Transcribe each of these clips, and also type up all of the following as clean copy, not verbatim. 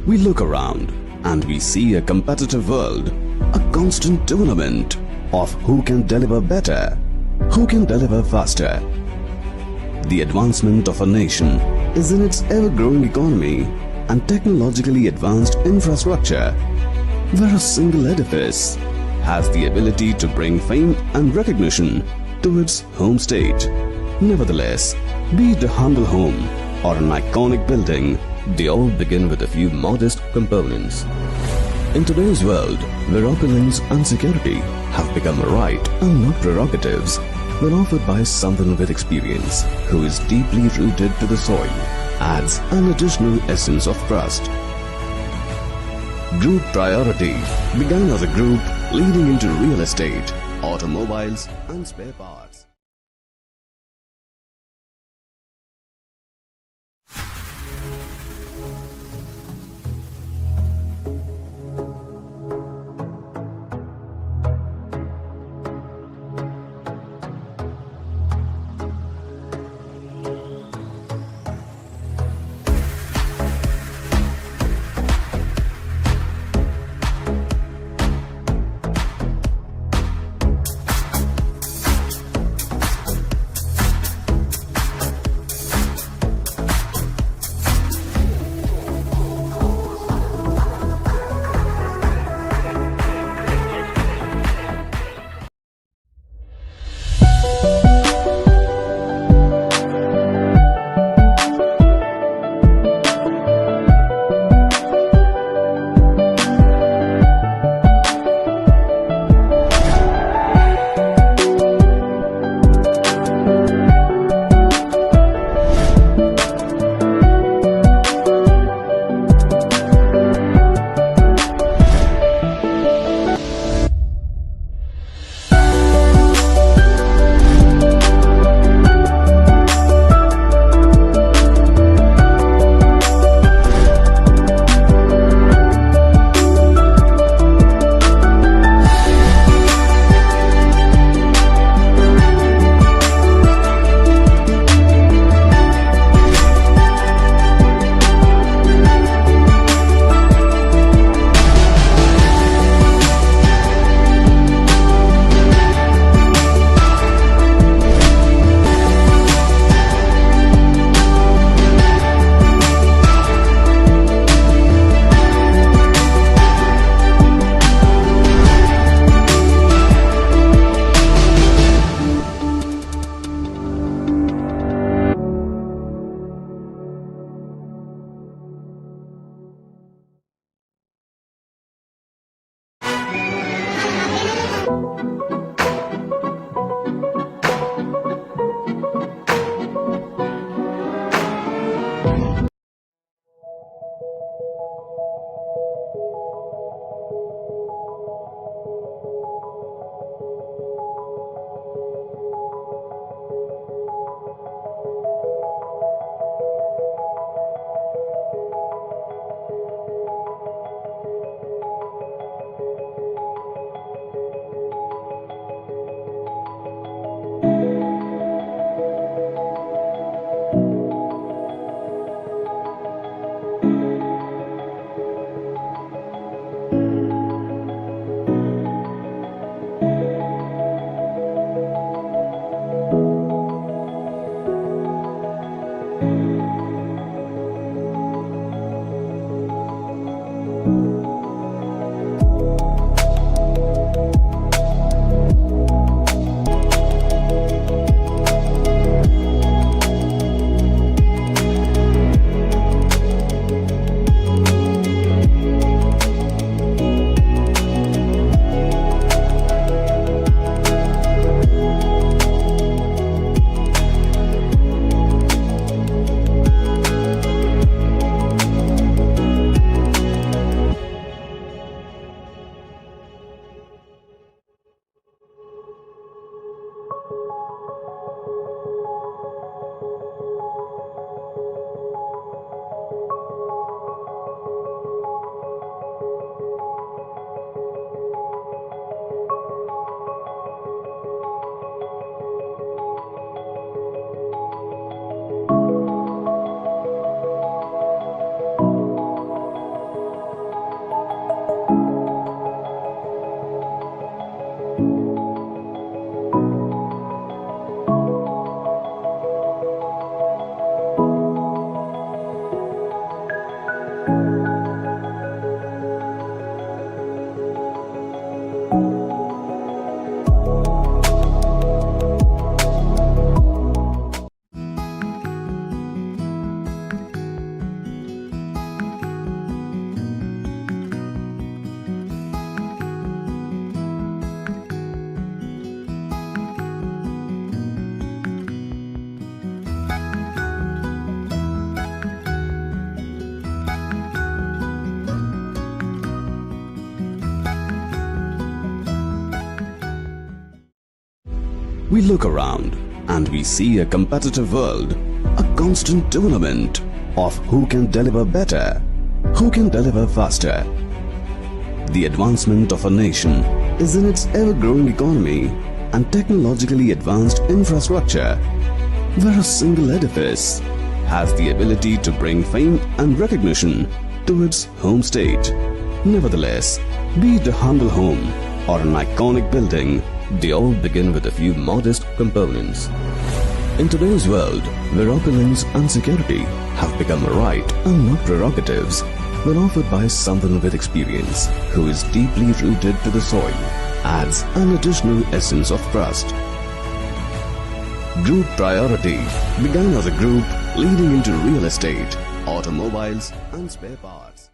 We look around and we see a competitive world, a constant tournament of who can deliver better, who can deliver faster. The advancement of a nation is in its ever-growing economy and technologically advanced infrastructure, where a single edifice has the ability to bring fame and recognition to its home state. Nevertheless, be it a humble home or an iconic building, they all begin with a few modest components. In today's world, where opulence and security have become a right and not prerogatives, when offered by someone with experience who is deeply rooted to the soil, adds an additional essence of trust. Group Priority began as a group leading into real estate, automobiles and spare parts. We look around and we see a competitive world, a constant tournament of who can deliver better, who can deliver faster. The advancement of a nation is in its ever-growing economy and technologically advanced infrastructure, where a single edifice has the ability to bring fame and recognition to its home state. Nevertheless, be it a humble home or an iconic building, they all begin with a few modest components. In today's world, where opulence and security have become a right and not prerogatives, when offered by someone with experience who is deeply rooted to the soil, adds an additional essence of trust. Group Priority began as a group leading into real estate, automobiles and spare parts.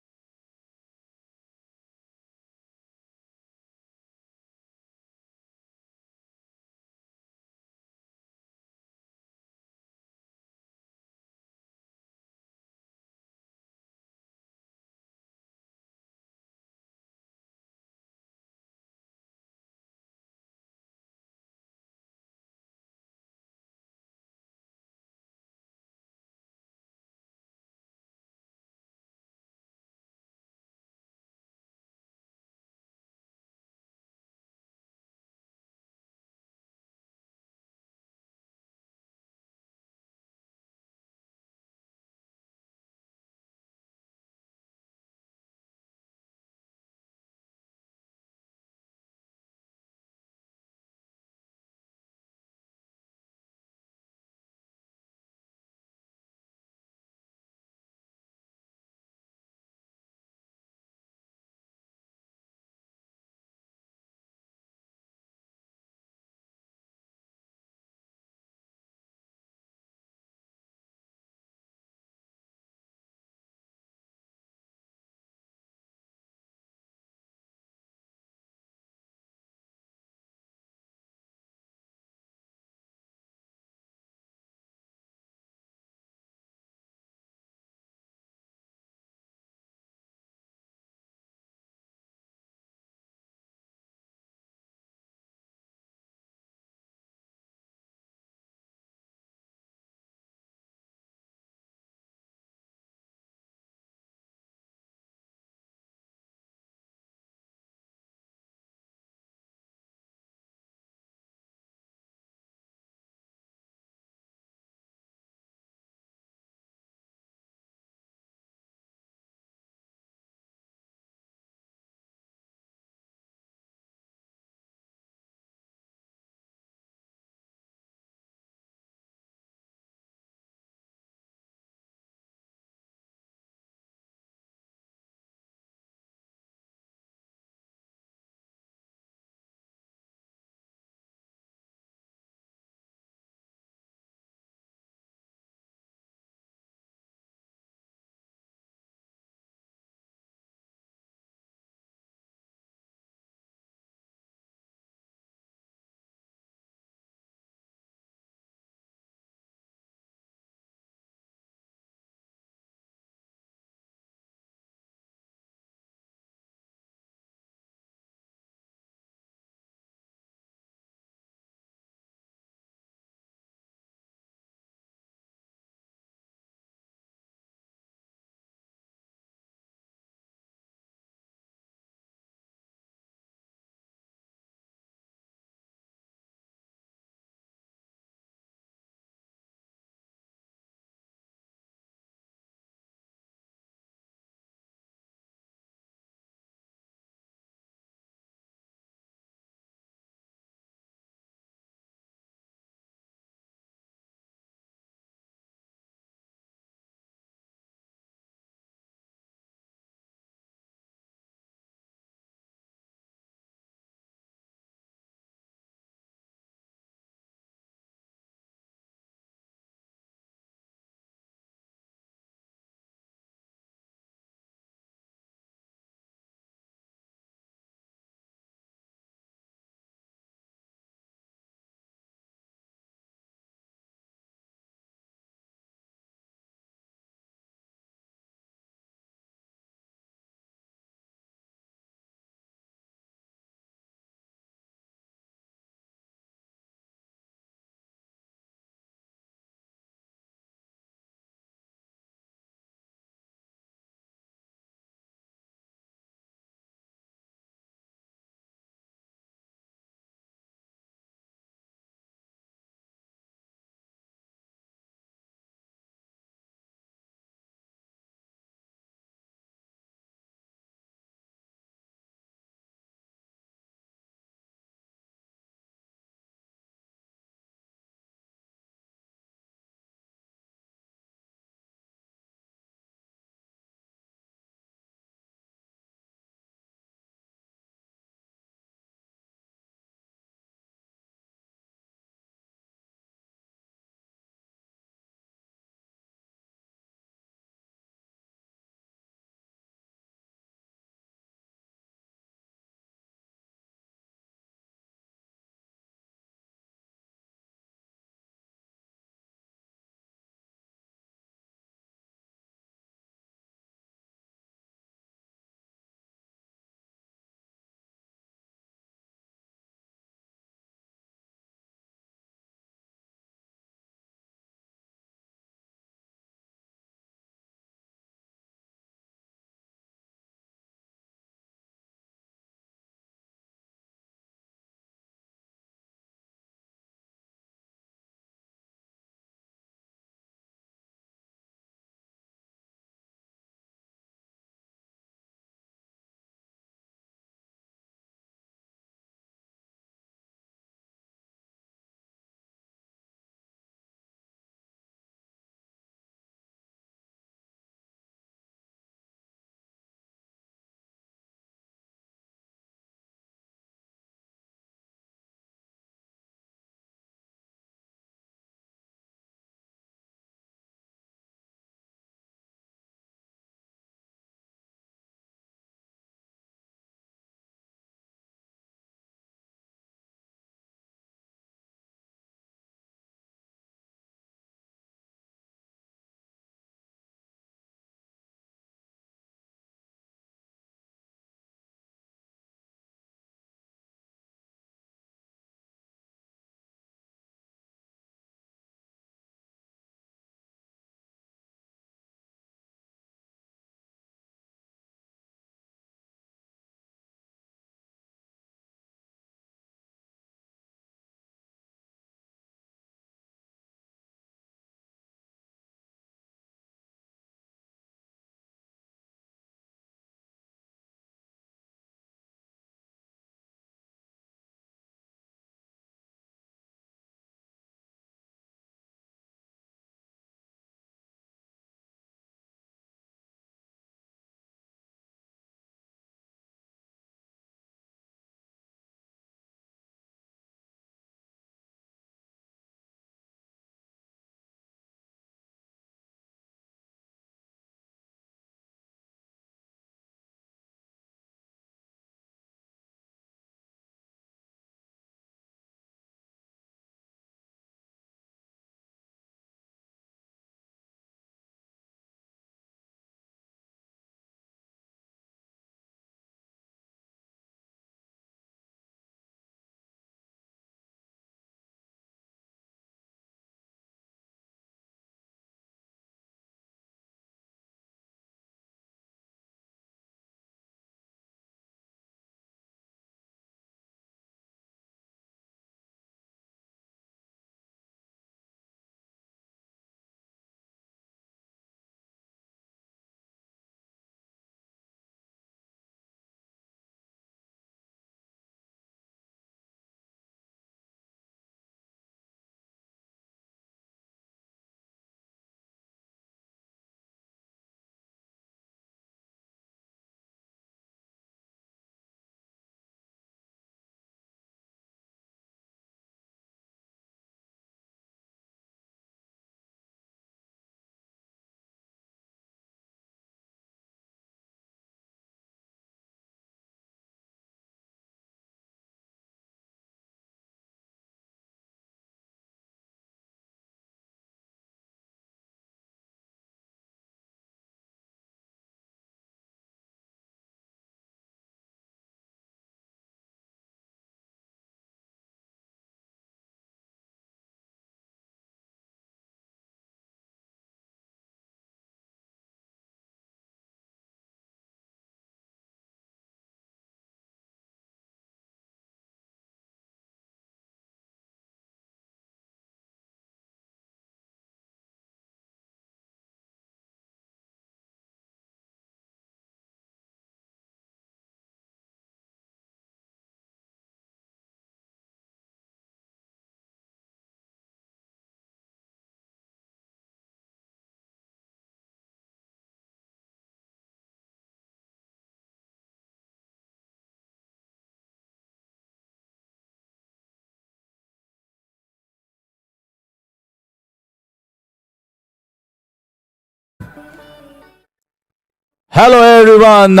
Hello everyone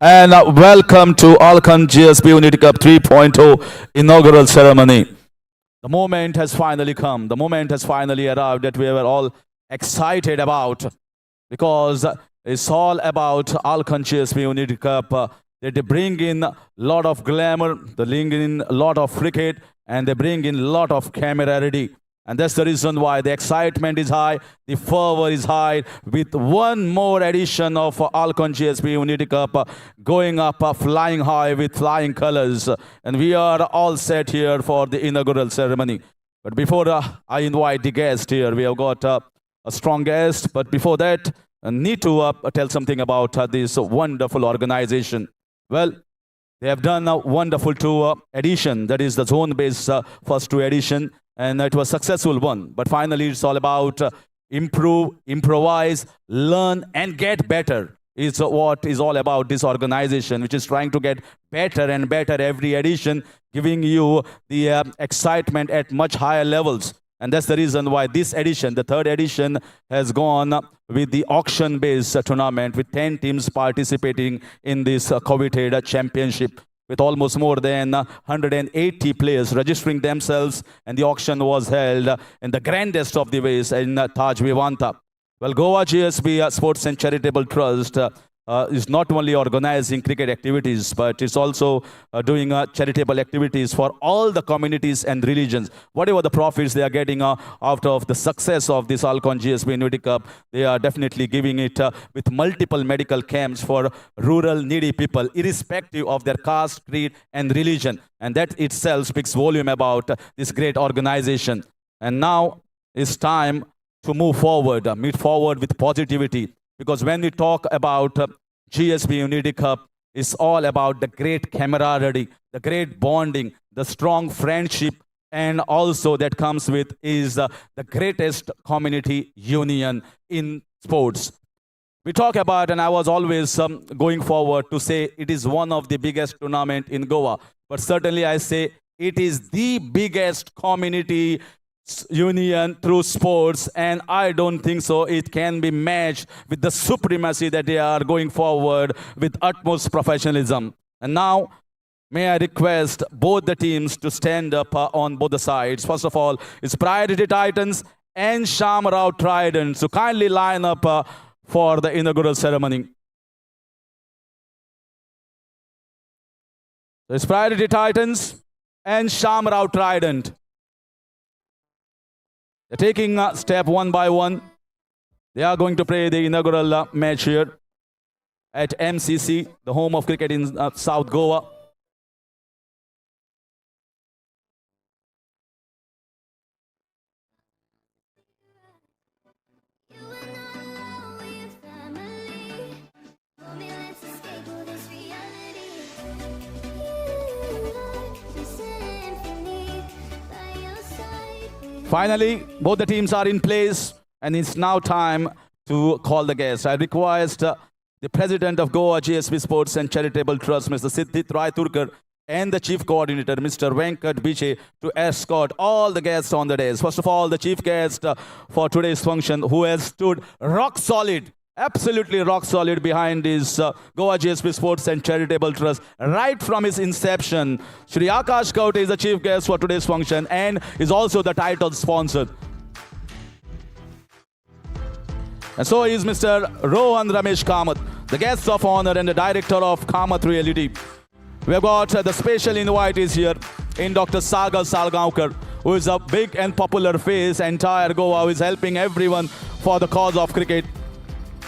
and welcome to ALCON GSB Unity Cup 3.0 inaugural ceremony. The moment has finally come. The moment has finally arrived that we were all excited about because it's all about ALCON GSB Unity Cup. They bring in a lot of glamour, they bring in a lot of cricket, and they bring in a lot of camaraderie. And that's the reason why the excitement is high, the fervor is high, with one more edition of ALCON GSB Unity Cup going up, flying high with flying colors. And we are all set here for the inaugural ceremony. But before I invite the guest here, we have got a strong guest. But before that, I need to tell something about this wonderful organization. Well, they have done a wonderful two edition, that is the zone-based first two edition, and it was a successful one. But finally, it's all about improve, improvise, learn, and get better. Is what is all about this organization, which is trying to get better and better every edition, giving you the excitement at much higher levels. And that's the reason why this edition, the third edition, has gone with the auction-based tournament with 10 teams participating in this coveted championship, with almost more than 180 players registering themselves, and the auction was held in the grandest of the ways in Taj Vivanta. Well, Goa GSB Sports and Charitable Trust is not only organizing cricket activities, but it's also doing charitable activities for all the communities and religions. Whatever the profits they are getting out of the success of this ALCON GSB Unity Cup, they are definitely giving it with multiple medical camps for rural needy people, irrespective of their caste, creed, and religion. And that itself speaks volume about this great organization. And now it's time to move forward with positivity. Because when we talk about GSB Unity Cup, it's all about the great camaraderie, the great bonding, the strong friendship, and also that comes with is the greatest community union in sports. We talk about, and I was always going forward to say it is one of the biggest tournament in Goa. But certainly I say it is the biggest community union through sports, and I don't think so it can be matched with the supremacy that they are going forward with utmost professionalism. And now may I request both the teams to stand up on both the sides. First of all, it's Priority Titans and SHAMRAO Tridents to kindly line up for the inaugural ceremony. So it's Priority Titans and SHAMRAO Trident. They're taking step one by one. They are going to play the inaugural match here at MCC, the home of cricket in South Goa. Finally, both the teams are in place, and it's now time to call the guests. I request the President of Goa GSB Sports and Charitable Trust, Mr. Siddhit Rai Turkar, and the Chief Coordinator, Mr. Venkat Biche, to escort all the guests on the days. First of all, the chief guest for today's function, who has stood rock solid, absolutely rock solid behind his Goa GSB Sports and Charitable Trust right from his inception. Shri Akash Kaute is the chief guest for today's function and is also the title sponsor. And so is Mr. Rohan Ramesh Kamath, the guest of honor and the director of Kamath Reality. We have got the special invitees here in Dr. Sagar Salgaonkar, who is a big and popular face entire Goa, who is helping everyone for the cause of cricket.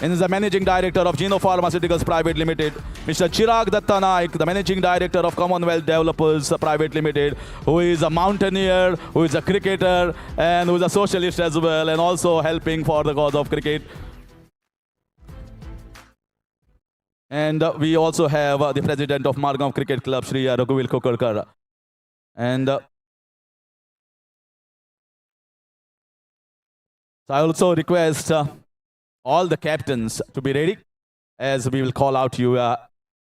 And is the Managing Director of Geno Pharmaceuticals Private Limited. Mr. Chirag Datta Naik, the Managing Director of Commonwealth Developers Private Limited, who is a mountaineer, who is a cricketer, and who is a socialist as well, and also helping for the cause of cricket. And we also have the President of Margam Cricket Club, Shri Raghuvil Kokarkar. And so I also request all the captains to be ready, as we will call out you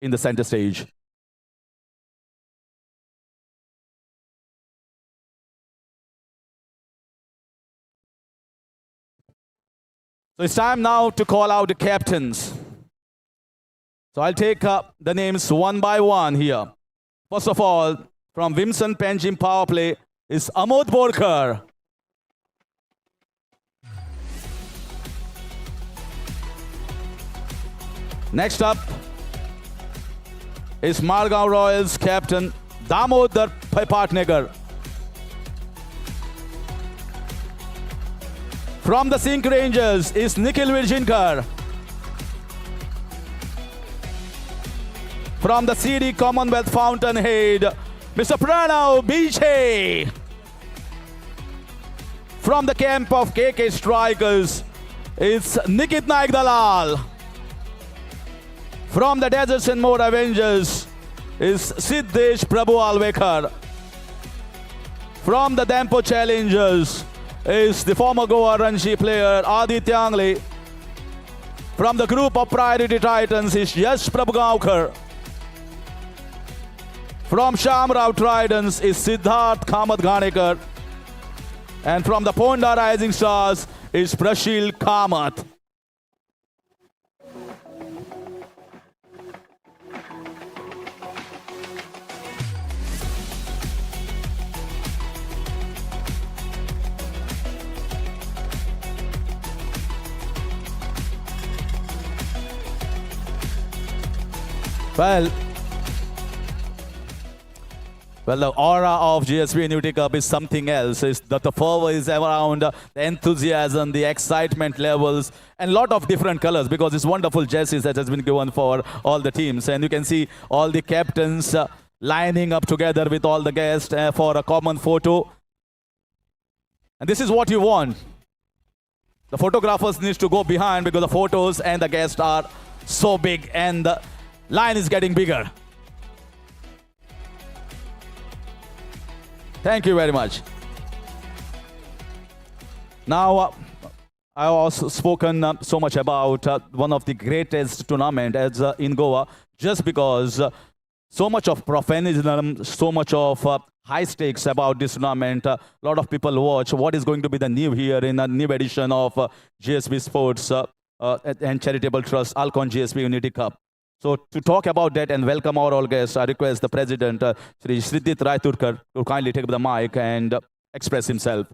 in the center stage. So it's time now to call out the captains. So I'll take the names one by one here. First of all, from Vimson Panjim Power Play is Amod Borkar. Next up is Margao Royals captain Damodar Patnagar. From the Sink Rangers is Nikhil Virjinkar. From the CD Commonwealth Fountainhead, Mr. Pranav Biche. From the camp of KK Strikers, it's Nikit Naik Dalal. From the Deserts and More Avengers is Siddesh Prabhu Alvekar. From the Dampo Challengers is the former Goa Ranji player Aditya Angle. From the group of Priority Titans is Yash Prabhagaonkar. From SHAMRAO Tridents is Siddharth Kamath Ghanekar. And from the Ponda Rising Stars is Prashil Kamath. Well, the aura of GSB Unity Cup is something else. It's the fervor is around, the enthusiasm, the excitement levels, and a lot of different colors because it's wonderful jerseys that has been given for all the teams. And you can see all the captains lining up together with all the guests for a common photo. And this is what you want. The photographers need to go behind because the photos and the guests are so big and the line is getting bigger. Thank you very much. Now, I also spoken so much about one of the greatest tournament as in Goa, just because so much of profanism, so much of high stakes about this tournament. A lot of people watch what is going to be the new here in a new edition of GSB Sports and Charitable Trust ALCON GSB Unity Cup. So to talk about that and welcome our all guests, I request the President, Shri Sridit Raiturkar, to kindly take the mic and express himself.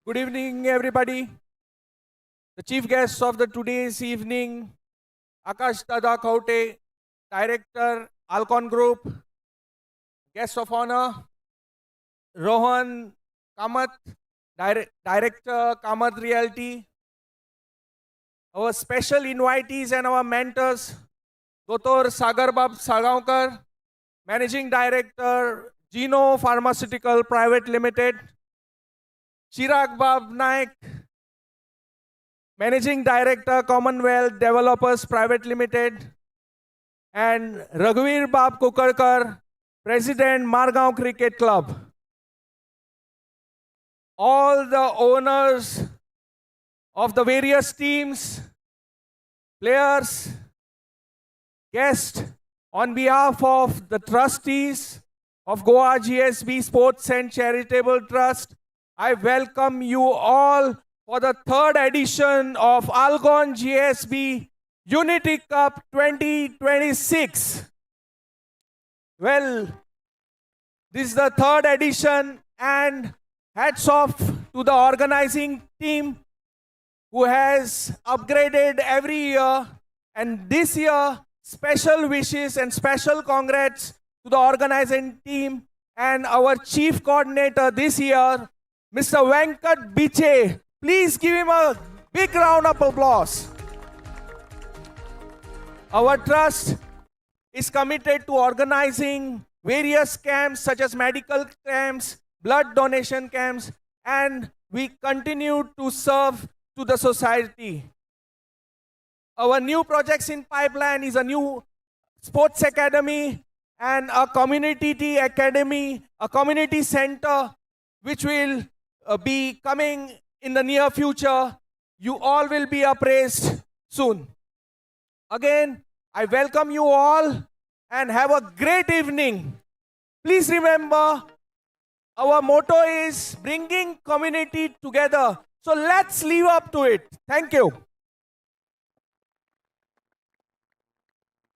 Good evening, everybody. The chief guests of the today's evening, Akash Dada Kaute, Director, ALCON Group. Guest of honor, Rohan Kamath, Director, Kamath Realty. Our special invitees and our mentors, Dr. Sagar Bab Sagaonkar, Managing Director, Geno Pharmaceutical Private Limited, Chirag Bab Naik, Managing Director, Commonwealth Developers Private Limited, and Raghuveer Bab Kukarkar, President, Margao Cricket Club. All the owners of the various teams, players, guests, on behalf of the trustees of Goa GSB Sports and Charitable Trust, I welcome you all for the third edition of ALCON GSB Unity Cup 2026. Well, this is the third edition, and hats off to the organizing team who has upgraded every year, and this year special wishes and special congrats to the organizing team and our chief coordinator this year, Mr. Venkat Biche. Please give him a big round of applause. Our trust is committed to organizing various camps such as medical camps, blood donation camps, and we continue to serve to the society. Our new projects in pipeline is a new sports academy and a community tea academy, a community center, which will be coming in the near future. You all will be appraised soon. Again, I welcome you all and have a great evening. Please remember, our motto is bringing community together. So let's live up to it. Thank you.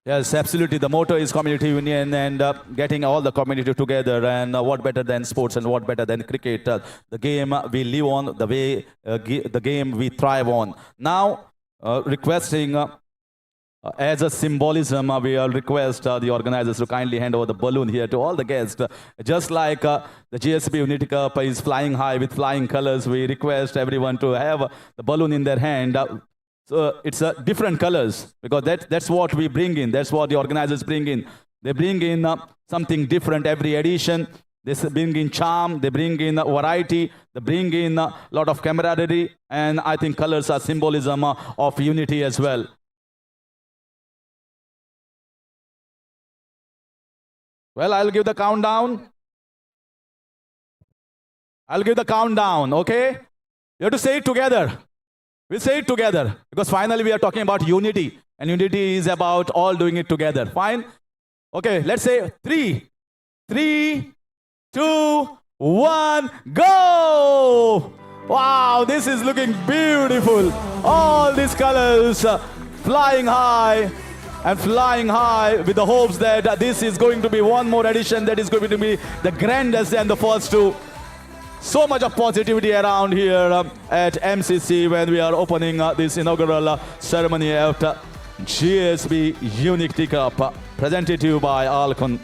Yes, absolutely. The motto is community union and getting all the community together. And what better than sports and what better than cricket? The game we live on, the way the game we thrive on. Now, requesting as a symbolism, we will request the organizers to kindly hand over the balloon here to all the guests. Just like the GSB Unity Cup is flying high with flying colors, we request everyone to have the balloon in their hand. So it's different colors because that's what we bring in. That's what the organizers bring in. They bring in something different every edition. They bring in charm. They bring in variety. They bring in a lot of camaraderie. And I think colors are symbolism of unity as well. Well, I'll give the countdown. I'll give the countdown, okay? You have to say it together. We'll say it together because finally we are talking about unity. And unity is about all doing it together. Fine? Okay, let's say 3, 2, 1, go! Wow, this is looking beautiful. All these colors flying high. And flying high with the hopes that this is going to be one more edition that is going to be the grandest and the first two. So much of positivity around here at MCC when we are opening this inaugural ceremony at GSB Unity Cup, presented to you by ALCON.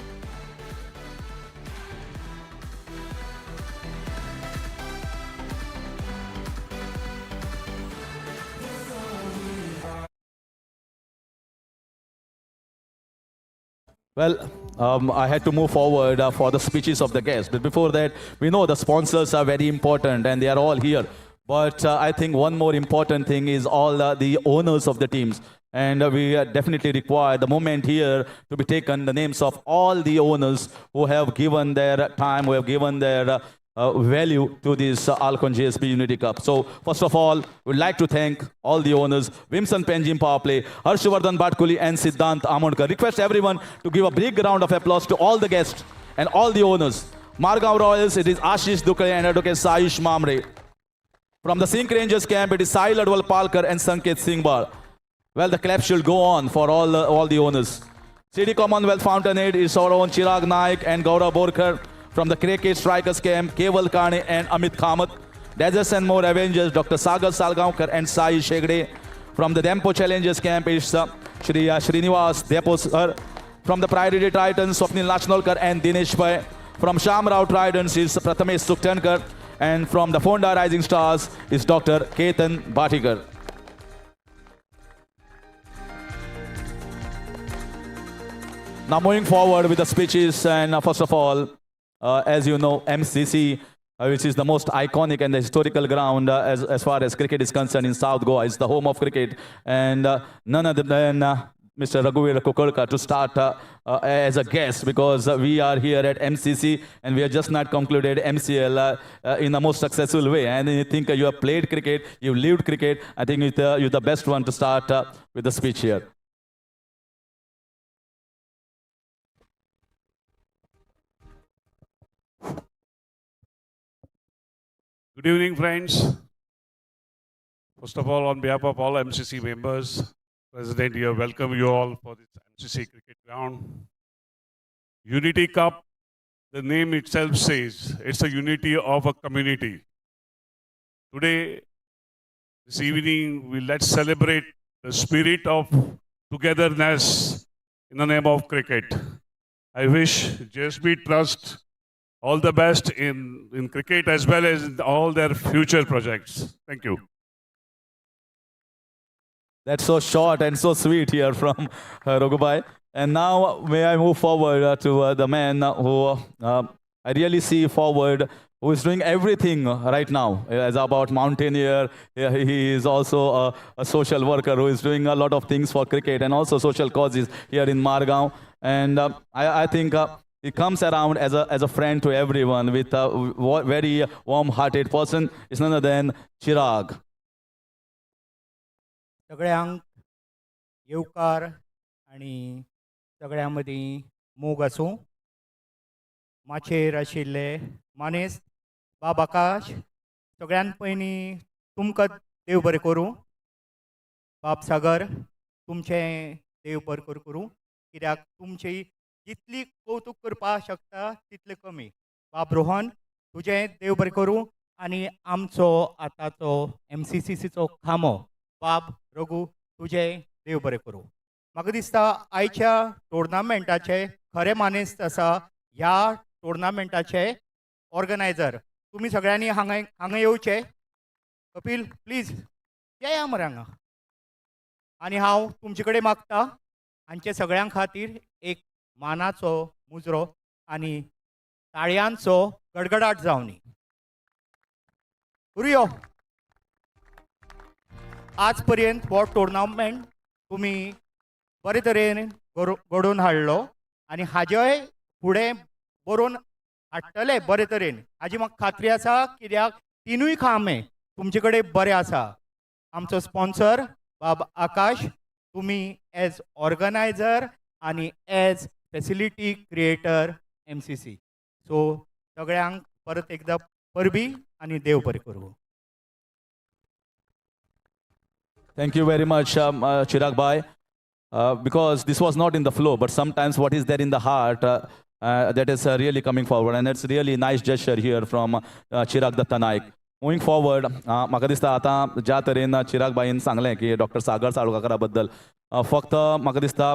Well, I had to move forward for the speeches of the guests. But before that, we know the sponsors are very important and they are all here. But I think one more important thing is all the owners of the teams. And we definitely require the moment here to be taken, the names of all the owners who have given their time, who have given their value to this ALCON GSB Unity Cup. So, first of all, we'd like to thank all the owners, Vimsan Penjim Power Play, Harshvardhan Bhatkuli and Siddhant Amodkar. Request everyone to give a big round of applause to all the guests and all the owners. Margao Royals, it is Ashish Dukle and Advocate Saish Mamre. From the Sink Rangers camp, it is Sahil Adwal Palkar and Sanket Singhbar. Well, the clap should go on for all the owners. CD Commonwealth Fountainhead is our own Chirag Naik and Gaurav Borkar. From the Cricket Strikers camp, Keval Kane and Amit Kamath. Deserts and More Avengers, Dr. Sagar Salgaonkar and Sai Shegde. From the Dempo Challengers camp is Shri Srinivas Depo sir. From the Priority Titans, Swapnil Nachnolkar and Dinesh Bhai. From Shamrao Tridents is Prathamesh Sukhtankar. And from the Fonda Rising Stars is Dr. Ketan Bhatikar. Now moving forward with the speeches, and first of all, as you know, MCC, which is the most iconic and the historical ground as far as cricket is concerned in South Goa, is the home of cricket. And none other than Mr. Raghuveer Kukulka to start as a guest, because we are here at MCC and we have just not concluded MCL in the most successful way. And I think you have played cricket, you've lived cricket. I think you're the best one to start with the speech here. Good evening, friends. First of all, on behalf of all MCC members, President here, welcome you all for this MCC cricket ground. Unity Cup, the name itself says, it's a unity of a community. Today, this evening, let's celebrate the spirit of togetherness in the name of cricket. I wish GSB Trust all the best in cricket as well as in all their future projects. Thank you. That's so short and so sweet here from Raghubai. And now may I move forward to the man who I really see forward, who is doing everything right now. As about mountaineer, he is also a social worker who is doing a lot of things for cricket and also social causes here in Margao. And I think he comes around as a friend to everyone with a very warm-hearted person. It's none other than Chirag. सगळ्यांक येवकार आनी सगळ्यां मदीं मोग आसूं. माचयेर आशिल्ले मानेस्त बाब आकाश, सगळ्यान पयलीं तुमकां देव बरें करूं. बाब सागर, तुमचें देव बरें करूं. कित्याक तुमची जितली कौतुक करपाक शकता तितले कमी. बाब रोहन, तुजें देव बरें करूं. आनी आमचो आतांचो MCCCचो खामो बाब रघु, तुजें देव बरें करूं. म्हाका दिसता आयच्या टोर्नामेंटाचे खरे मानेस्त आसा ह्या टोर्नामेंटाचे ऑर्गनायझर. तुमी सगळ्यांनी हांगा येवचे. कपिल प्लीज या मरे हांगा. आनी हांव तुमचे कडेन मागता हांचे सगळ्यां खातीर एक मानाचो मुजरो आनी ताळयांचो गडगडाट जावनी. करुयो. आज पर्यंत हो टोर्नामेंट तुमी बरे तरेन घडोवन हाडलो आनी हाजेय फुडें बरोवन हाडटले बरे तरेन हाजी म्हाका खात्री आसा. कित्याक तिनूय खांबे तुमचे कडेन बरे आसा. आमचो स्पॉन्सर बाब आकाश, तुमी एज ऑर्गनायझर आनी एज फॅसिलिटी क्रिएटर MCC. सो सगळ्यांक परत एकदा परबी आनी देव बरें करूं. Thank you very much, Chirag Bhai. Because this was not in the flow, but sometimes what is there in the heart, that is really coming forward. And it's really nice gesture here from Chirag Datta Naik. Moving forward, म्हाका दिसता आतां ज्या तरेन चिराग बाईन सांगलें की doctor सागर साळगांकरा बद्दल फक्त म्हाका दिसता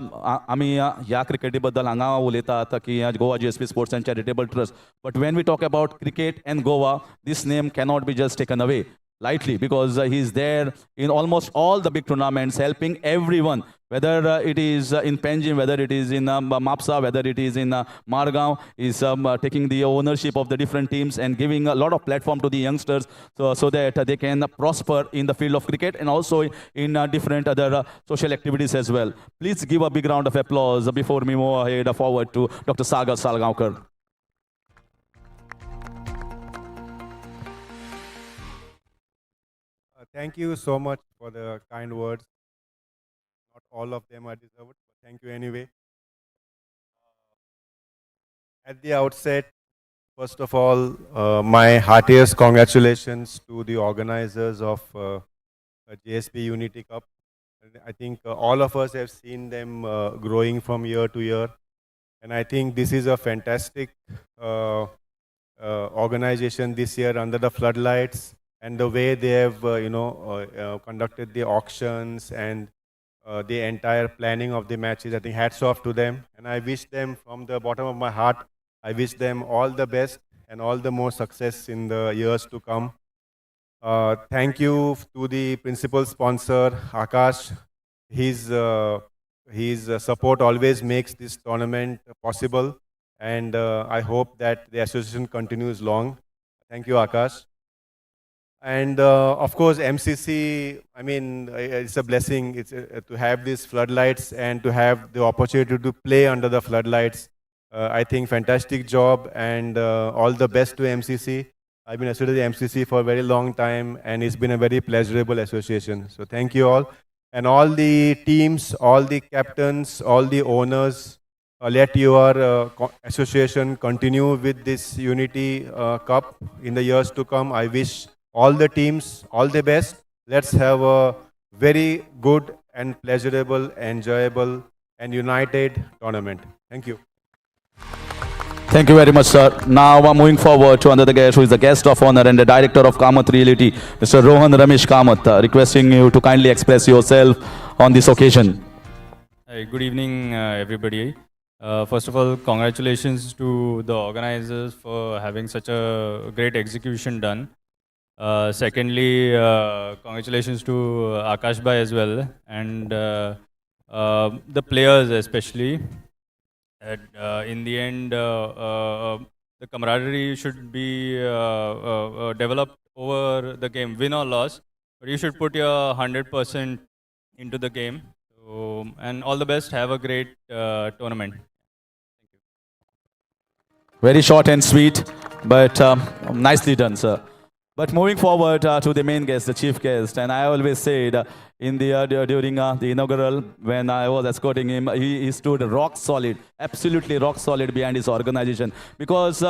आमी ह्या क्रिकेटी बद्दल हांगा उलयतात की Goa GSB sports and charitable trust. But when we talk about cricket and Goa, this name cannot be just taken away lightly, because he is there in almost all the big tournaments, helping everyone, whether it is in Panjim, whether it is in Mapsa, whether it is in Margao. Is taking the ownership of the different teams and giving a lot of platform to the youngsters, so that they can prosper in the field of cricket and also in different other social activities as well. Please give a big round of applause before we move ahead forward to Dr. Sagar Salgaonkar. Thank you so much for the kind words. Not all of them are deserved, but thank you anyway. At the outset, first of all, my heartiest congratulations to the organizers of GSB Unity Cup. I think all of us have seen them growing from year to year. And I think this is a fantastic organization this year under the floodlights. And the way they have, conducted the auctions and the entire planning of the matches, I think hats off to them. And I wish them from the bottom of my heart, I wish them all the best and all the more success in the years to come. Thank you to the principal sponsor, Akash. His support always makes this tournament possible. And I hope that the association continues long. Thank you, Akash. And of course, MCC, I mean, it's a blessing. It's to have these floodlights and to have the opportunity to play under the floodlights. I think fantastic job, and all the best to MCC. I've been associated with MCC for a very long time, and it's been a very pleasurable association. So thank you all. And all the teams, all the captains, all the owners, let your association continue with this Unity Cup in the years to come. I wish all the teams all the best. Let's have a very good and pleasurable, enjoyable and united tournament. Thank you. Thank you very much, sir. Now I'm moving forward to another guest who is the guest of honor and the director of Kamath Reality, Mr. Rohan Ramesh Kamath, requesting you to kindly express yourself on this occasion. Hi, good evening, everybody. First of all, congratulations to the organizers for having such a great execution done. Secondly, congratulations to Akash Bhai as well, and the players especially. In the end, the camaraderie should be developed over the game, win or loss. But you should put your 100% into the game. So, and all the best. Have a great tournament. Thank you. Very short and sweet, but nicely done, sir. But moving forward to the main guest, the chief guest, and I always said in the during the inaugural, when I was escorting him, he stood rock solid, absolutely rock solid behind his organization. Because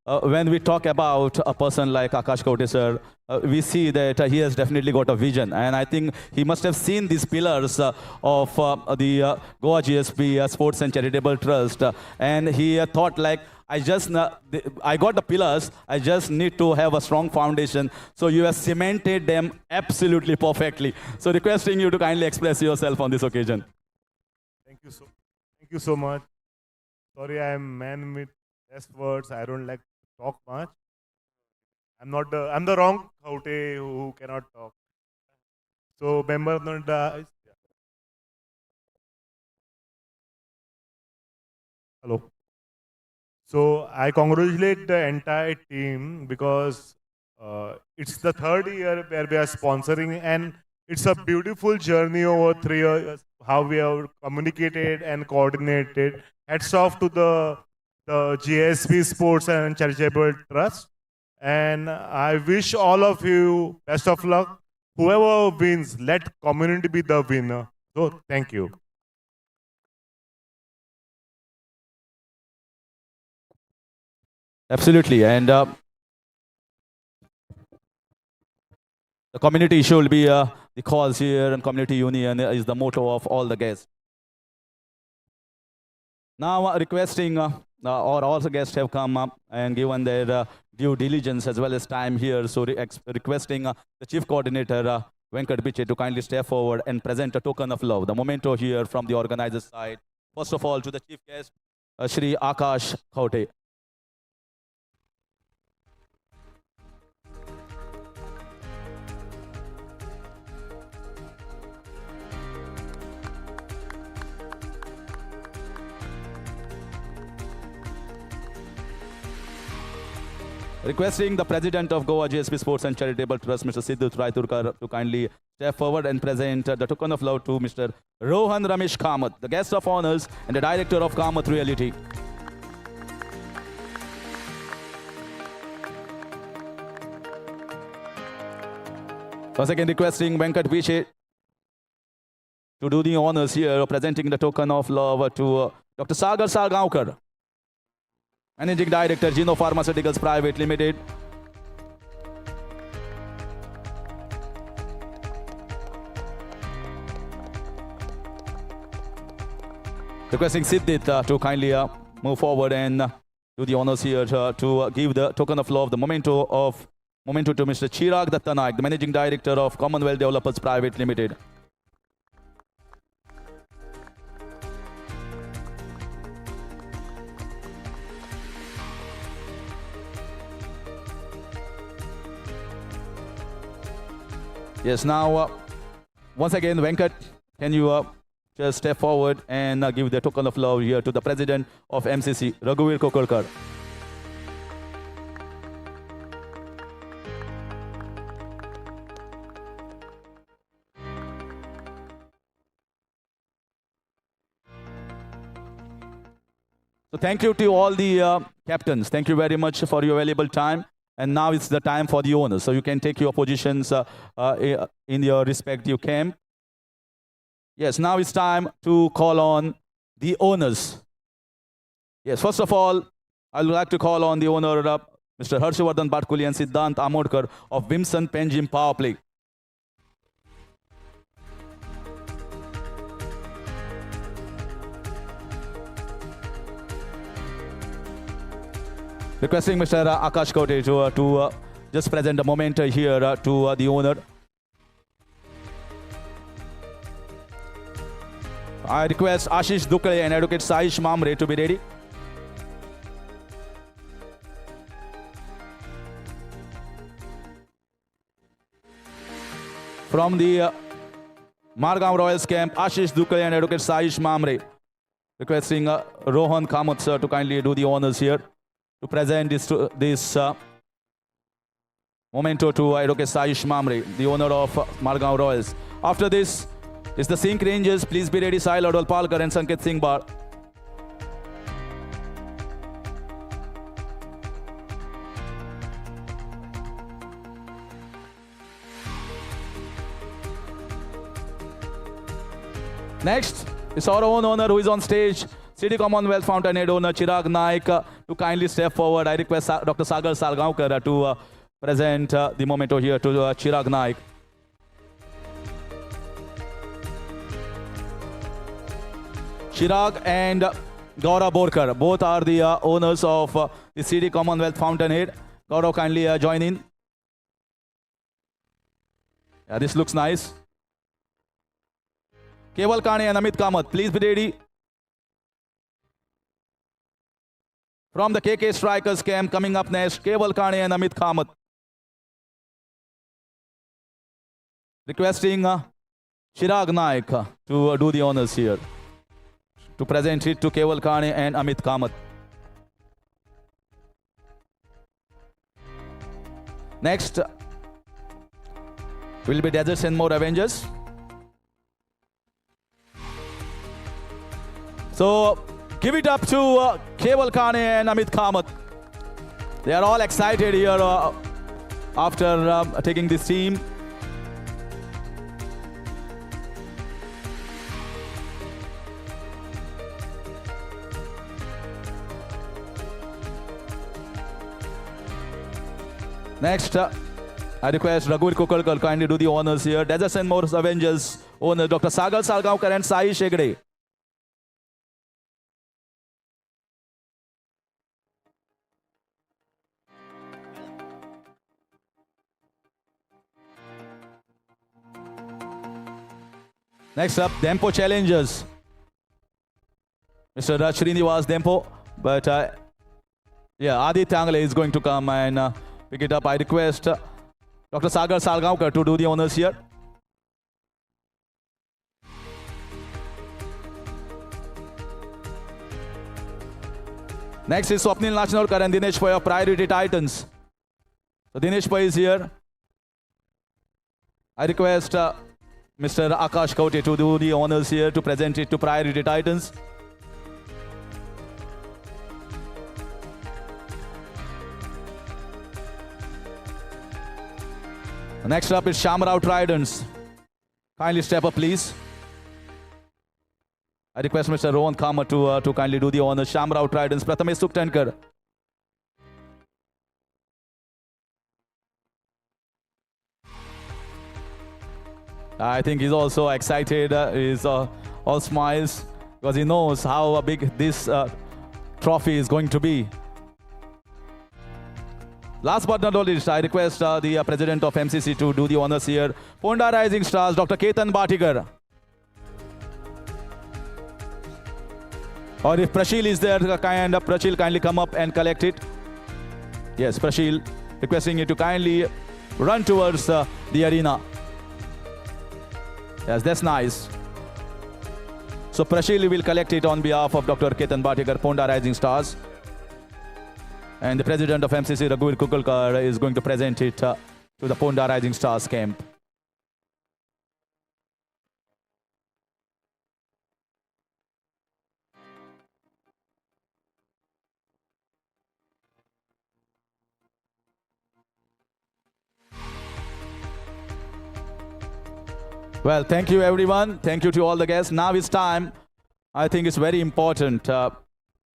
when we talk about a person like Akash Kote sir, we see that he has definitely got a vision. And I think he must have seen these pillars of the Goa GSB Sports and Charitable Trust. And he thought like, I got the pillars, I just need to have a strong foundation. So you have cemented them absolutely perfectly. So requesting you to kindly express yourself on this occasion. Thank you so much. Sorry, I am man with less words. I don't like to talk much. I'm the wrong Kaute who cannot talk. So member of the hello. So I congratulate the entire team because it's the third year where we are sponsoring, and it's a beautiful journey over 3 years, how we have communicated and coordinated. Hats off to the GSB Sports and Charitable Trust. And I wish all of you best of luck. Whoever wins, let community be the winner. So thank you. Absolutely. And the community should be the cause here, and community union is the motto of all the guests. Now requesting, or all the guests have come up and given their due diligence as well as time here. So requesting the chief coordinator, Venkat Biche, to kindly step forward and present a token of love. The memento here from the organizer's side. First of all, to the chief guest, Shri Akash Kote. Requesting the president of Goa GSB Sports and Charitable Trust, Mr. Sidhu Traiturkar, to kindly step forward and present the token of love to Mr. Rohan Ramesh Kamath, the guest of honors and the director of Kamath Realty. Once again, requesting Venkat Biche to do the honors here, presenting the token of love to Dr. Sagar Sargaonkar, Managing Director, Geno Pharmaceuticals Private Limited. Requesting Siddhit to kindly move forward and do the honors here to give the token of love, the memento to Mr. Chirag Dattanaik, the Managing Director of Commonwealth Developers Private Limited. Yes, now, once again, Venkat, can you just step forward and give the token of love here to the president of MCC, Raghuvir Kokolkar. So thank you to all the captains. Thank you very much for your valuable time. And now it's the time for the owners. So you can take your positions in your respective camp. Yes, now it's time to call on the owners. Yes, first of all, I would like to call on the owner, Mr. Harshvardhan Bhatkuli and Siddhant Amodkar of Vimson Penjim Power Play. Requesting Mr. Akash Kote to just present a moment here to the owner. I request Ashish Dukle and Advocate Saish Mamre to be ready. From the Margam Royals camp, Ashish Dukle and Advocate Saish Mamre. Requesting Rohan Kamath sir to kindly do the honors here to present this memento to Advocate Saish Mamre, the owner of Margam Royals. After this is the Sink Rangers. Please be ready, Sahil Adwalpalkar and Sanket Singh Bar. Next is our own owner who is on stage, City Commonwealth Fountainhead owner Chirag Naik, to to kindly step forward. I request Dr. Sagar Salgaonkar to present the moment over here to Chirag Naik. Chirag and Gaurav Borkar, both are the owners of the CD Commonwealth Fountainhead. Gaurav, kindly join in. Yeah, this looks nice. Keval Kane and Amit Kamath, please be ready. From the KK Strikers camp, coming up next, Keval Kane and Amit Kamath. Requesting Chirag Naik to do the honors here, to present it to Keval Kane and Amit Kamath. Next will be Deserts and More Avengers. So give it up to Keval Kane and Amit Kamath. They are all excited here after taking this team. Next, I request Raghuveer Kukalkar kindly do the honors here. Deserts and More Avengers owner Dr. Sagar Salgaonkar and Sai Shegde. Next up, Dempo Challengers. Mr. Srinivas Dempo. But yeah, Adi Tangle is going to come and pick it up. I request Dr. Sagar Salgaonkar to do the honors here. Next is Swapnil Nachnaulkar and Dinesh Pai of Priority Titans. So Dinesh Pai is here. I request Mr. Akash Kaute to do the honors here, to present it to Priority Titans. Next up is SHAMRAO Tridents. Kindly step up, please. I request Mr. Rohan Kama to kindly do the honors. SHAMRAO Tridents, Prathamesh Suktankar. I think he's also excited. He's all smiles because he knows how big this trophy is going to be. Last but not least, I request the president of MCC to do the honors here. Ponda Rising Stars, Dr. Ketan Bhatikar. Or if Prashil is there, Prashil kindly come up and collect it. Yes, Prashil, requesting you to kindly run towards the arena. Yes, that's nice. So Prashil will collect it on behalf of Dr. Ketan Bhatikar, Ponda Rising Stars. And the president of MCC, Raghuveer Kukalkar, is going to present it to the Ponda Rising Stars camp. Well, thank you everyone. Thank you to all the guests. Now it's time. I think it's very important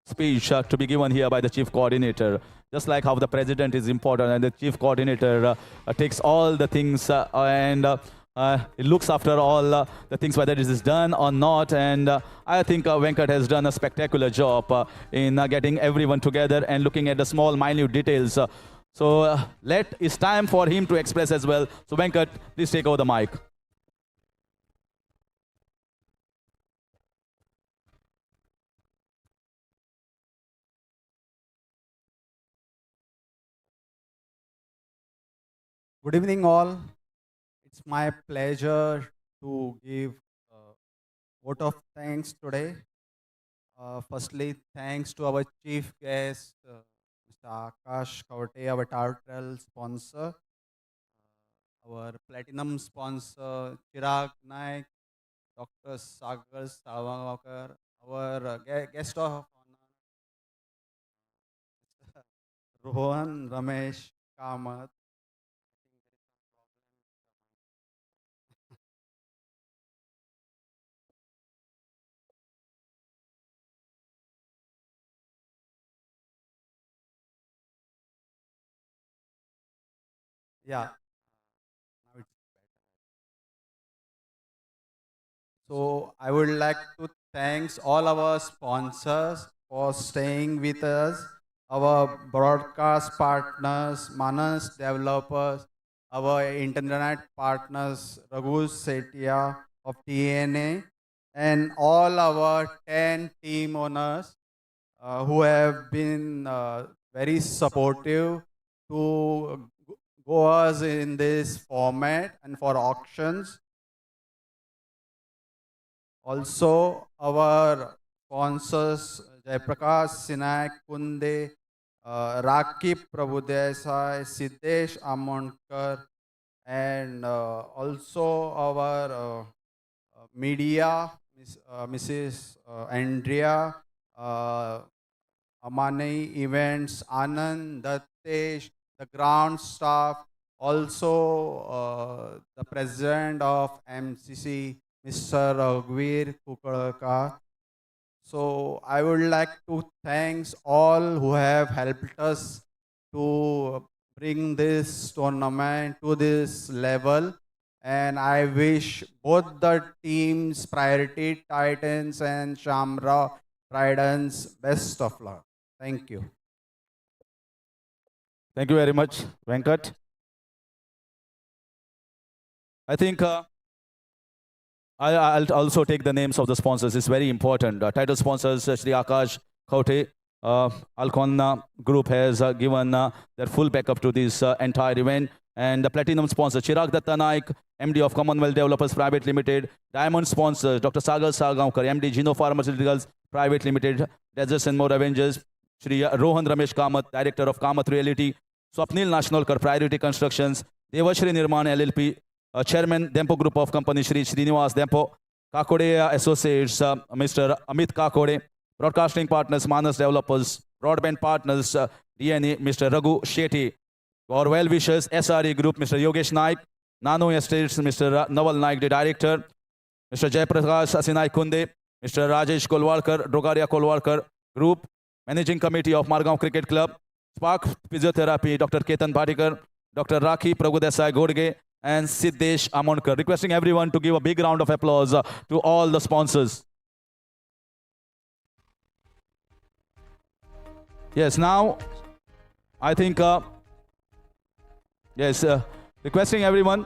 speech to be given here by the chief coordinator. Just like how the president is important and the chief coordinator takes all the things and it looks after all the things, whether it is done or not. And I think Venkat has done a spectacular job in getting everyone together and looking at the small, minute details. So it's time for him to express as well. So Venkat, please take over the mic. Good evening, all. It's my pleasure to give vote of thanks today. Firstly, thanks to our chief guest, Mr. Akash Kaute, our title sponsor, our platinum sponsor, Chirag Naik, Dr. Sagar Salgaonkar, our guest of honor, Rohan Ramesh Kamath. Yeah. Now it's So I would like to thanks all our sponsors for staying with us, our broadcast partners, Manas developers, our internet partners, Raghu Setia of TNA, and all our 10 team owners who have been very supportive to go us in this format and for auctions. Also, our sponsors Jaiprakash Sinayak Kunde, Rakib Prabhudesai, Siddesh Amonkar, and also our media, Mrs. Andrea, uh, Amani Events, Anand, Dattesh, the ground staff, also the president of MCC, Mr. Raghuveer Kukalka. So I would like to thanks all who have helped us to bring this tournament to this level. And I wish both the teams, Priority Titans and SHAMRAO Tridents, best of luck. Thank you. Thank you very much, Venkat. I think I'll also take the names of the sponsors. It's very important. Title sponsors, Shri Akash Khote, ALCON group has given their full backup to this entire event. And the platinum sponsor, Chirag Datta Naik, MD of Commonwealth Developers Private Limited. Diamond sponsors, Dr. Sagar Sargaonkar, MD, Geno Pharmaceuticals Private Limited. Deserts and More Avengers, Shri Rohan Ramesh Kamath, Director of Kamath Realty. Swapnil Nashnolkar, Priority Constructions. Devashri Nirman LLP, Chairman, Dempo Group of Companies, Shri Srinivas Dempo. Kakode Associates, Mr. Amit Kakode. Broadcasting Partners, Manas Developers. Broadband Partners, DNA, Mr. Raghu Shetty. Our well-wishers, SRE Group, Mr. Yogesh Naik. Nano Estates, Mr. Naval Naik, the Director. Mr. Jaiprakash Asinai Kunde. Mr. Rajesh Kolwalkar, Drogaria Kolwalkar Group. Managing Committee of Margaon Cricket Club. Spark Physiotherapy, Dr. Ketan Bhatikar. Dr. Rakhi Prabhudesai Godge. And Siddesh Amonkar. Requesting everyone to give a big round of applause to all the sponsors. Yes, now I think, yes, requesting everyone.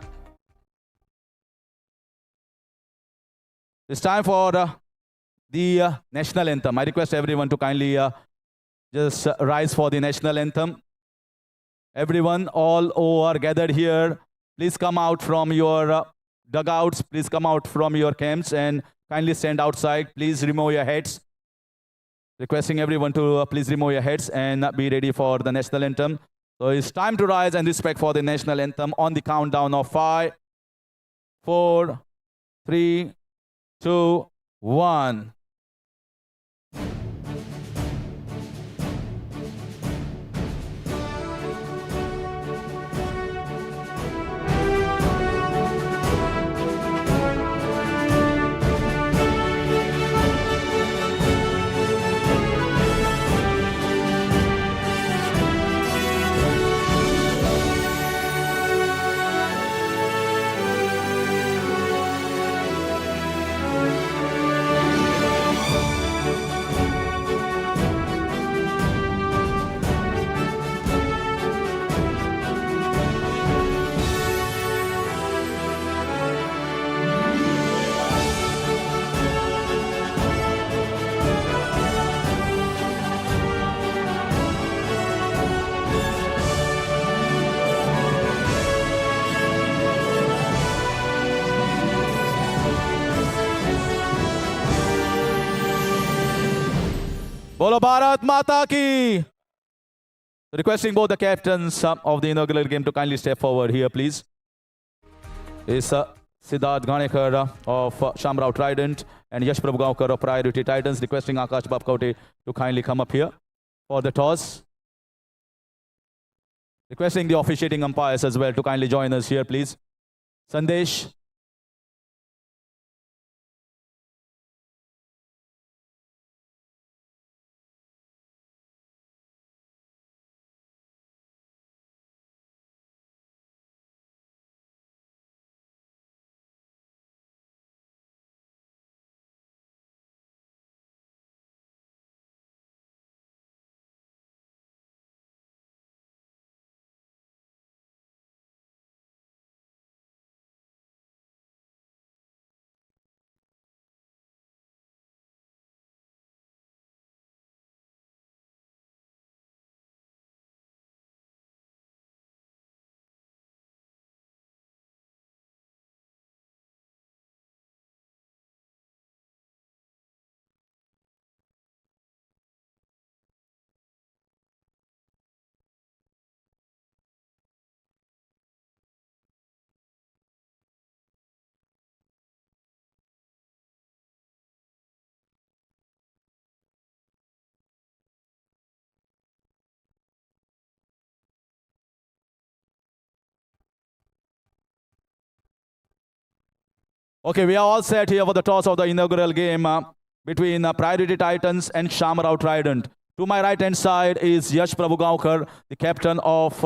It's time for the national anthem. I request everyone to kindly just rise for the national anthem. Everyone, all who are gathered here, please come out from your dugouts. Please come out from your camps and kindly stand outside. Please remove your heads. Requesting everyone to please remove your heads and be ready for the national anthem. So it's time to rise and respect for the national anthem on the countdown of 5, 4, 3, 2, 1. Bolo Bharat Mata Ki! Requesting both the captains of the inaugural game to kindly step forward here, please. Is Siddharth Ganekar of SHAMRAO Trident and Yash Prabhugaonkar of Priority Titans. Requesting Akash Babkote to kindly come up here for the toss. Requesting the officiating umpires as well to kindly join us here, please. Sandesh. Okay, we are all set here for the toss of the inaugural game between Priority Titans and SHAMRAO Trident. To my right hand side is Yash Prabhugaonkar, the captain of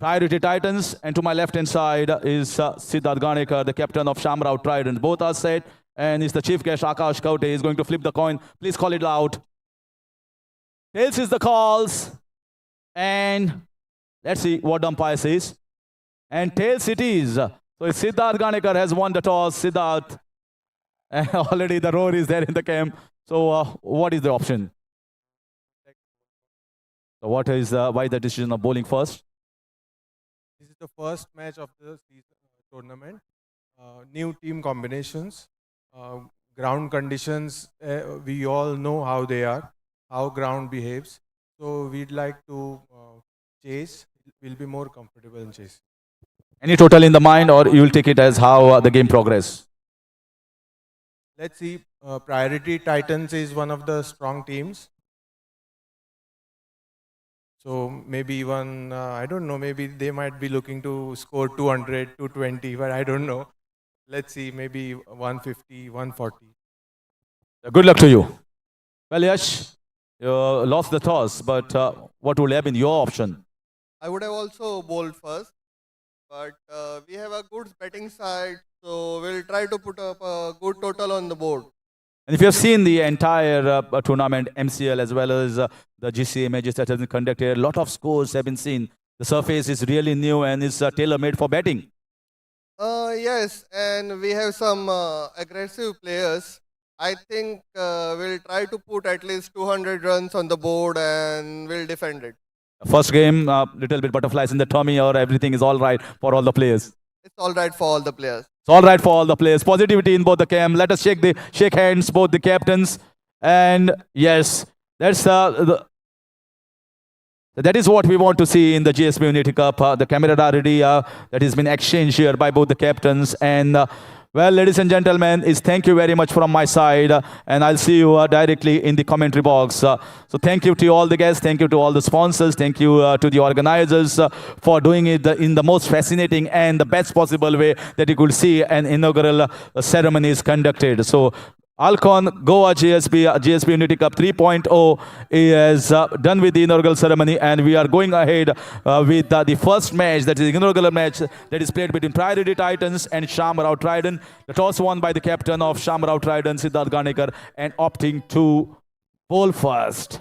Priority Titans, and to my left hand side is Siddharth Ganekar, the captain of SHAMRAO Trident. Both are set, and is the chief guest Akash Kaute is going to flip the coin. Please call it loud. Tails is the calls, and let's see what the umpire says. And tails it is. So Siddharth Ganekar has won the toss. Siddharth, and already the roar is there in the camp. So what is the option? So what is why the decision of bowling first? This is the first match of the season, tournament. New team combinations, ground conditions. We all know how they are, how ground behaves. So we'd like to chase. We'll be more comfortable in chase. Any total in the mind, or you will take it as how the game progress? Let's see. Priority Titans is one of the strong teams. So maybe even, I don't know, maybe they might be looking to score 200, 220, but I don't know. Let's see, maybe 150, 140. Good luck to you. Well, Yash, you lost the toss, but what would have been your option? I would have also bowled first, but we have a good betting side, so we'll try to put up a good total on the board. And if you have seen the entire tournament, MCL, as well as the GCA matches that have been conducted, a lot of scores have been seen. The surface is really new and is tailor-made for batting. Yes, and we have some aggressive players. I think we'll try to put at least 200 runs on the board and we'll defend it. First game, little bit butterflies in the tummy, or everything is all right for all the players? It's all right for all the players. It's all right for all the players. Positivity in both the camp. Let us shake hands, both the captains. And yes, that's that is what we want to see in the GSB Unity Cup. The camaraderie that has been exchanged here by both the captains. And well, ladies and gentlemen, thank you very much from my side. And I'll see you directly in the commentary box. So thank you to all the guests. Thank you to all the sponsors. Thank you to the organizers for doing it in the most fascinating and the best possible way that you could see an inaugural ceremony is conducted. So ALCON Goa GSB Unity Cup 3.0 is done with the inaugural ceremony, and we are going ahead with the first match, that is the inaugural match that is played between Priority Titans and SHAMRAO Trident. The toss won by the captain of SHAMRAO Trident, Siddharth Ganekar, and opting to bowl first.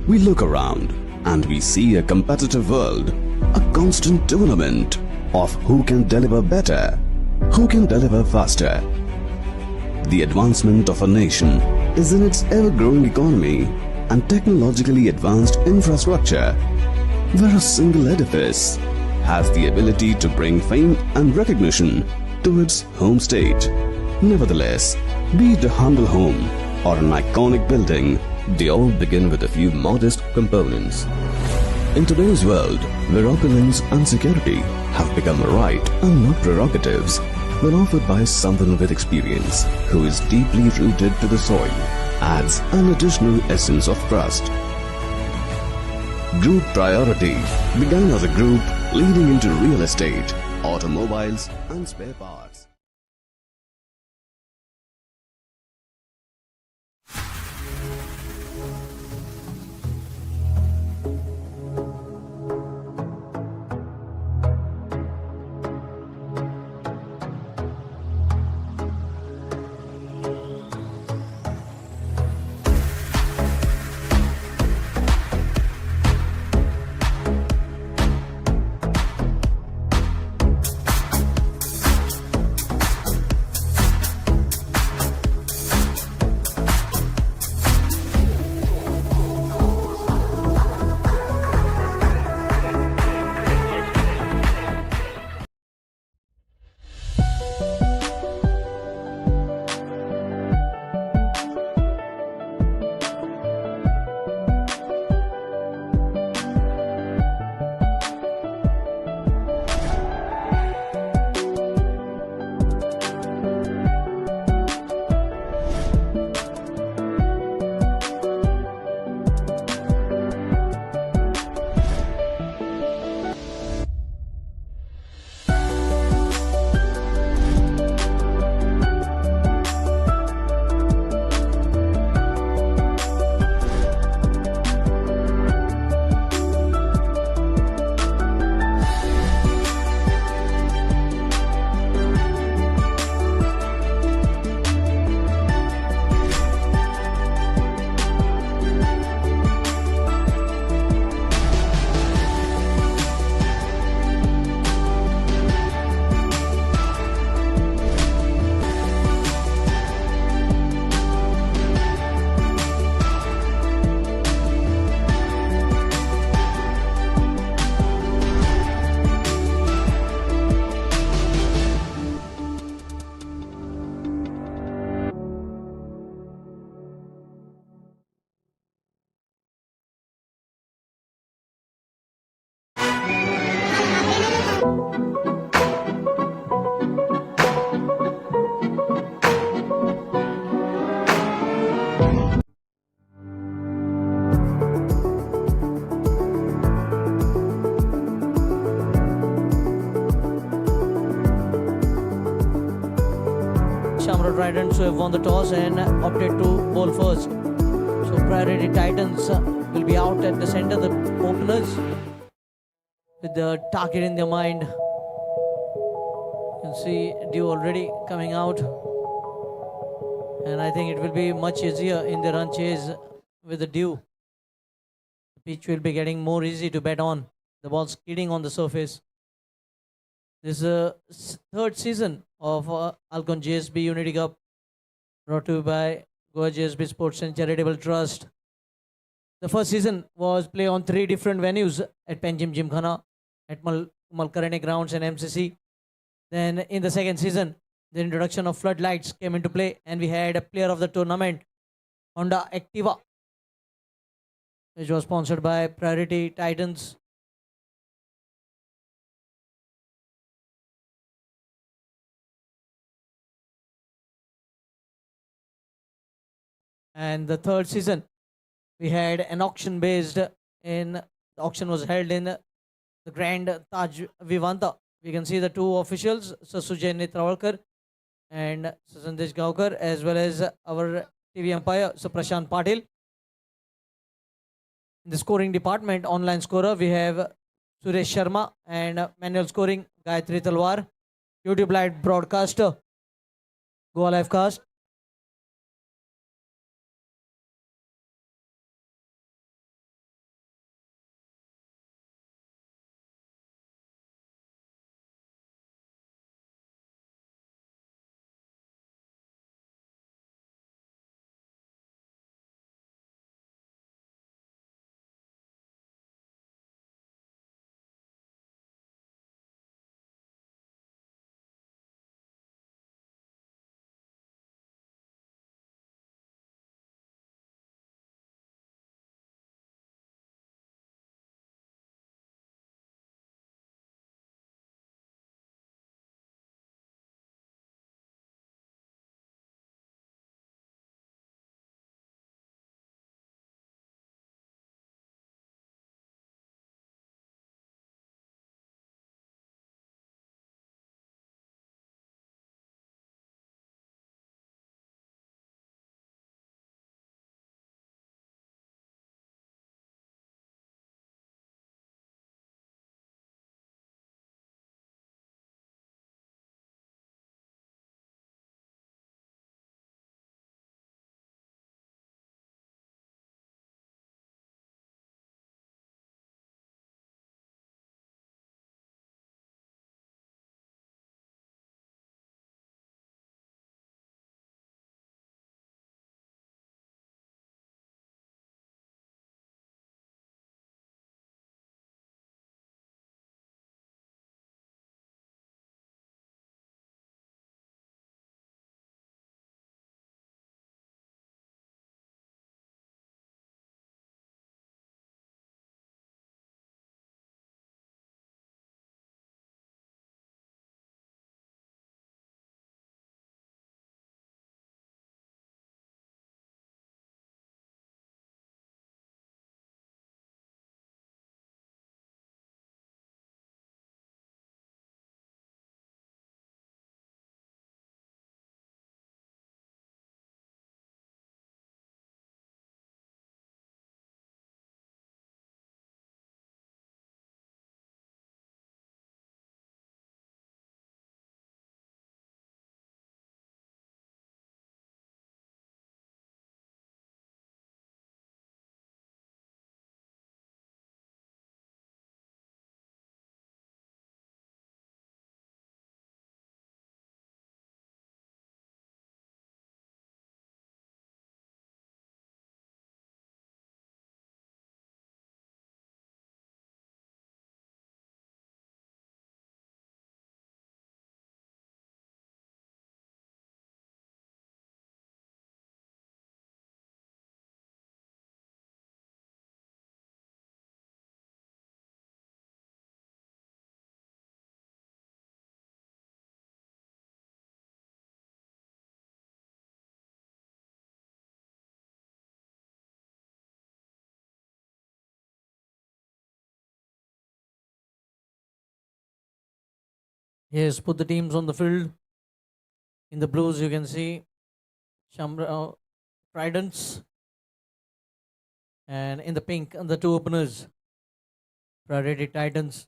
We look around and we see a competitive world, a constant tournament of who can deliver better, who can deliver faster. The advancement of a nation is in its ever-growing economy and technologically advanced infrastructure, where a single edifice has the ability to bring fame and recognition to its home state. Nevertheless, be it a humble home or an iconic building, they all begin with a few modest components. In today's world, where opulence and security have become a right and not prerogatives, when offered by someone with experience who is deeply rooted to the soil, adds an additional essence of trust. Group Priority began as a group leading into real estate, automobiles and spare parts. SHAMRAO Tridents who have won the toss and opted to bowl first. So priority Titans will be out at the center, the openers, with the target in their mind. You can see Dew already coming out. And I think it will be much easier in the run chase with the Dew. The pitch will be getting more easy to bat on. The ball skidding on the surface. This is the third season of ALCON GSB Unity Cup, brought to you by Goa GSB Sports and Charitable Trust. The first season was played on 3 different venues at Panjim Gymkhana, at Malkarane Grounds and MCC. Then in the second season, the introduction of floodlights came into play and we had a player of the tournament, Honda Activa, which was sponsored by Priority Titans. And the third season, we had an auction based in, the auction was held in the Grand Taj Vivanta. We can see the 2 officials, Sir Sujay Netravalkar and Sir Sandesh Gaukar, as well as our TV umpire, Sir Prashant Patil. In the scoring department, online scorer, we have Suresh Sharma, and manual scoring, Gayatri Talwar. YouTube live broadcaster, Goa Livecast, He has put the teams on the field. In the blues, you can see SHAMRAO Tridents, and in the pink, the two openers, Priority Titans.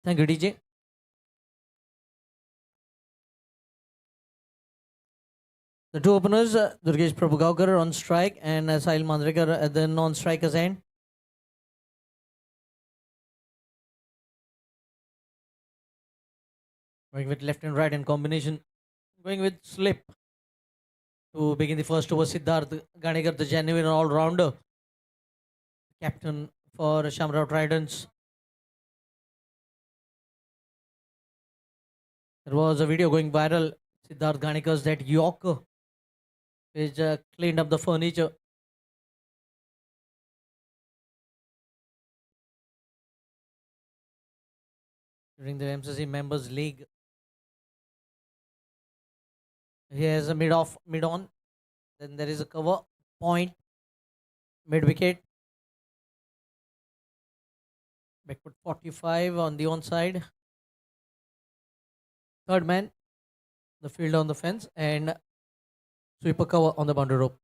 Thank you, DJ. The two openers, Durgesh Prabhugaukar on strike and Sahil Mandrekar at the non-strikers end. Going with left and right in combination. Going with slip to begin the first over. Siddharth Ganegar, the genuine all-rounder, captain for SHAMRAO Tridents. There was a video going viral. Siddharth Ganekar's that Yorker which cleaned up the furniture. During the MCC Members League. He has a mid-off, mid-on. Then there is a cover, point, mid-wicket. Backward 45 on the onside. Third man, the fielder on the fence, and sweeper cover on the boundary rope.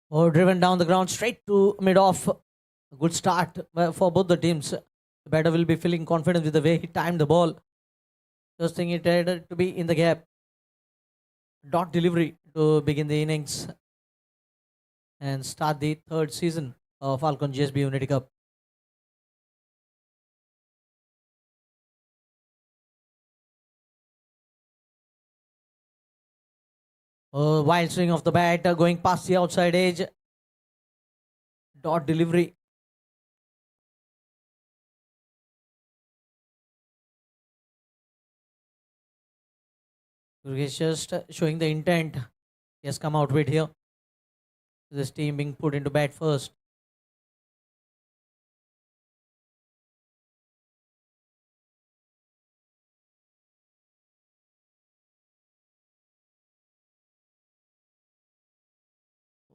Or driven down the ground straight to mid-off. A good start for both the teams. The batter will be feeling confident with the way he timed the ball. First thing it had to be in the gap. Dot delivery to begin the innings and start the third season of ALCON GSB Unity Cup. Wild swing of the bat going past the outside edge. Dot delivery. Durgesh just showing the intent. He has come out with here. This team being put into bat first.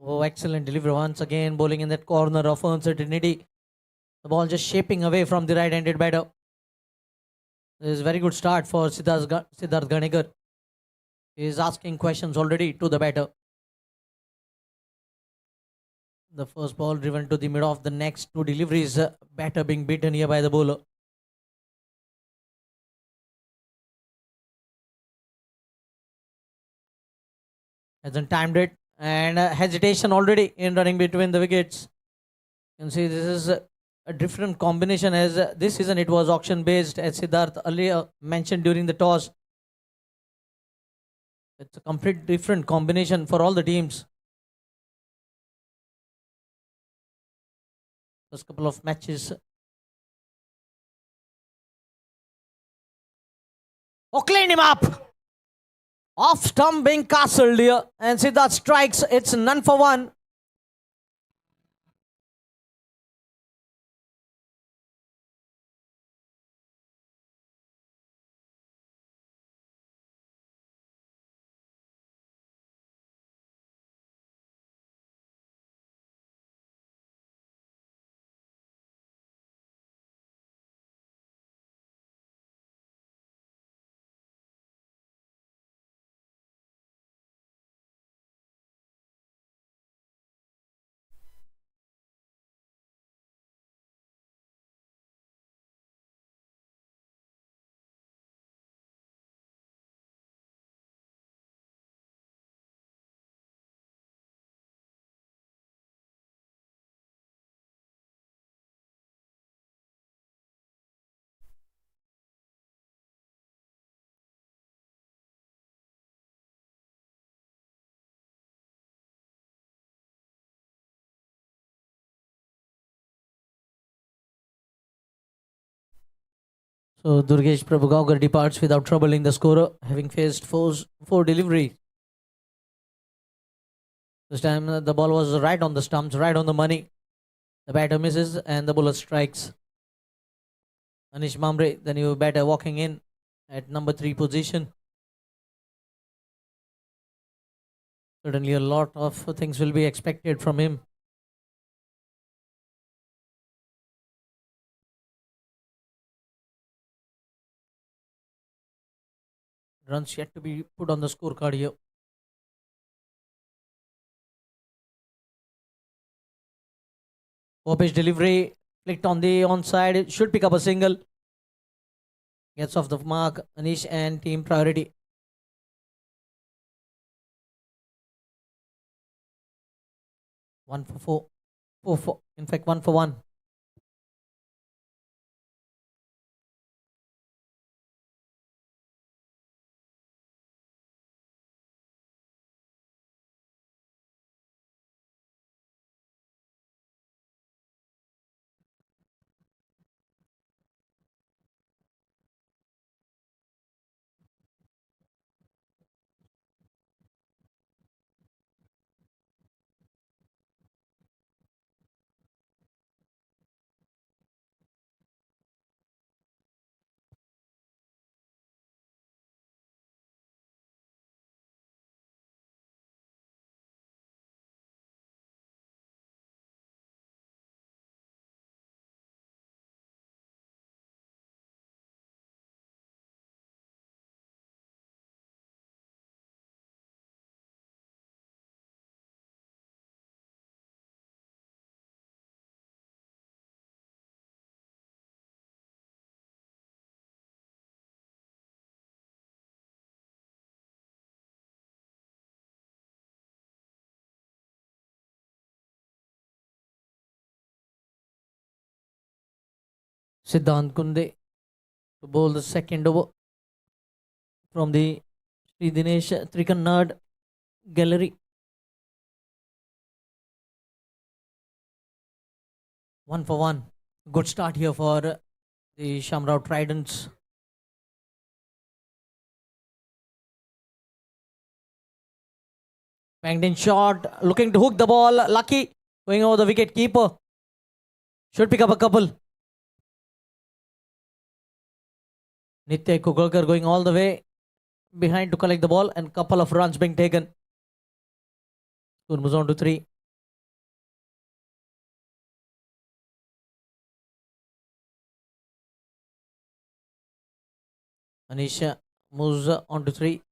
Oh, excellent delivery once again, bowling in that corner of uncertainty. The ball just shaping away from the right-handed batter. This is a very good start for Siddharth Ganegar. He is asking questions already to the batter. The first ball driven to the mid of the next two deliveries. Batter being beaten here by the bowler. Hasn't timed it. And hesitation already in running between the wickets. You can see this is a different combination as this season it was auction based as Siddharth earlier mentioned during the toss. It's a complete different combination for all the teams. First couple of matches. Oh, clean him up! Off stump being castled here, and Siddharth strikes. It's none for one. So Durgesh Prabhugaonkar departs without troubling the scorer, having faced four deliveries. This time the ball was right on the stumps, right on the money. The batter misses and the bowler strikes. Anish Mamre, the new batter, walking in at number 3 position. Certainly a lot of things will be expected from him. Runs yet to be put on the scorecard here. Popish delivery, flicked on the onside, should pick up a single. Gets off the mark, Anish and team priority. One for four. In fact, 1 for 1. Siddhant Kunde to bowl the second over from the Sri Dinesh Trikannad gallery. 1 for 1. Good start here for the SHAMRAO Tridents. Banged in shot, looking to hook the ball. Lucky, going over the wicket keeper. Should pick up a couple. Nitya Kukulkar going all the way behind to collect the ball, and couple of runs being taken. Score moves on to 3. Anisha moves on to 3.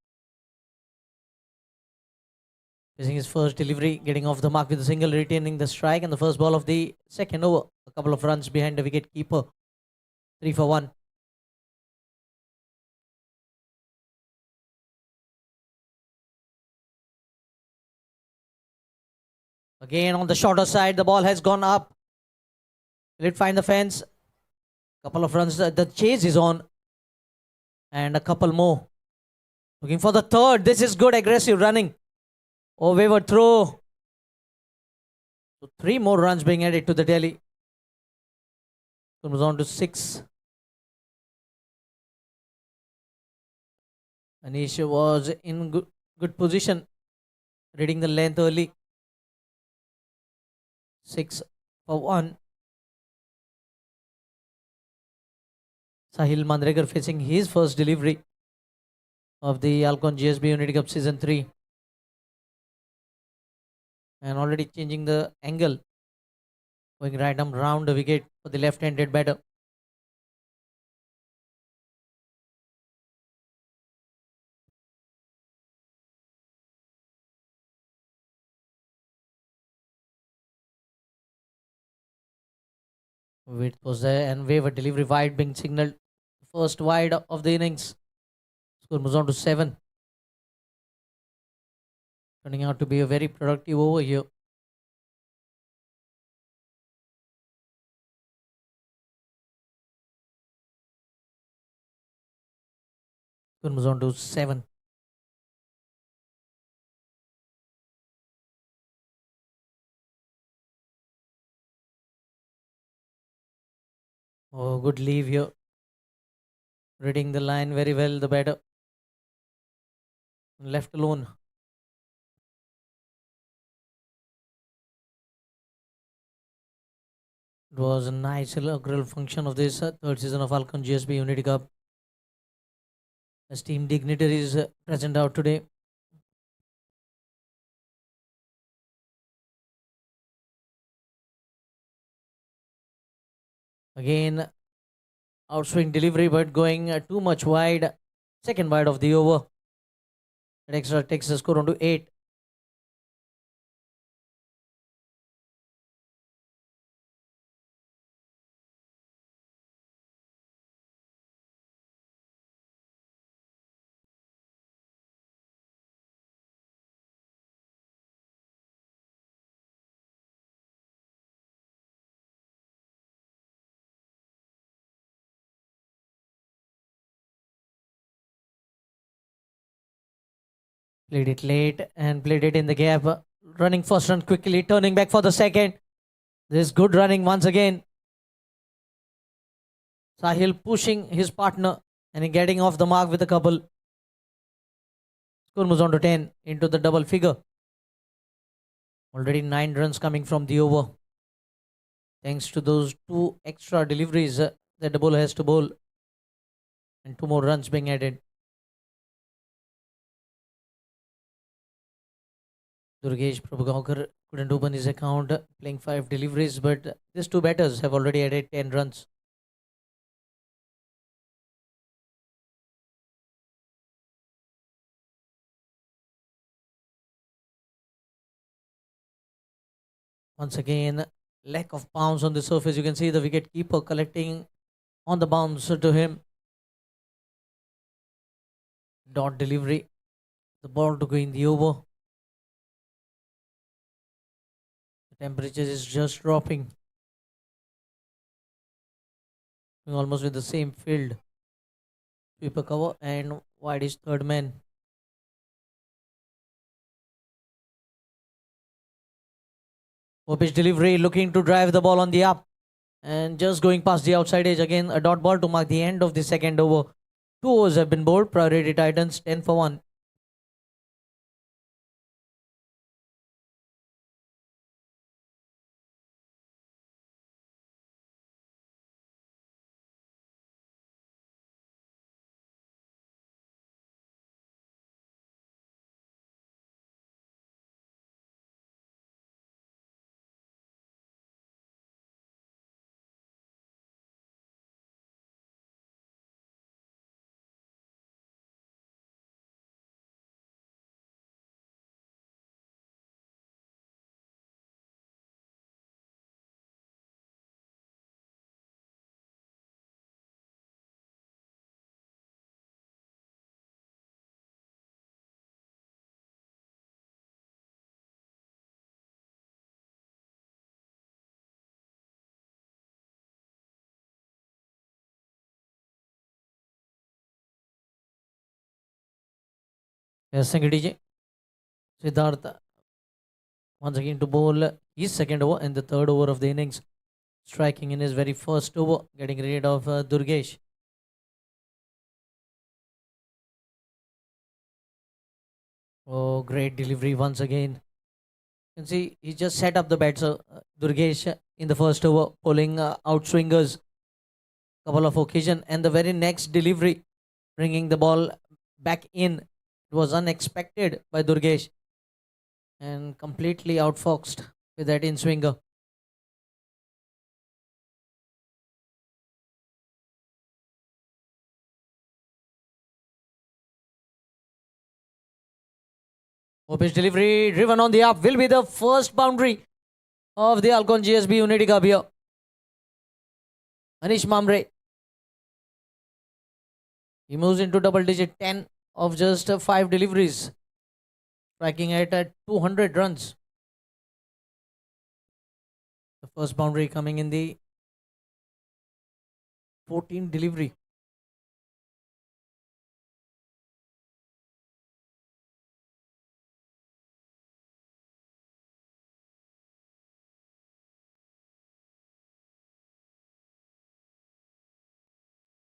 Facing his first delivery, getting off the mark with a single, retaining the strike, and the first ball of the second over. A couple of runs behind the wicket keeper. 3 for 1. Again on the shorter side, the ball has gone up. Will it find the fence? Couple of runs. The chase is on. And a couple more. Looking for the third. This is good aggressive running. Oh, wayward throw. So 3 more runs being added to the Delhi. Comes on to 6. Anish was in good position. Reading the length early. 6 for 1. Sahil Mandrekar facing his first delivery of the ALCON GSB Unity Cup Season 3. And already changing the angle. Going right arm round the wicket for the left-handed batter. Width was there and wave a delivery wide being signaled. First wide of the innings. Score moves on to 7. Turning out to be a very productive over here. Score moves on to 7. Oh, good leave here. Reading the line very well, the batter. Left alone. It was a nice inaugural function of this third season of ALCON GSB Unity Cup. As team dignitaries present out today. Again, outswing delivery, but going too much wide. Second wide of the over. That extra takes the score on to 8. Played it late and played it in the gap. Running first run quickly, turning back for the second. This good running once again. Sahil pushing his partner and getting off the mark with a couple. Score moves on to 10 into the double figure. Already 9 runs coming from the over. Thanks to those 2 extra deliveries that the bowler has to bowl. And 2 more runs being added. Durgesh Prabhagaonkar couldn't open his account, playing 5 deliveries, but these 2 batters have already added 10 runs. Once again, lack of bounce on the surface. You can see the wicket keeper collecting on the bounce to him. Dot delivery. The ball to go in the over. The temperature is just dropping. Almost with the same field. Sweeper cover and wide is third man. Pitch delivery, looking to drive the ball on the up and just going past the outside edge. Again a dot ball to mark the end of the second over. 2 overs have been bowled. Priority Titans 10 for 1. Yes, thank you, DJ. Siddhartha once again to bowl his second over and the third over of the innings. Striking in his very first over, getting rid of Durgesh. Oh, great delivery once again. You can see he just set up the bats, Durgesh, in the first over, pulling out swingers couple of occasions, and the very next delivery, bringing the ball back in. It was unexpected by Durgesh and completely outfoxed with that in swinger. Pitch delivery driven on the up will be the first boundary of the ALCON GSB Unity Cup here. Manish Mamre. He moves into double digit 10 of just 5 deliveries. Striking at 200 runs. The first boundary coming in the 14th delivery.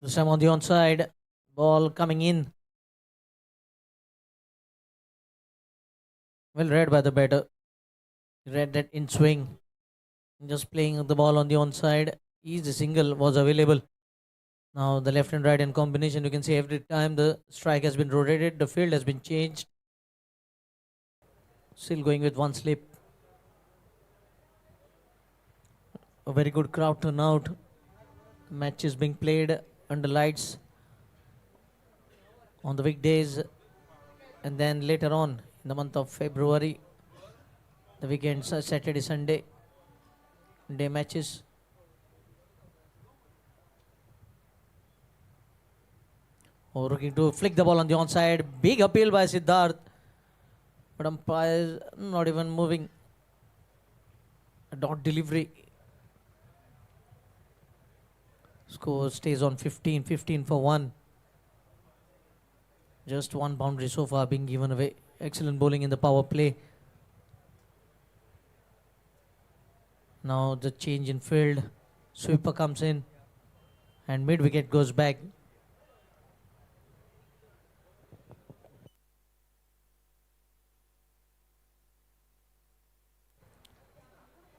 This time on the onside. Ball coming in. Well read by the batter. Read that in swing. Just playing the ball on the onside. Easy single was available. Now the left and right hand combination, you can see every time the strike has been rotated, the field has been changed. Still going with one slip. A very good crowd turnout. The match is being played under lights on the weekdays, and then later on in the month of February, the weekends, Saturday, Sunday, day matches. Oh, looking to flick the ball on the onside. Big appeal by Siddharth. But umpire not even moving. A dot delivery. Score stays on 15 for 1. Just one boundary so far being given away. Excellent bowling in the power play. Now the change in field. Sweeper comes in and mid wicket goes back.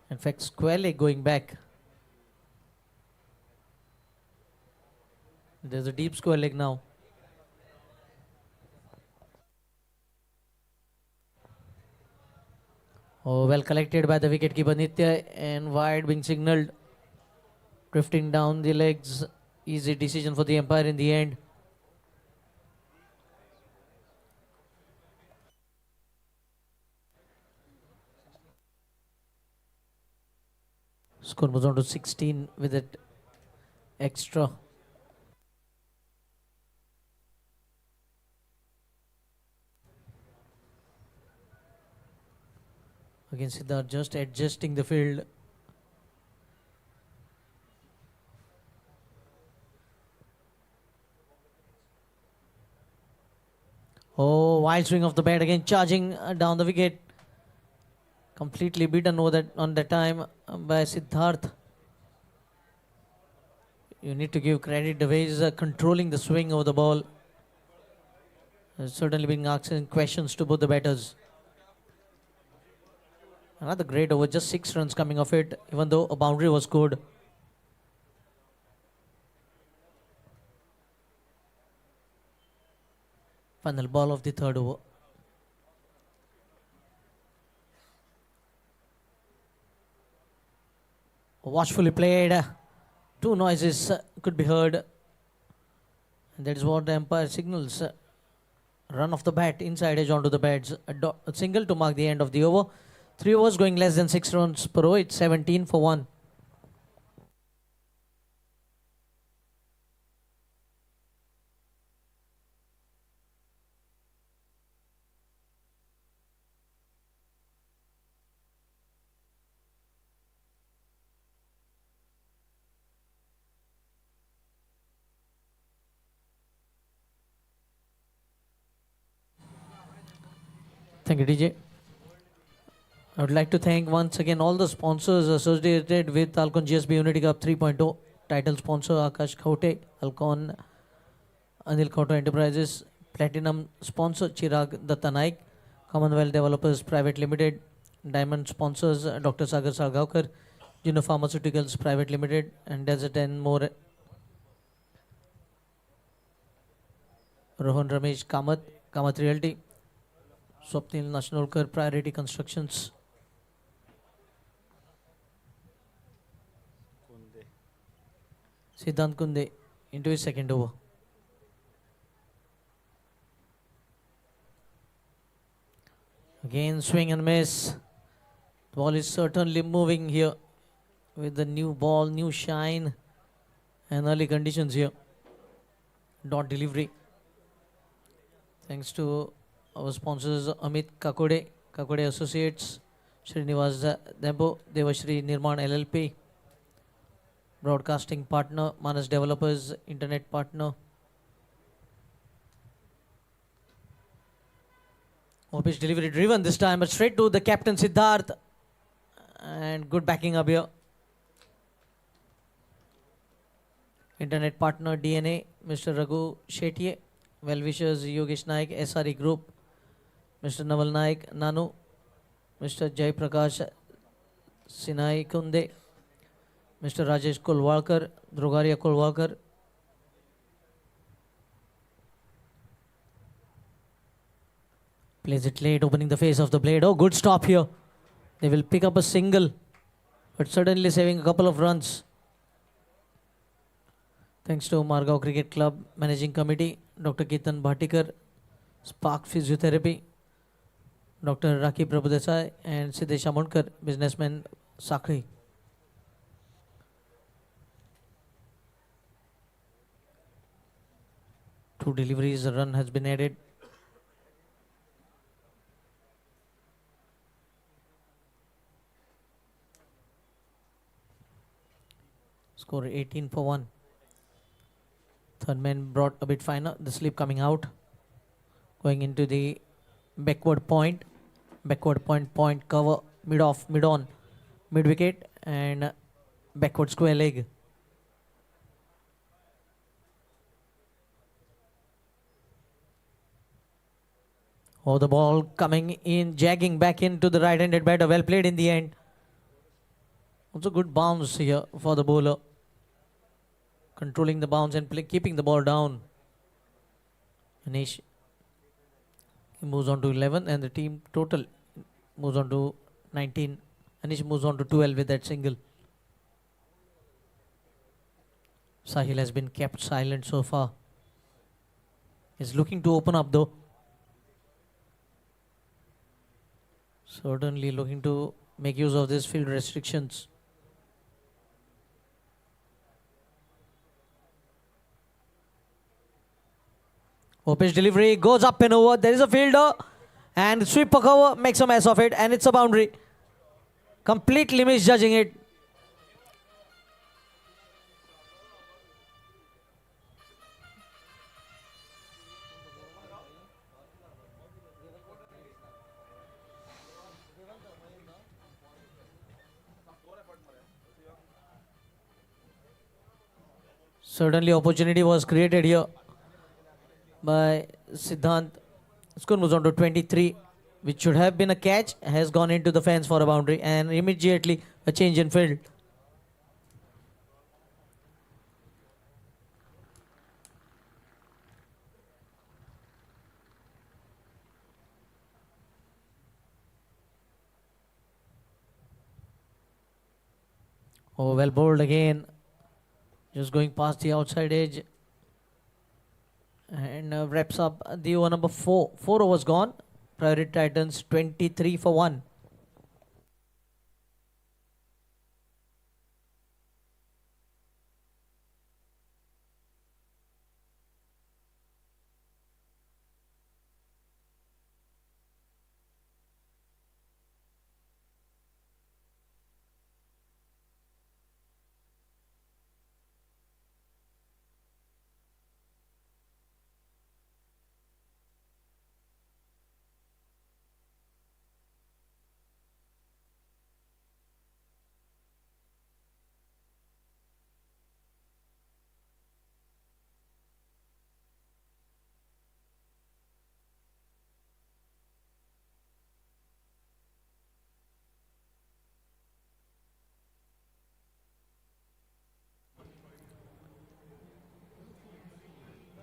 In fact, square leg going back. There's a deep square leg now. Oh, well collected by the wicketkeeper Nitya, and wide being signalled. Drifting down the legs. Easy decision for the umpire in the end. Score was on to 16 with it extra. Again, Siddharth just adjusting the field. Oh, wild swing of the bat again, charging down the wicket. Completely beaten over on that time by Siddharth. You need to give credit the way he's controlling the swing over the ball. Certainly being asking questions to both the batters. Another great over, just 6 runs coming off it, even though a boundary was scored. Final ball of the third over. Watchfully played. 2 noises could be heard. And that is what the umpire signals. Run off the bat, inside edge onto the bats. A single to mark the end of the over. 3 overs going less than 6 runs per over. It's 17 for 1. Thank you, DJ. I would like to thank once again all the sponsors associated with ALCON GSB Unity Cup 3.0. Title sponsor Akash Khote, ALCON Anil Khote Enterprises. Platinum sponsor Chirag Dattanaik, Commonwealth Developers Private Limited. Diamond sponsors Dr. Sagar Sargaonkar, Juno Pharmaceuticals Private Limited, and Desert and more. Rohan Ramesh Kamath Realty. Swapnil Nashnolkar, Priority Constructions. Siddhant Kunde into his second over. Again, swing and miss. The ball is certainly moving here with the new ball, new shine, and early conditions here. Dot delivery. Thanks to our sponsors Amit Kakode, Kakode Associates, Srinivas Dembo, Devashri Nirman LLP, broadcasting partner Manas Developers, internet partner. Pitch delivery driven this time, but straight to the captain Siddharth, and good backing up here. Internet partner DNA, Mr. Raghu Shetye. Well-wishers Yogesh Naik, SRE Group, Mr. Naval Naik, Nanu, Mr. Jai Prakash Sinai Kunde, Mr. Rajesh Kulwalkar, Drogaria Kulwalkar. Plays it late, opening the face of the blade. Oh, good stop here. They will pick up a single, but certainly saving a couple of runs. Thanks to Margao Cricket Club Managing Committee, Dr. Ketan Bhatikar, Spark Physiotherapy, Dr. Raki Prabhudesai, and Siddesh Amonkar, businessman Sakri. Two deliveries, a run has been added. Score 18 for 1. Third man brought a bit finer. The slip coming out. Going into the backward point. Backward point cover. Mid off, mid on. Mid wicket and backward square leg. Oh, the ball coming in, jagging back into the right-handed batter. Well played in the end. Also good bounce here for the bowler. Controlling the bounce and keeping the ball down. Anish, he moves on to 11 and the team total moves on to 19. Anish moves on to 12 with that single. Sahil has been kept silent so far. He's looking to open up though. Certainly looking to make use of these field restrictions. Pitch delivery goes up and over. There is a fielder and sweep a cover, makes a mess of it, and it's a boundary. Completely misjudging it. Certainly opportunity was created here by Siddhant. Score moves on to 23, which should have been a catch, has gone into the fence for a boundary, and immediately a change in field. Oh, well bowled again. Just going past the outside edge. And wraps up the over number 4. 4 overs gone. Priority Titans 23 for 1.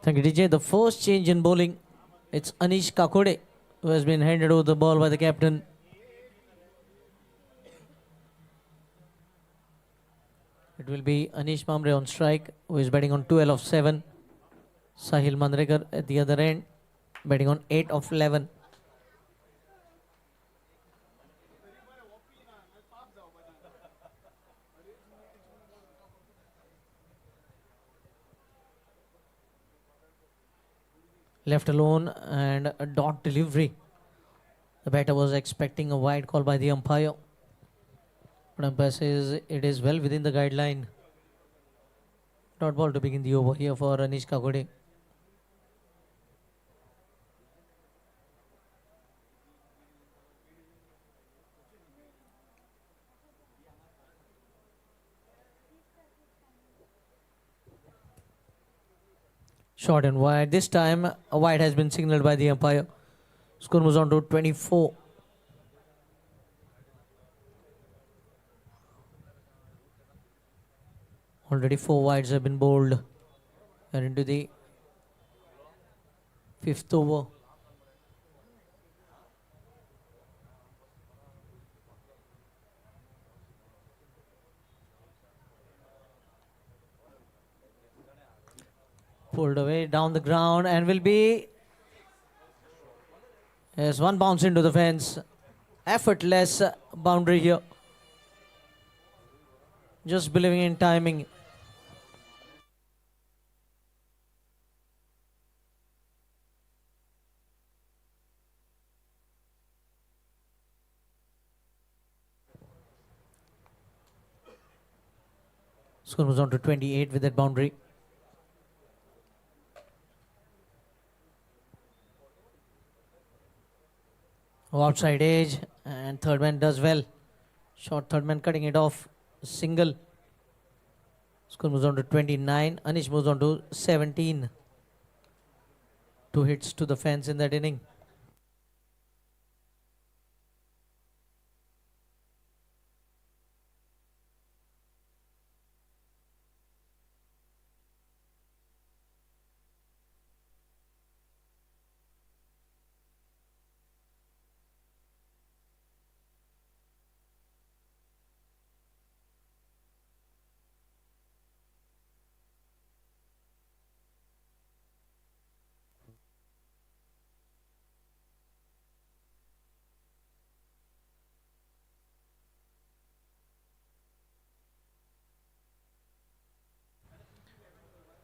Thank you, DJ. The first change in bowling, it's Anish Kakode, who has been handed over the ball by the captain. It will be Anish Mamre on strike, who is batting on 12 of 7. Sahil Manrekar at the other end, batting on 8 of 11. Left alone and a dot delivery. The batter was expecting a wide call by the umpire. But umpire says it is well within the guideline. Dot ball to begin the over here for Anish Kakode. Short and wide. This time a wide has been signaled by the umpire. Score moves on to 24. Already 4 wides have been bowled. And into the 5th over. Pulled away down the ground and will be... Yes, one bounce into the fence. Effortless boundary here. Just believing in timing. Score moves on to 28 with that boundary. Outside edge, and third man does well. Short third man cutting it off. Single. Score moves on to 29. Anish moves on to 17. 2 hits to the fence in that inning.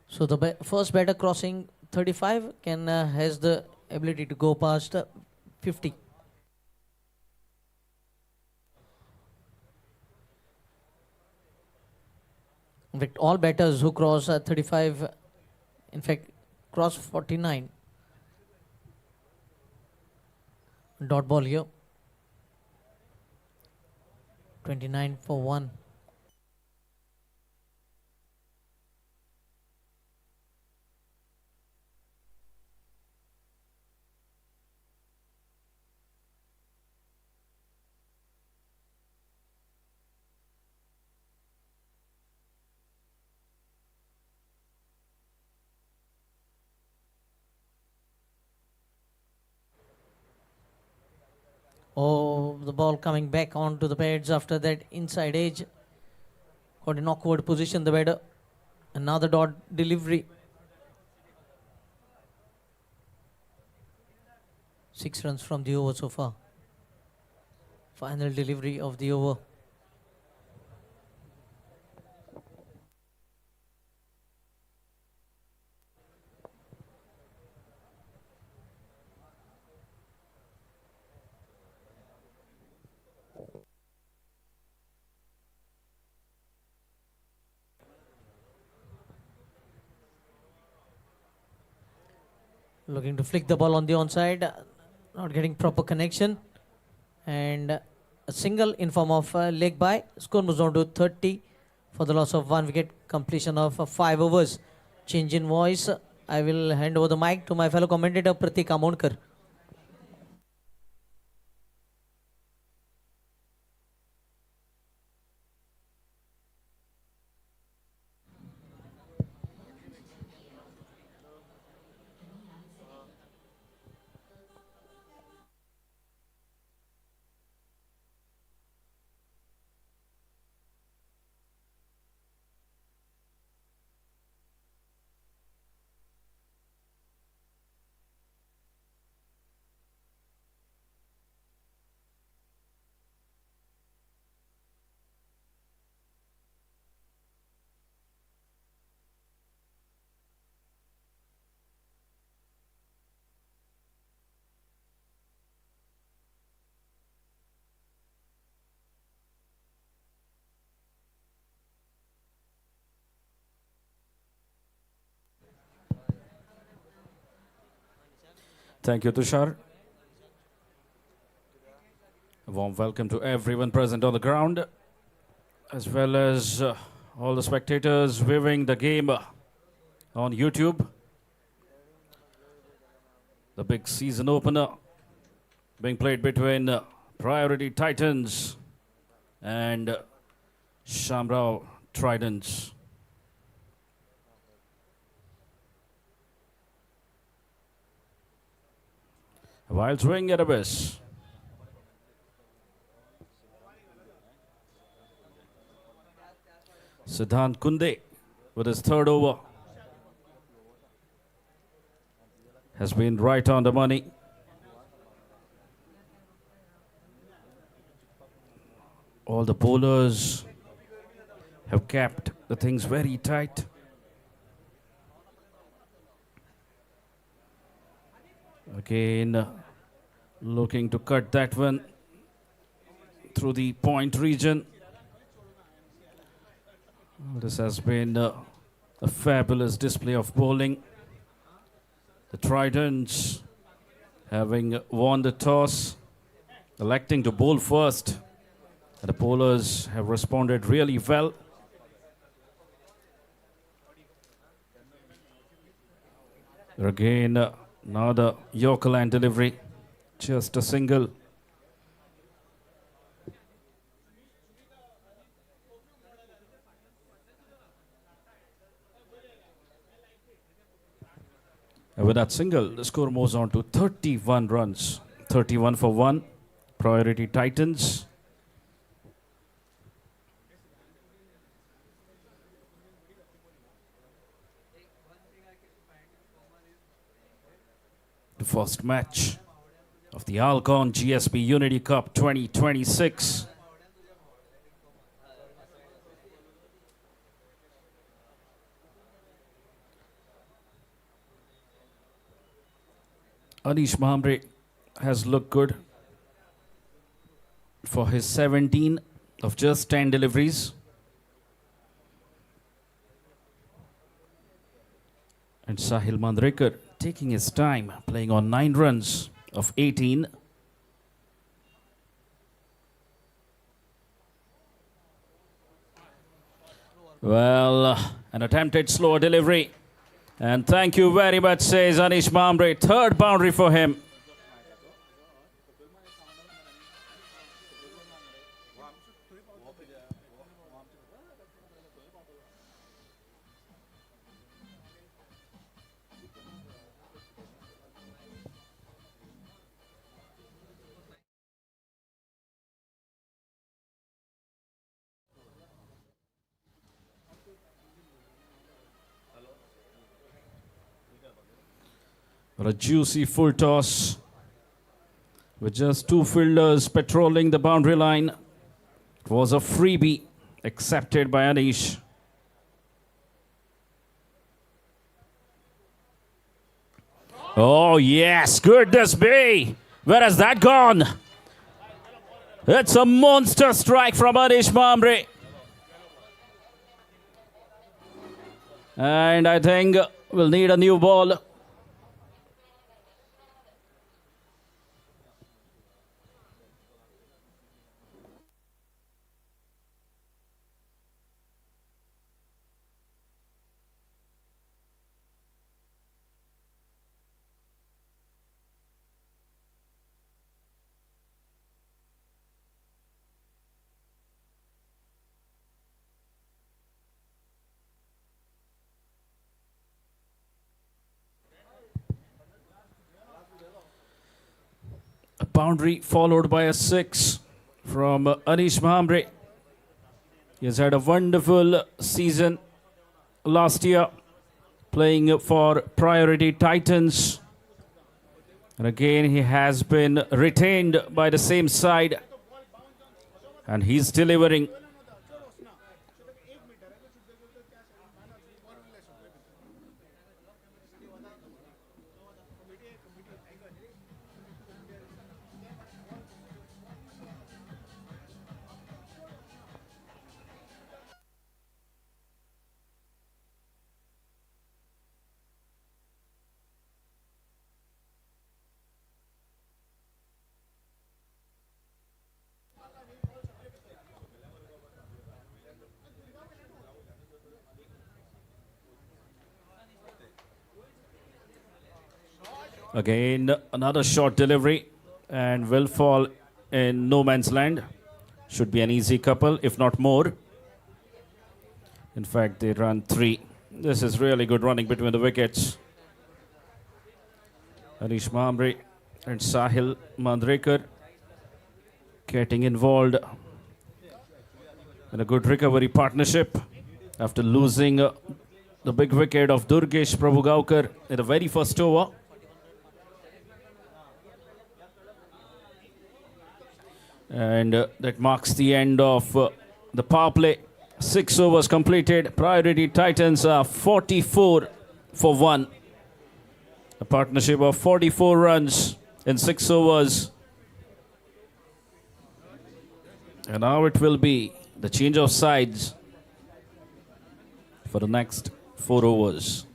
So the first batter crossing 35 has the ability to go past 50. In fact, all batters who cross 35, in fact, cross 49. Dot ball here. 29 for 1. Oh, the ball coming back onto the pads after that inside edge. Got an awkward position, the batter. Another dot delivery. 6 runs from the over so far. Final delivery of the over. Looking to flick the ball on the onside, not getting proper connection, and a single in form of leg by. Score moves on to 30 for the loss of 1 wicket, completion of 5 overs. Change in voice. I will hand over the mic to my fellow commentator Pratik Amonkar. Thank you, Tushar. A warm welcome to everyone present on the ground, as well as all the spectators viewing the game on YouTube. The big season opener being played between Priority Titans and SHAMRAO Tridents. While swinging at a miss. Siddhant Kunde with his third over has been right on the money. All the bowlers have kept the things very tight. Again, looking to cut that one through the point region. This has been a fabulous display of bowling. The Tridents, having won the toss, electing to bowl first. And the bowlers have responded really well. Again, another Yorker line delivery, just a single. And with that single, the score moves on to 31 runs. 31 for 1. Priority Titans. The first match of the ALCON GSB Unity Cup 2026. Anish Mahambre has looked good for his 17 of just 10 deliveries. And Sahil Mandrekar taking his time, playing on 9 runs of 18. Well, an attempted slow delivery. And thank you very much, says Anish Mahambre. Third boundary for him. A juicy full toss with just 2 fielders patrolling the boundary line. It was a freebie accepted by Anish. Oh yes, goodness me! Where has that gone? It's a monster strike from Anish Mahambre. And I think we'll need a new ball. A boundary followed by a 6 from Anish Mahambre. He has had a wonderful season last year, playing for Priority Titans. And again, he has been retained by the same side. And he's delivering. Again, another short delivery and will fall in no man's land. Should be an easy couple, if not more. In fact, they run 3. This is really good running between the wickets. Anish Mamre and Sahil Mandrekar getting involved in a good recovery partnership after losing the big wicket of Durgesh Prabhugaukar in the very first over. And that marks the end of the power play. 6 overs completed. Priority Titans are 44 for 1. A partnership of 44 runs in 6 overs. And now it will be the change of sides for the next 4 overs.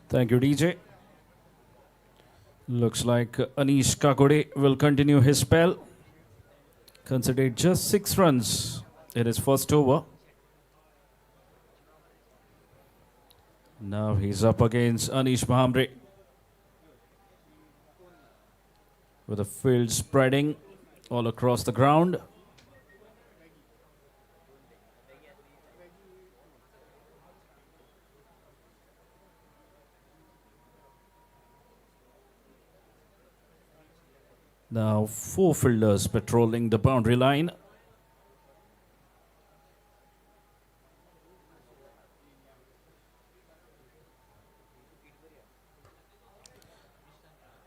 Thank you, DJ. Looks like Anish Kakode will continue his spell. Considered just 6 runs in his first over. Now he's up against Anish Mahamre. With the field spreading all across the ground. Now 4 fielders patrolling the boundary line.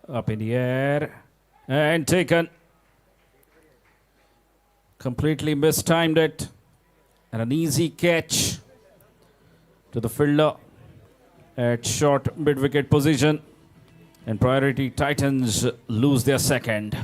Up in the air and taken. Completely mistimed it. And an easy catch to the fielder at short mid-wicket position. And Priority Titans lose their second.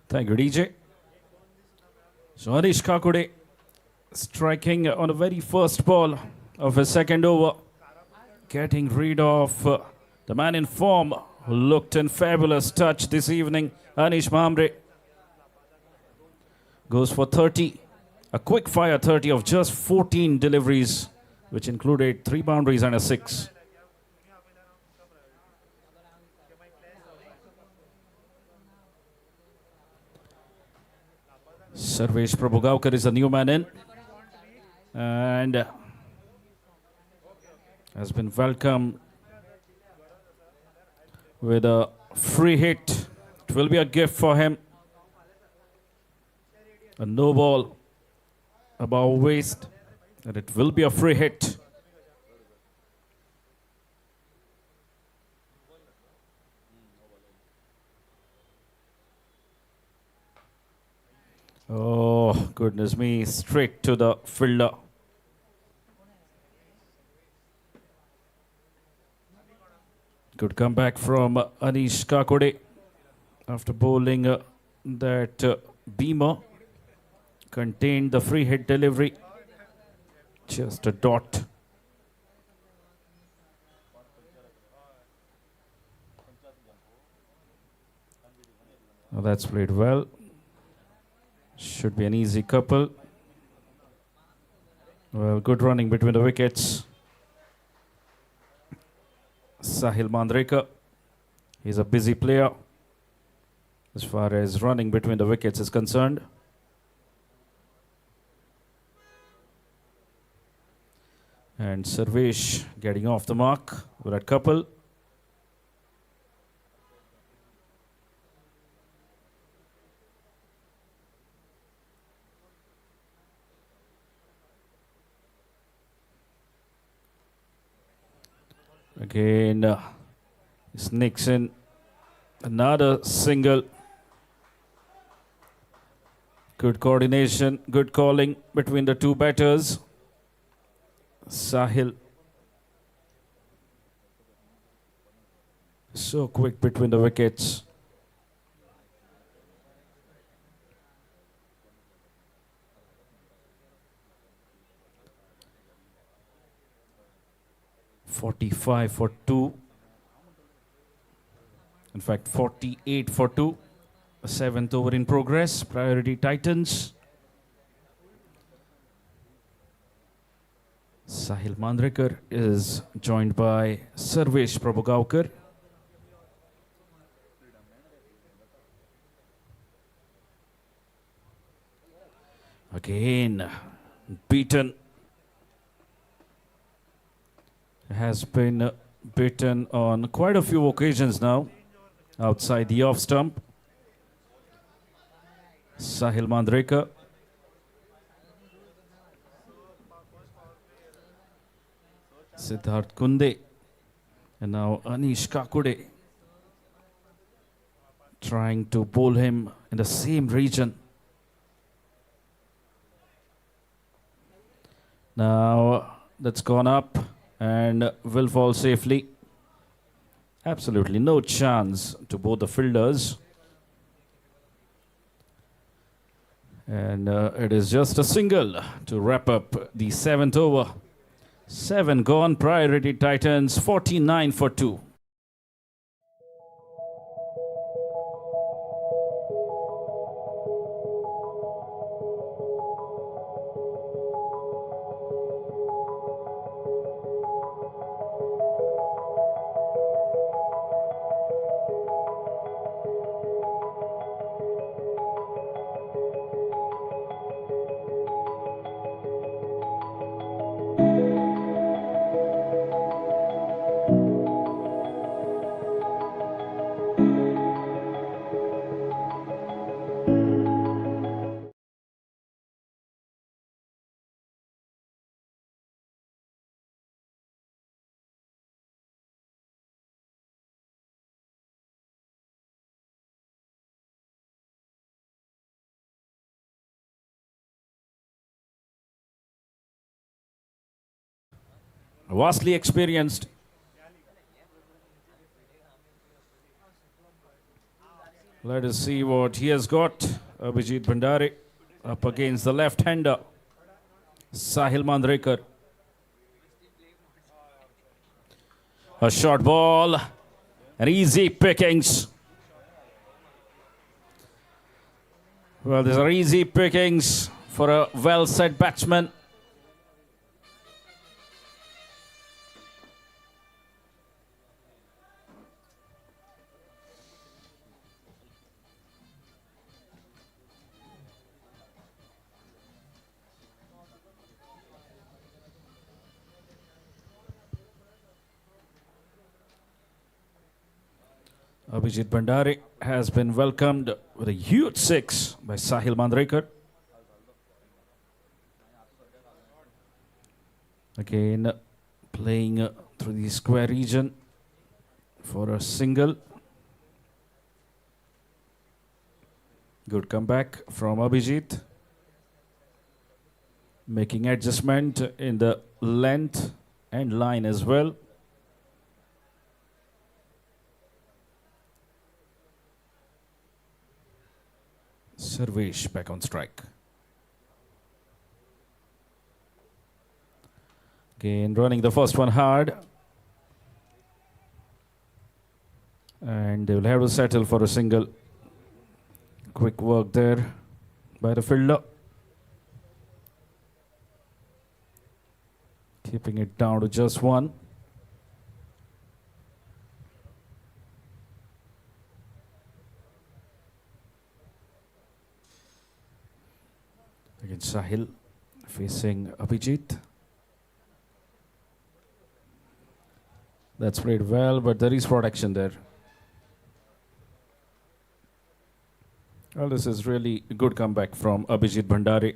Thank you, DJ. So Anish Kakode striking on the very first ball of his second over. Getting rid of the man in form who looked in fabulous touch this evening, Anish Mamre. Goes for 30. A quick fire 30 of just 14 deliveries, which included 3 boundaries and a 6. Sarvesh Prabhugaukar is a new man in and has been welcomed with a free hit. It will be a gift for him. A no ball above waist, and it will be a free hit. Oh, goodness me, straight to the fielder. Good comeback from Anish Kakode after bowling that beamer. Contained the free hit delivery. Just a dot. Oh, that's played well. Should be an easy couple. Well, good running between the wickets. Sahil Mandrekar. He's a busy player as far as running between the wickets is concerned. And Sarvesh getting off the mark with that couple. Again, sneaks in another single. Good coordination, good calling between the two batters. Sahil. So quick between the wickets. .45 for 2. In fact, 48 for 2. A 7th over in progress. Priority Titans. Sahil Mandrekar is joined by Sarvesh Prabhugaukar. Again, beaten. Has been beaten on quite a few occasions now, outside the off stump. Sahil Mandrekar. Siddharth Kunde. And now Anish Kakode trying to bowl him in the same region. Now that's gone up and will fall safely. Absolutely no chance to both the fielders. And it is just a single to wrap up the 7th over. 7 gone, Priority Titans, 49 for 2. Vastly experienced. Let us see what he has got. Abhijit Bhandari up against the left-hander, Sahil Mandrekar. A short ball and easy pickings. Well, these are easy pickings for a well-set batsman. Abhijit Bhandari has been welcomed with a huge six by Sahil Mandrekar. Again, playing through the square region for a single. Good comeback from Abhijit. Making adjustment in the length and line as well. Sarvesh back on strike. Again, running the first one hard. And they will have to settle for a single. Quick work there by the fielder. Keeping it down to just one. Again, Sahil facing Abhijit. That's played well, but there is protection there. Well, this is really a good comeback from Abhijit Bhandari.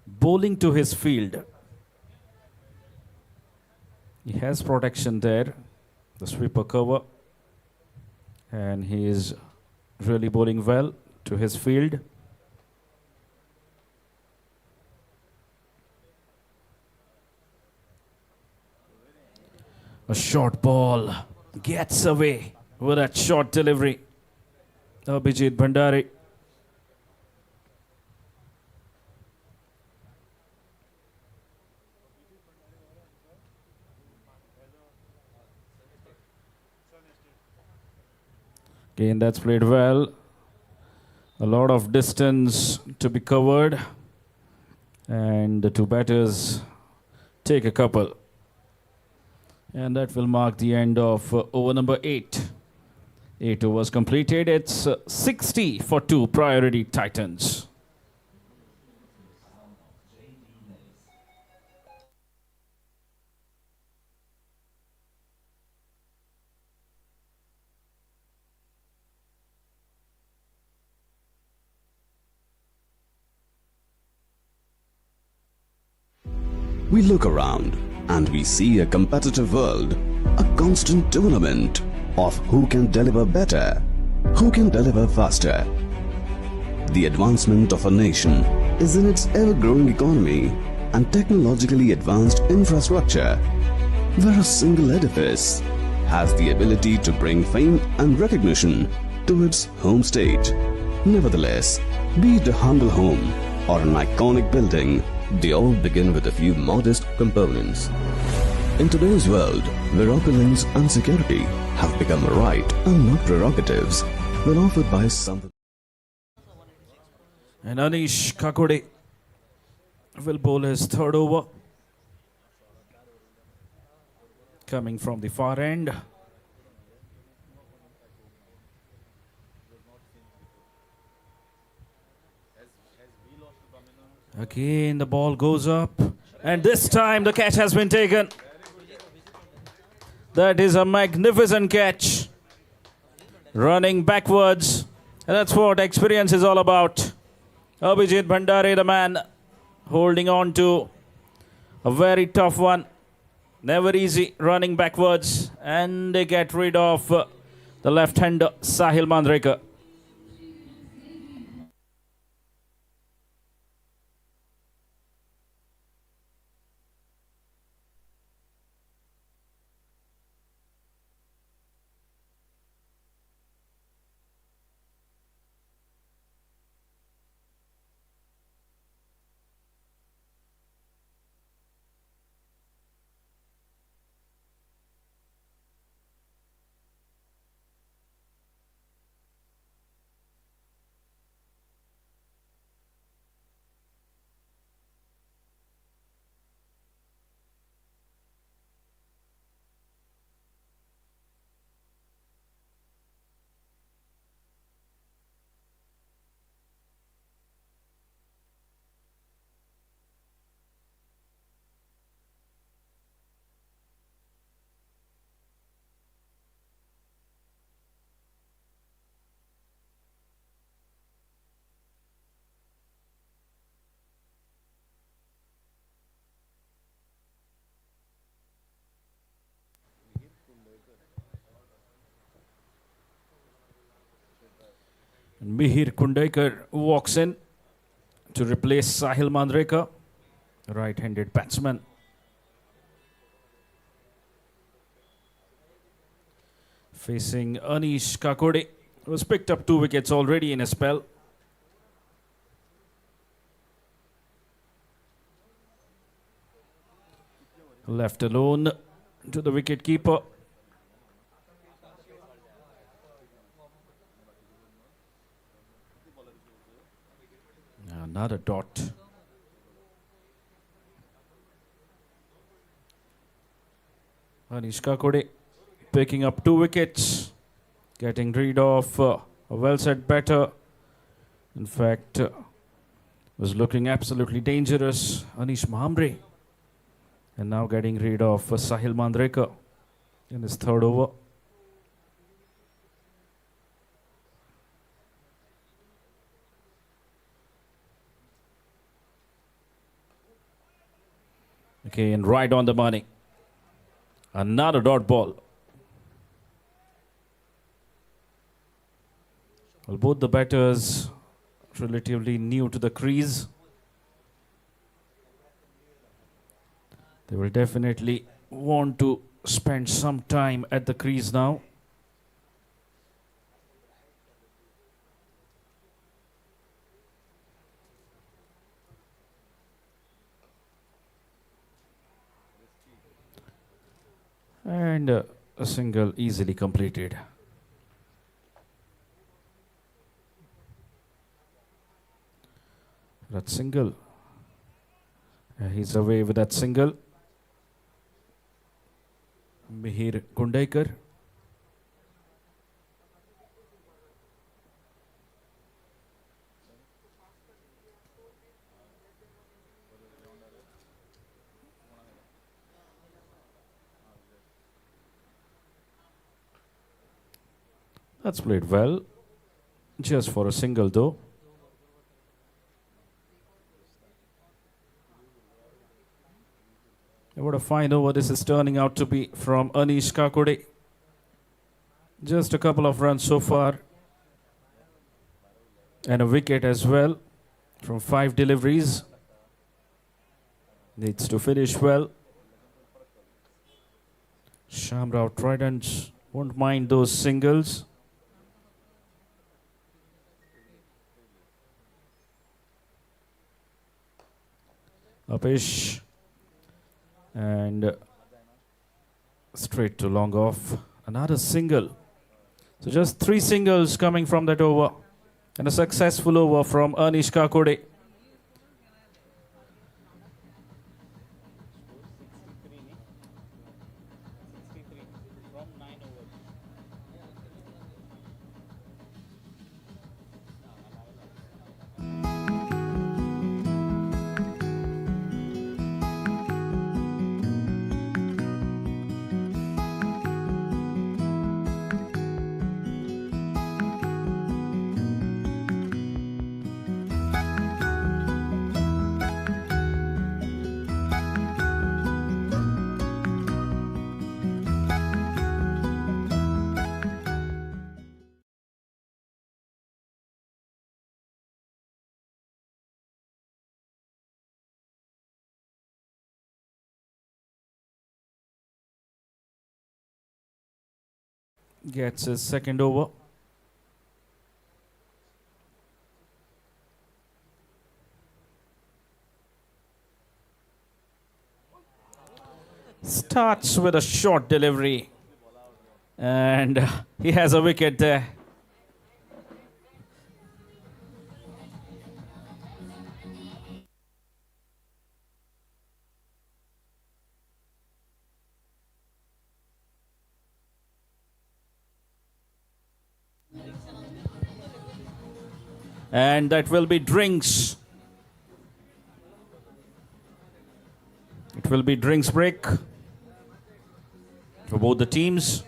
Bowling to his field. He has protection there, the sweeper cover. And he is really bowling well to his field. A short ball gets away with that short delivery. Abhijit Bhandari. Again, that's played well. A lot of distance to be covered. And the two batters take a couple. And that will mark the end of over number 8. 8 overs completed. It's 60 for 2 priority Titans. We look around and we see a competitive world, a constant tournament of who can deliver better, who can deliver faster. The advancement of a nation is in its ever-growing economy and technologically advanced infrastructure, where a single edifice has the ability to bring fame and recognition to its home state. Nevertheless, be it a humble home or an iconic building, they all begin with a few modest components. In today's world, where opulence and security have become a right and not prerogatives, when offered by someone. And Anish Kakode will bowl his third over. Coming from the far end. Again, the ball goes up. And this time the catch has been taken. That is a magnificent catch. Running backwards. And that's what experience is all about. Abhijit Bhandari, the man, holding on to a very tough one. Never easy, running backwards. And they get rid of the left-hander, Sahil Mandrekar. Mihir Kundaikar walks in to replace Sahil Mandrekar, right-handed batsman. Facing Anish Kakode, who has picked up 2 wickets already in a spell. Left alone to the wicketkeeper. Another dot. Anish Kakode picking up 2 wickets, getting rid of a well-set batter. In fact, was looking absolutely dangerous, Anish Mahambre. And now getting rid of Sahil Mandrekar in his 3rd over. Okay, and right on the money. Another dot ball. Well, both the batters relatively new to the crease. They will definitely want to spend some time at the crease now. And a single easily completed. That single. He's away with that single. Mihir Kundaikar. That's played well. Just for a single though. What a fine over this is turning out to be from Anish Kakode. Just a couple of runs so far. And a wicket as well from 5 deliveries. Needs to finish well. SHAMRAO Tridents won't mind those singles. Upish. And straight to long off. Another single. So just 3 singles coming from that over. And a successful over from Anish Kakode. Gets his second over. Starts with a short delivery. And he has a wicket there. And that will be drinks. It will be drinks break for both the teams.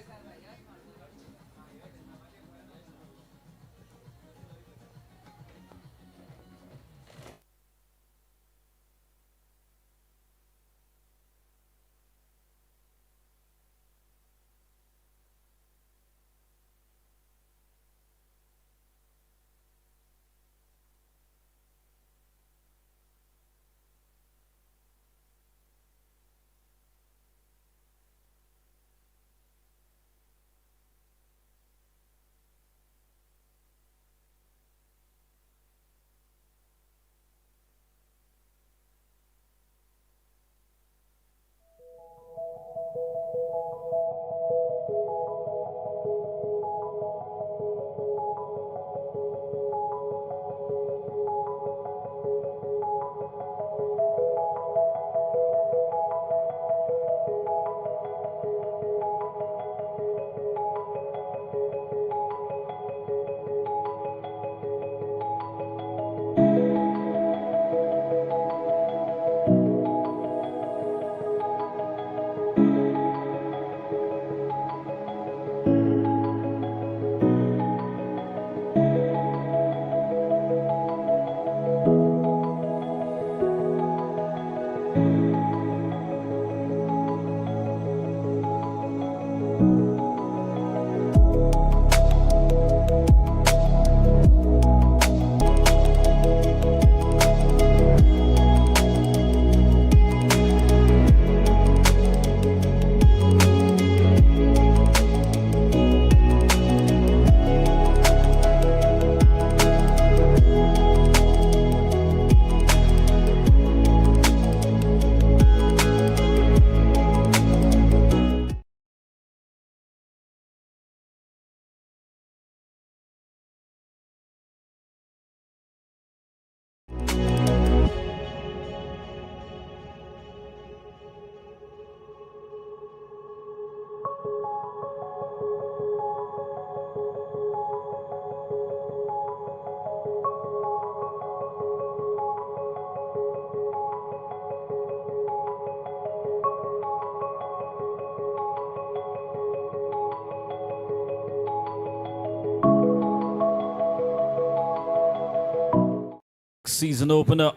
season opener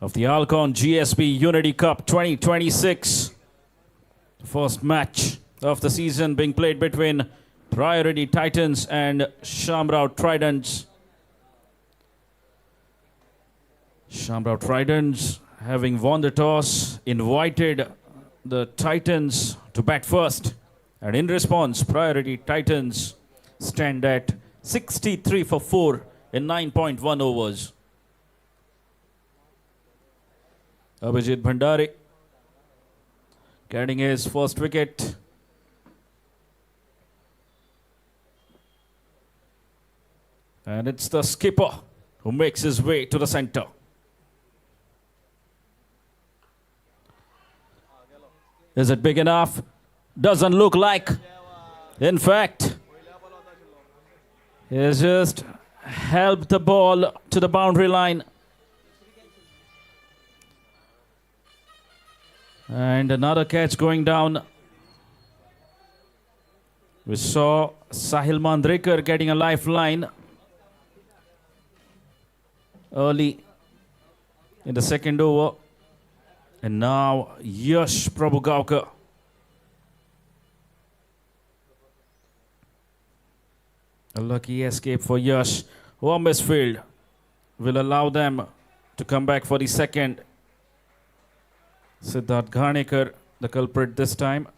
of the ALCON GSB Unity Cup 2026. First match of the season being played between Priority Titans and SHAMRAO Tridents. SHAMRAO Tridents, having won the toss, invited the Titans to bat first. And in response, Priority Titans stand at 63 for 4 in 9.1 overs. Abhijit Bhandari getting his first wicket. And it's the skipper who makes his way to the center. Is it big enough? Doesn't look like. In fact, he has just helped the ball to the boundary line. And another catch going down. We saw Sahil Mandrekar getting a lifeline early in the second over. And now Yash Prabhugaonkar. A lucky escape for Yash. One misfield will allow them to come back for the second. Siddharth Ghanekar, the culprit this time.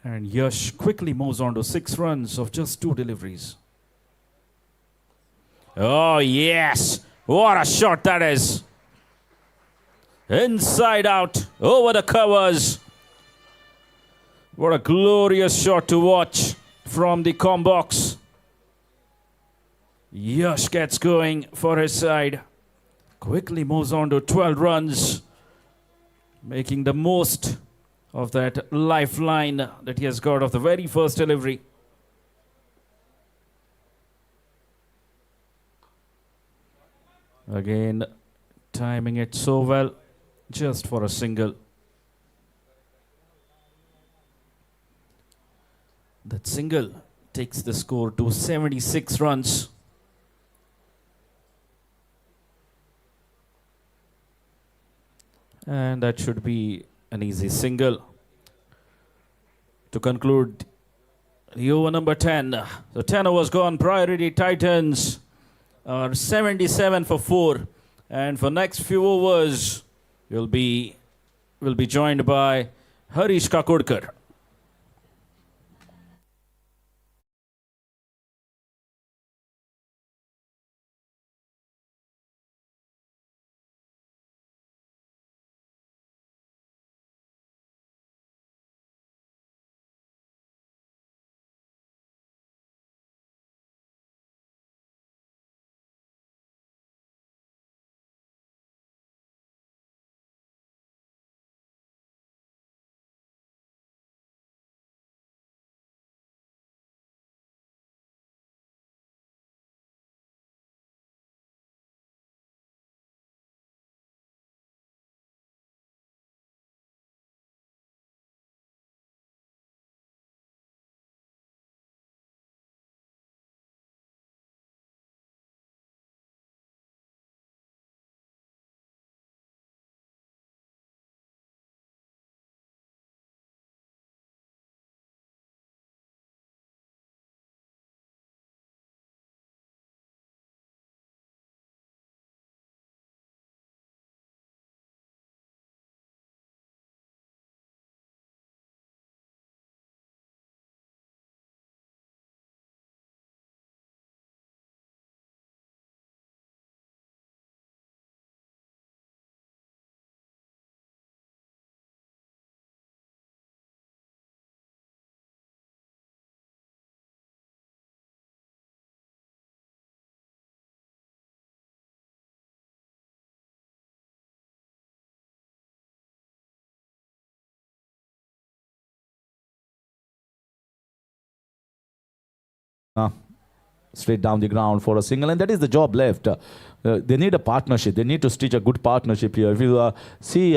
And Yash quickly moves on to 6 runs of just 2 deliveries. Oh, yes. What a shot that is. Inside out, over the covers. What a glorious shot to watch from the com box. Yash gets going for his side. Quickly moves on to 12 runs. Making the most of that lifeline that he has got of the very first delivery. Again, timing it so well, just for a single. That single takes the score to 76 runs. And that should be an easy single. To conclude the over number 10. The 10 overs gone. Priority Titans are 77 for 4. And for next few overs, we'll be joined by Harish Kakodkar. Straight down the ground for a single, and that is the job left. They need a partnership. They need to stitch a good partnership here. If you see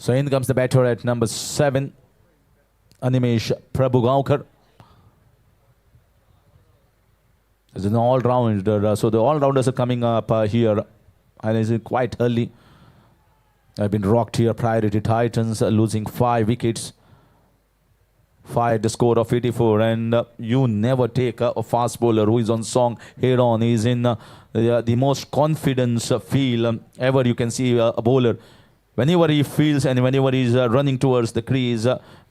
So in comes the batter at number 7, Animesh Prabhugaonkar. As an all-rounder, so the all-rounders are coming up here, and it's quite early. I've been rocked here. Priority Titans losing 5 wickets. 5 the score of 84, and you never take a fast bowler who is on song head on. He's in the most confidence feel ever you can see a bowler. Whenever he feels and whenever he's running towards the crease,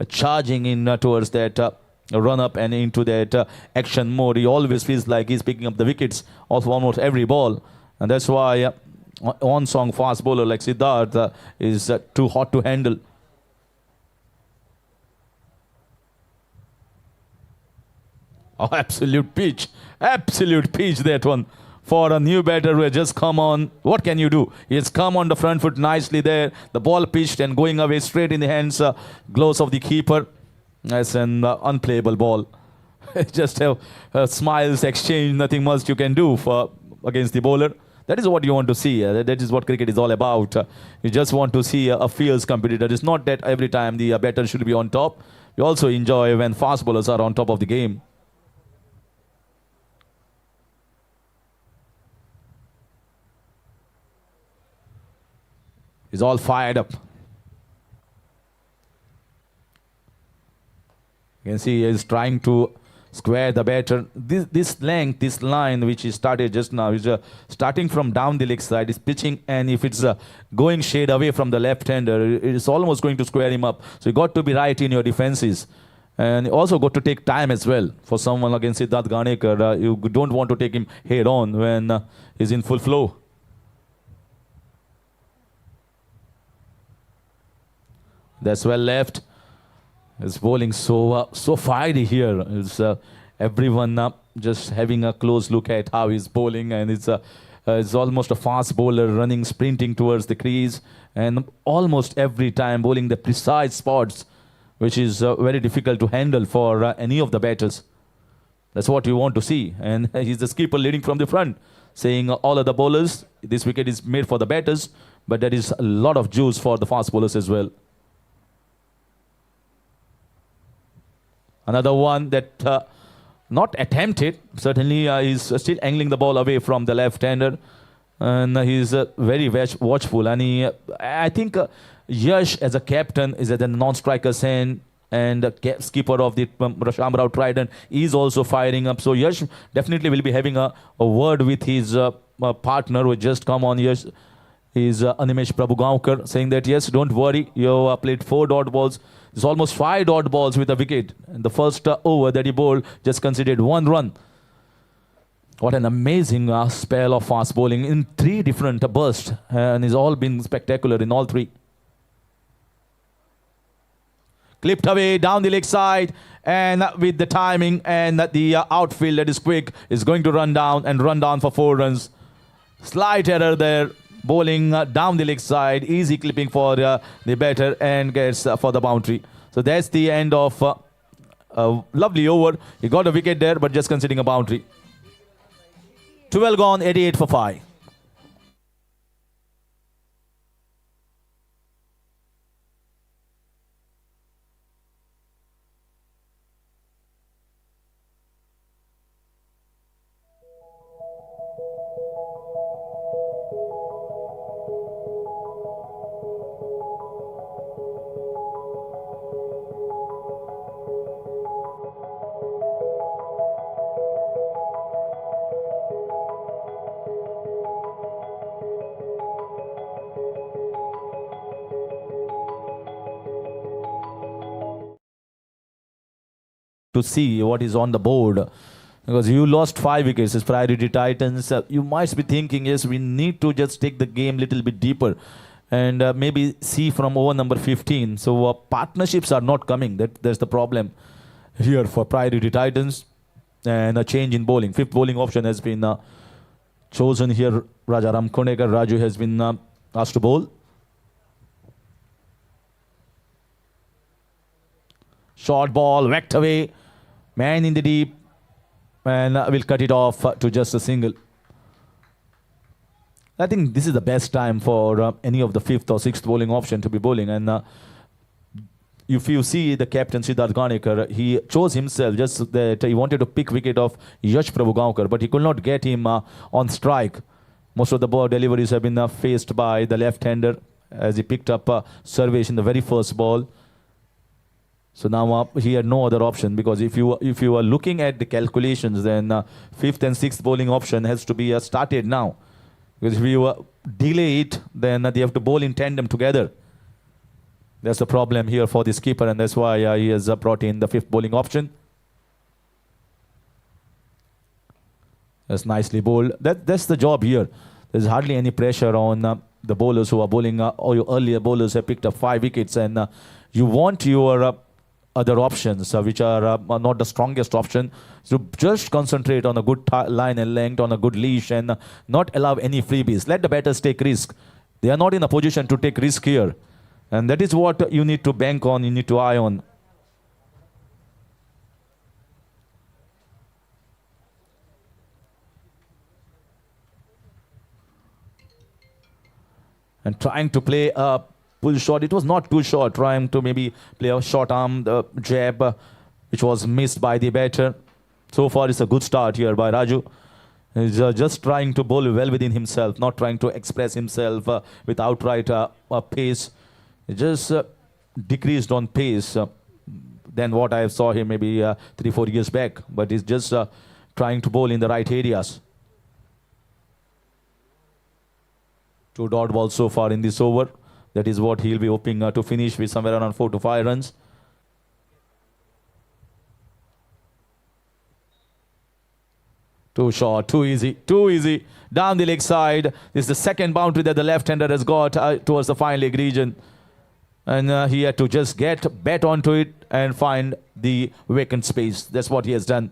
charging in towards that run up and into that action mode, he always feels like he's picking up the wickets of almost every ball, and that's why on song fast bowler like Siddharth is too hot to handle. Oh, absolute pitch that one for a new batter who has just come on. What can you do? He has come on the front foot nicely there. The ball pitched and going away straight in the hands, gloves of the keeper. That's an unplayable ball. Just have smiles exchange, nothing much you can do for against the bowler. That is what you want to see. That is what cricket is all about. You just want to see a fierce competitor. It's not that every time the batter should be on top. You also enjoy when fast bowlers are on top of the game. He's all fired up. You can see he's trying to square the batter. This length, this line which he started just now, is starting from down the leg side, is pitching, and if it's going shade away from the left-hander, it is almost going to square him up. So you got to be right in your defenses. And you also got to take time as well. For someone against Siddharth Ganekar, you don't want to take him head on when he's in full flow. That's well left. It's bowling so fiery here. It's everyone just having a close look at how he's bowling, and it's almost a fast bowler running, sprinting towards the crease, and almost every time bowling the precise spots, which is very difficult to handle for any of the batters. That's what you want to see, and he's the skipper leading from the front, saying all of the bowlers, this wicket is made for the batters, but there is a lot of juice for the fast bowlers as well. Another one that not attempted, certainly he's still angling the ball away from the left-hander, and he's very watchful. And I think Yash as a captain is at the non-striker's hand, and skipper of the SHAMRAO Trident is also firing up. So Yash definitely will be having a word with his partner who just come on. Yash is Animesh Prabhugaonkar, saying that yes, don't worry, you played 4 dot balls. It's almost 5 dot balls with a wicket. And the first over that he bowled just conceded 1 run. What an amazing spell of fast bowling in 3 different bursts, and it's all been spectacular in all 3. Clipped away down the leg side, and with the timing and the outfield that is quick, is going to run down for 4 runs. Slight error there. Bowling down the leg side, easy clipping for the batter, and gets for the boundary. So that's the end of a lovely over. He got a wicket there, but just conceding a boundary. 12 gone, 88 for 5. To see what is on the board, because you lost 5 wickets as Priority Titans. You might be thinking, yes, we need to just take the game a little bit deeper and maybe see from over number 15. So partnerships are not coming. That's the problem here for Priority Titans. And a change in bowling. 5th bowling option has been chosen here. Rajaram Konekar Raju has been asked to bowl. Short ball, whacked away. Man in the deep. And will cut it off to just a single. I think this is the best time for any of the fifth or sixth bowling option to be bowling. And if you see the captain Siddharth Ganekar, he chose himself just that he wanted to pick wicket of Yash Prabhugaonkar, but he could not get him on strike. Most of the ball deliveries have been faced by the left-hander as he picked up Sarvesh in the very first ball. So now he had no other option, because if you are looking at the calculations, then fifth and sixth bowling option has to be started now. Because if you delay it, then they have to bowl in tandem together. That's the problem here for the skipper, and that's why he has brought in the fifth bowling option. That's nicely bowled. That's the job here. There's hardly any pressure on the bowlers who are bowling. Or your earlier bowlers have picked up 5 wickets, and you want your other options, which are not the strongest option, to just concentrate on a good line and length, on a good leash, and not allow any freebies. Let the batters take risk. They are not in a position to take risk here. And that is what you need to bank on, you need to eye on. And trying to play a pull shot. It was not too short. Trying to maybe play a short arm jab, which was missed by the batter. So far, it's a good start here by Raju. He's just trying to bowl well within himself, not trying to express himself with outright pace. He just decreased on pace than what I saw him maybe 3-4 years back. But he's just trying to bowl in the right areas. 2 dot balls so far in this over. That is what he'll be hoping to finish with, somewhere around 4 to 5 runs. Too short, too easy, too easy. Down the leg side. This is the second boundary that the left-hander has got towards the fine leg region. And he had to just bat onto it and find the vacant space. That's what he has done.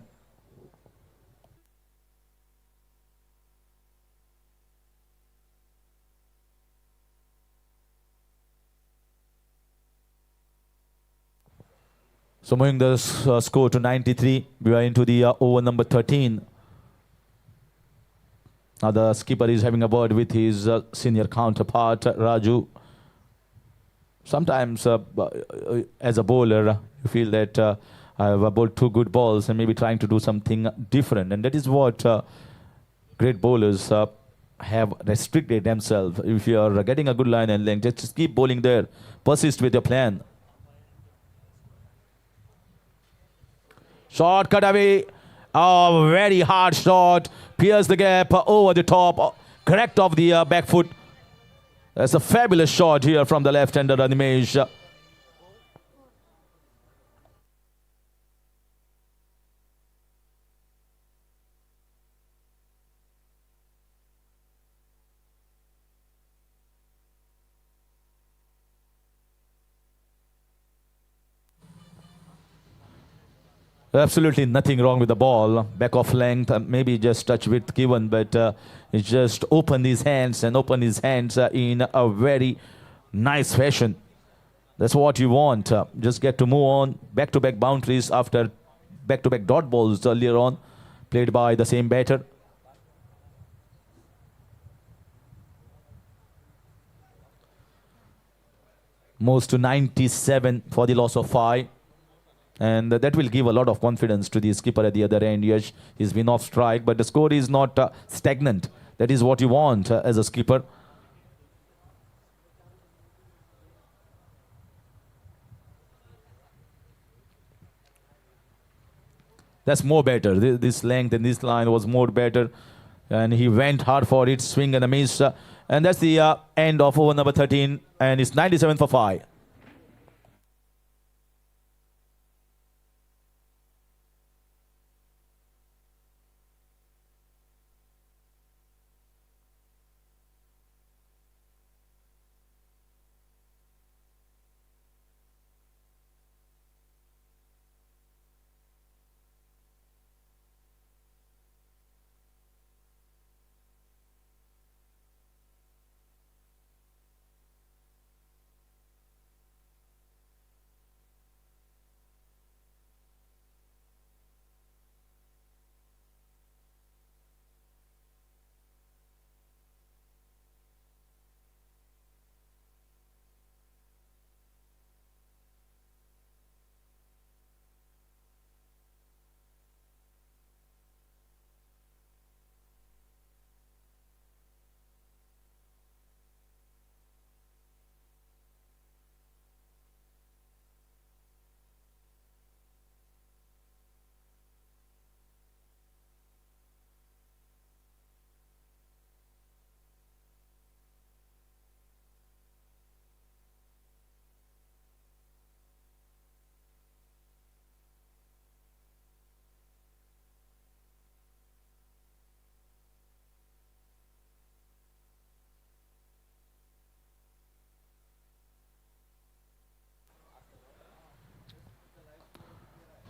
So moving the score to 93. We are into the over number 13. Now the skipper is having a word with his senior counterpart, Raju. Sometimes as a bowler, you feel that I have bowled 2 good balls and maybe trying to do something different. And that is what great bowlers have restricted themselves. If you are getting a good line and length, just keep bowling there. Persist with your plan. Short cut away. Oh, very hard shot. Pierce the gap over the top. Correct off the back foot. That's a fabulous shot here from the left-hander, Animesh. Absolutely nothing wrong with the ball. Back off length, maybe just touch width given, but he just opened his hands in a very nice fashion. That's what you want. Just get to move on. Back-to-back boundaries after back-to-back dot balls earlier on, played by the same batter. Moves to 97 for the loss of 5. And that will give a lot of confidence to the skipper at the other end. Yes, he's been off strike, but the score is not stagnant. That is what you want as a skipper. That's more better. This length and this line was more better. And he went hard for it, swing and a miss. And that's the end of over number 13. And it's 97 for 5.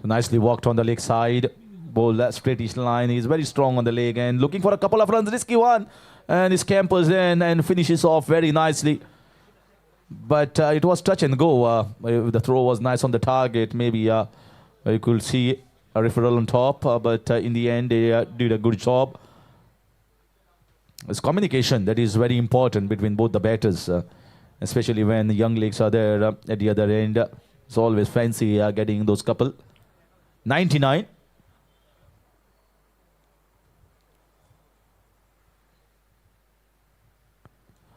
Nicely walked on the leg side. Ball that straightish line. He's very strong on the leg and looking for a couple of runs. Risky one. And he scampers in and finishes off very nicely. But it was touch and go. The throw was nice on the target. Maybe you could see a referral on top. But in the end, they did a good job. It's communication that is very important between both the batters. Especially when the young legs are there at the other end. It's always fancy getting those couple. 99.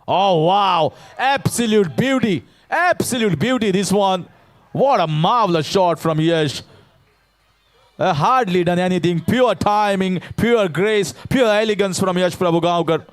Oh, wow. Absolute beauty. Absolute beauty, this one. What a marvelous shot from Yash. Hardly done anything. Pure timing, pure grace, pure elegance from Yash Prabhugaonkar.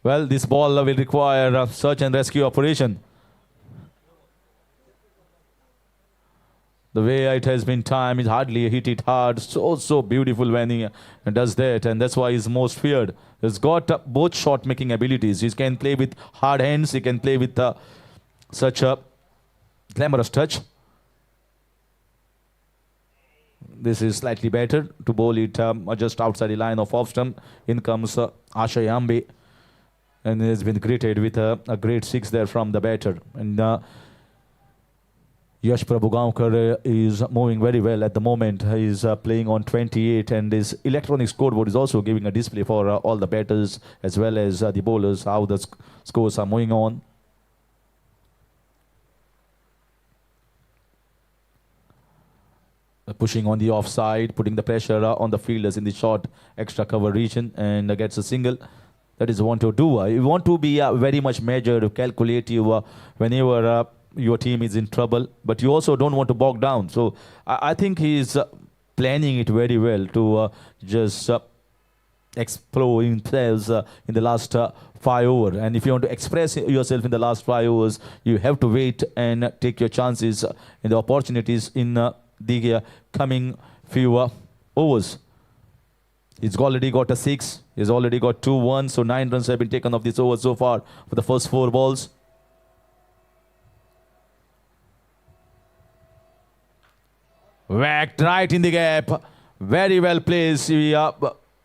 Well, this ball will require a search and rescue operation. The way it has been timed, it hardly hit it hard. So beautiful when he does that, and that's why he's most feared. He's got both shot-making abilities. He can play with hard hands. He can play with such a glamorous touch. This is slightly better to bowl it just outside the line of off stump. In comes Ashay Ambe. And he has been greeted with a great six there from the batter. And Yash Prabhugaonkar is moving very well at the moment. He is playing on 28 and his electronic scoreboard is also giving a display for all the batters as well as the bowlers, how the scores are moving on. Pushing on the offside, putting the pressure on the fielders in the short extra cover region and gets a single. That is what to do. You want to be very much measured, calculative whenever your team is in trouble, but you also don't want to bog down. So I think he is planning it very well to just explore himself in the last 5 overs. And if you want to express yourself in the last 5 overs, you have to wait and take your chances and the opportunities in the coming few overs. He's already got a 6. He's already got 2-1. So 9 runs have been taken off this over so far for the first 4 balls. Whacked right in the gap. Very well placed. He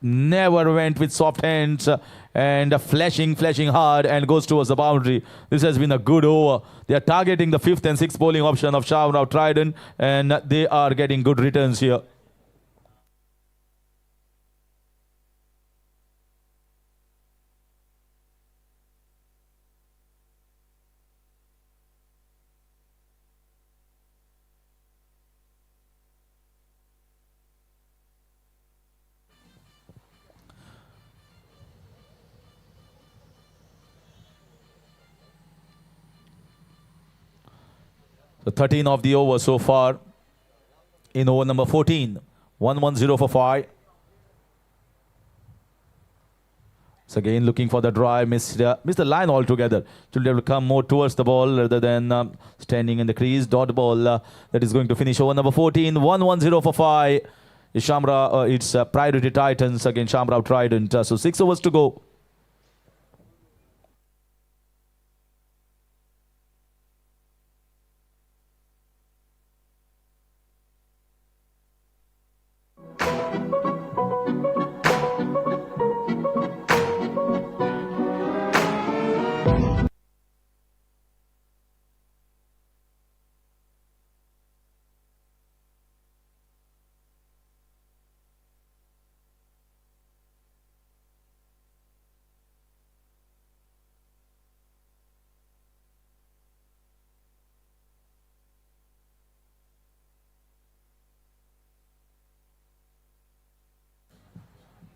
never went with soft hands and flashing hard and goes towards the boundary. This has been a good over. They are targeting the 5th and 6th bowling option of SHAMRAO Trident and they are getting good returns here. So 13 of the over so far in over number 14. 1-1-0 for 5. So again looking for the drive, missed the line altogether. Should have to come more towards the ball rather than standing in the crease. Dot ball that is going to finish over number 14. 1-1-0 for 5. It's Priority Titans against SHAMRAO Trident. So 6 overs to go.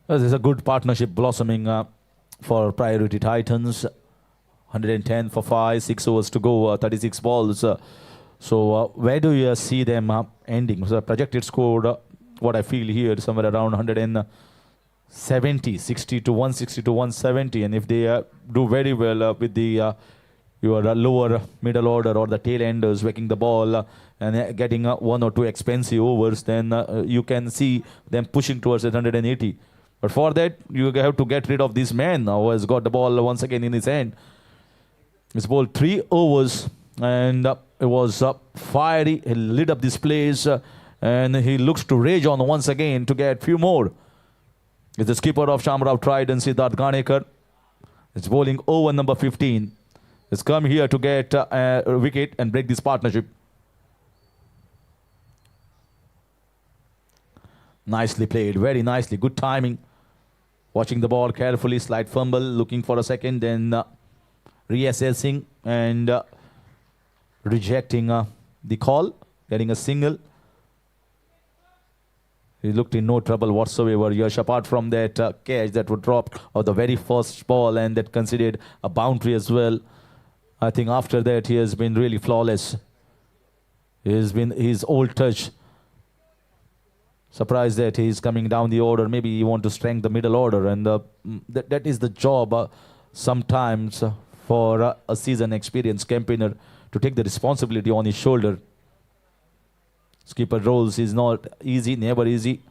There's a good partnership blossoming for Priority Titans. 110 for 5, 6 overs to go, 36 balls. So where do you see them ending? So projected score, what I feel here, somewhere around 170, 60 to 160 to 170. And if they do very well with the your lower middle order or the tail enders waking the ball and getting 1 or 2 expensive overs, then you can see them pushing towards 180. But for that, you have to get rid of this man who has got the ball once again in his hand. He's bowled 3 overs and it was fiery. He lit up this place and he looks to rage on once again to get few more. It's the skipper of SHAMRAO Trident, Siddharth Ganekar. It's bowling over number 15. He's come here to get a wicket and break this partnership. Nicely played, very nicely, good timing. Watching the ball carefully, slight fumble, looking for a second, then reassessing and rejecting the call, getting a single. He looked in no trouble whatsoever, Yash, apart from that catch that would drop of the very first ball and that considered a boundary as well. I think after that he has been really flawless. He has been his old touch. Surprised that he's coming down the order. Maybe you want to strengthen the middle order, and that is the job sometimes for a seasoned experienced campaigner to take the responsibility on his shoulder. Skipper roles is not easy, never easy.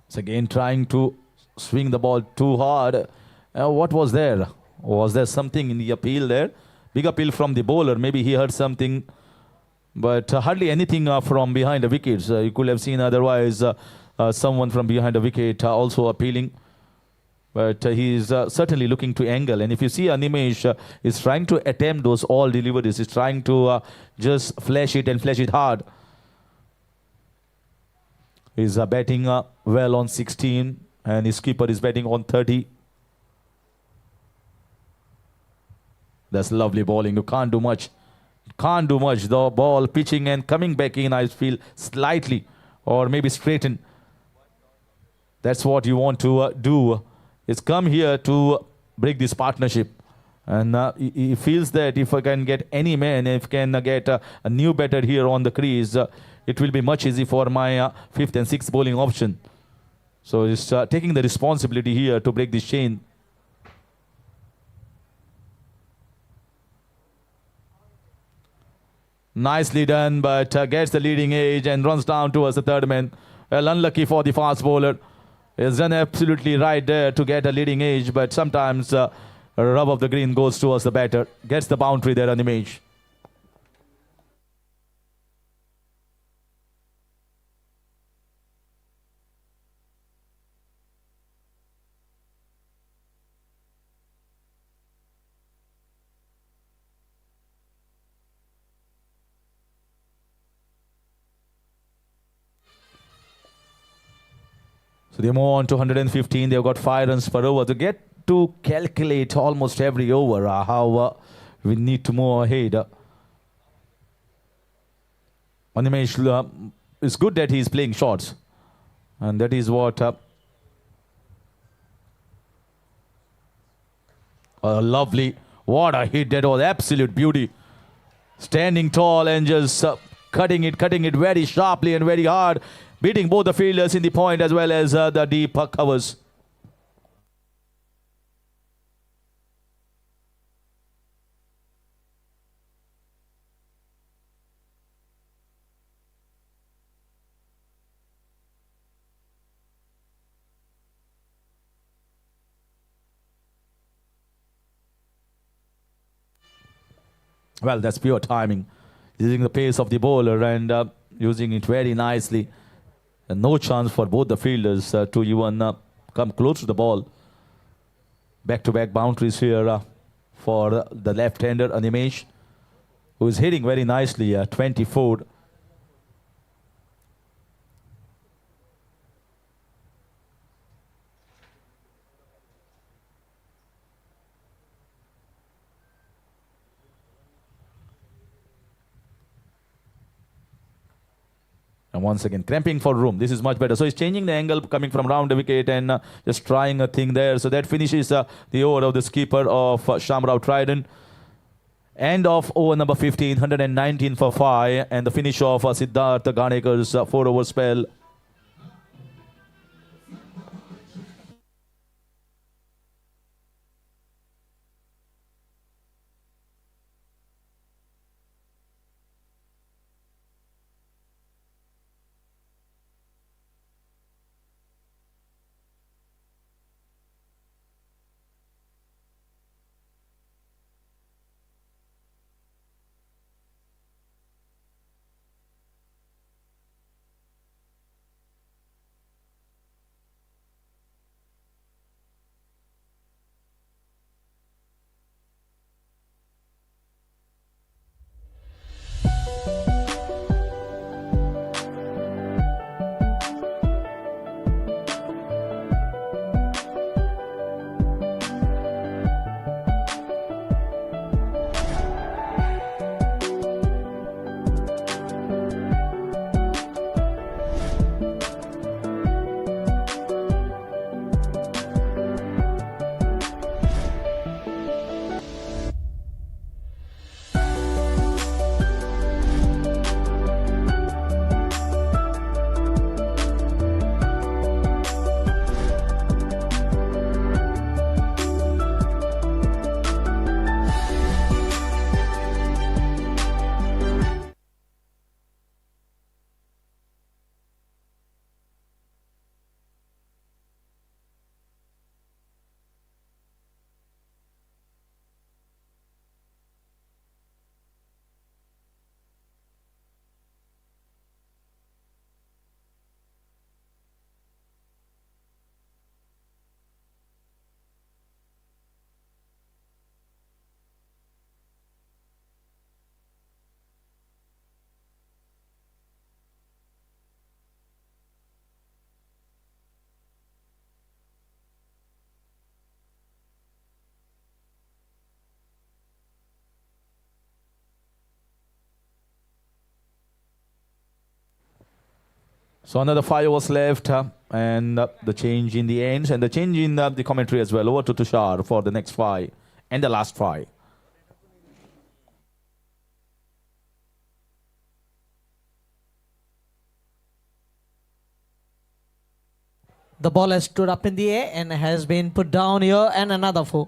It's again trying to swing the ball too hard. What was there? Was there something in the appeal there? Big appeal from the bowler. Maybe he heard something, but hardly anything from behind the wickets. You could have seen otherwise someone from behind the wicket also appealing. But he is certainly looking to angle. And if you see Animesh is trying to attempt those all deliveries. He's trying to just flash it and flash it hard. He's batting well on 16 and his keeper is batting on 30. That's lovely bowling. You can't do much. Can't do much. The ball pitching and coming back in, I feel slightly or maybe straighten. That's what you want to do. Is come here to break this partnership. And he feels that if I can get any man, if I can get a new batter here on the crease, it will be much easy for my 5th and 6th bowling option. So he's taking the responsibility here to break this chain. Nicely done, but gets the leading edge and runs down towards the third man. Well, unlucky for the fast bowler. He's done absolutely right there to get a leading edge, but sometimes a rub of the green goes towards the batter. Gets the boundary there on the image. So they move on to 115. They've got 5 runs per over. To get to calculate almost every over how we need to move ahead. Animesh, it's good that he's playing shots. And that is what... lovely. What a hit. That was absolute beauty. Standing tall and just cutting it very sharply and very hard. beating both the fielders in the point as well as the deep covers. Well, that's pure timing. Using the pace of the bowler and using it very nicely. And no chance for both the fielders to even come close to the ball. Back-to-back boundaries here for the left-hander Animesh, who is hitting very nicely 24. And once again, cramping for room. This is much better. So he's changing the angle, coming from round the wicket and just trying a thing there. So that finishes the over of the skipper of SHAMRAO Trident. End of over number 15, 119 for 5. And the finish of Siddharth Ganekar's 4-over spell. So another 5 overs left and the change in the ends and the change in the commentary as well. Over to Tushar for the next 5 and the last 5. The ball has stood up in the air and has been put down here, and another 4.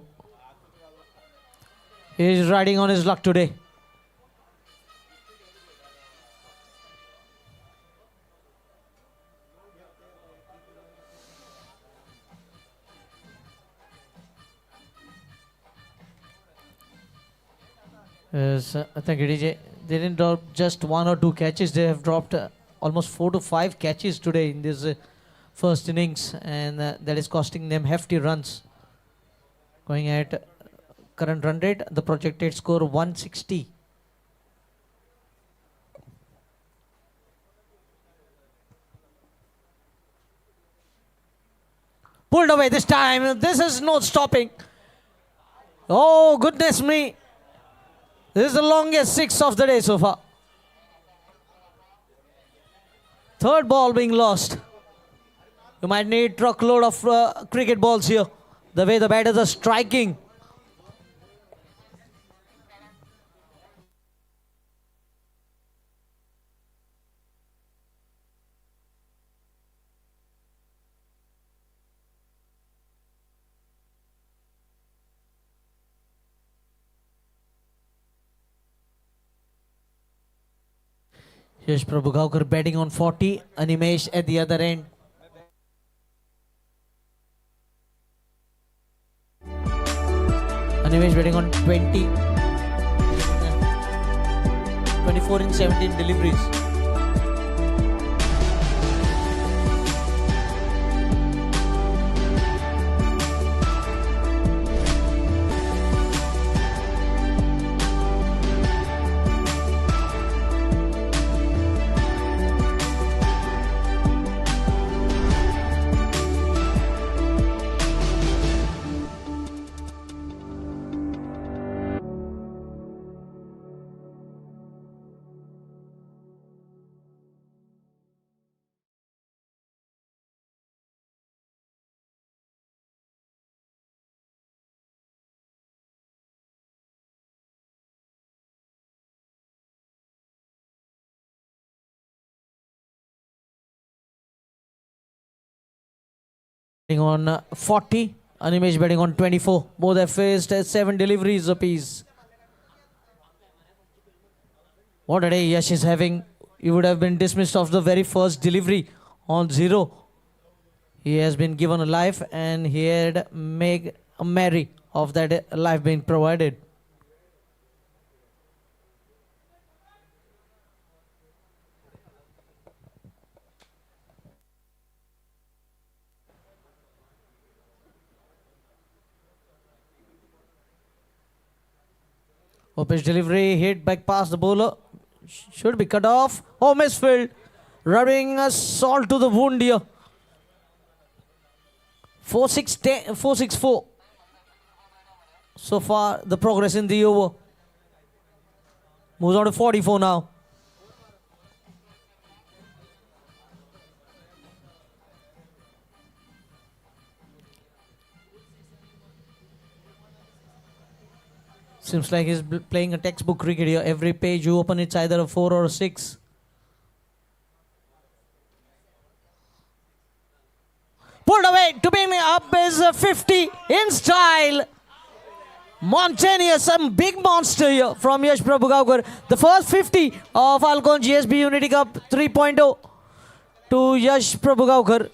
He is riding on his luck today. Yes, thank you, DJ. They didn't drop just 1 or 2 catches. They have dropped almost 4 to 5 catches today in this first innings, and that is costing them hefty runs. Going at current run rate, the projected score 160. Pulled away this time. This is no stopping. Oh, goodness me. This is the longest 6 of the day so far. Third ball being lost. You might need truckload of cricket balls here. The way the batters are striking. Yash Prabhugaukar batting on 40. Animesh at the other end. Animesh batting on 20. 24 in 17 deliveries. Batting on 40. Animesh batting on 24. Both have faced 7 deliveries apiece. What a day Yash is having. He would have been dismissed of the very first delivery on 0. He has been given a life and he had made a merry of that life being provided. Pitch delivery hit back past the bowler. Should be cut off. Oh, misfield. Rubbing salt to the wound here. 4-6-4. So far, the progress in the over. Moves on to 44 now. Seems like he's playing a textbook cricket here. Every page you open, it's either a 4 or a 6. Pulled away to bring up is a 50 in style. Mountainous, some big monster here from Yash Prabhugaukar. The first 50 of ALCON GSB Unity Cup 3.0 to Yash Prabhugaukar.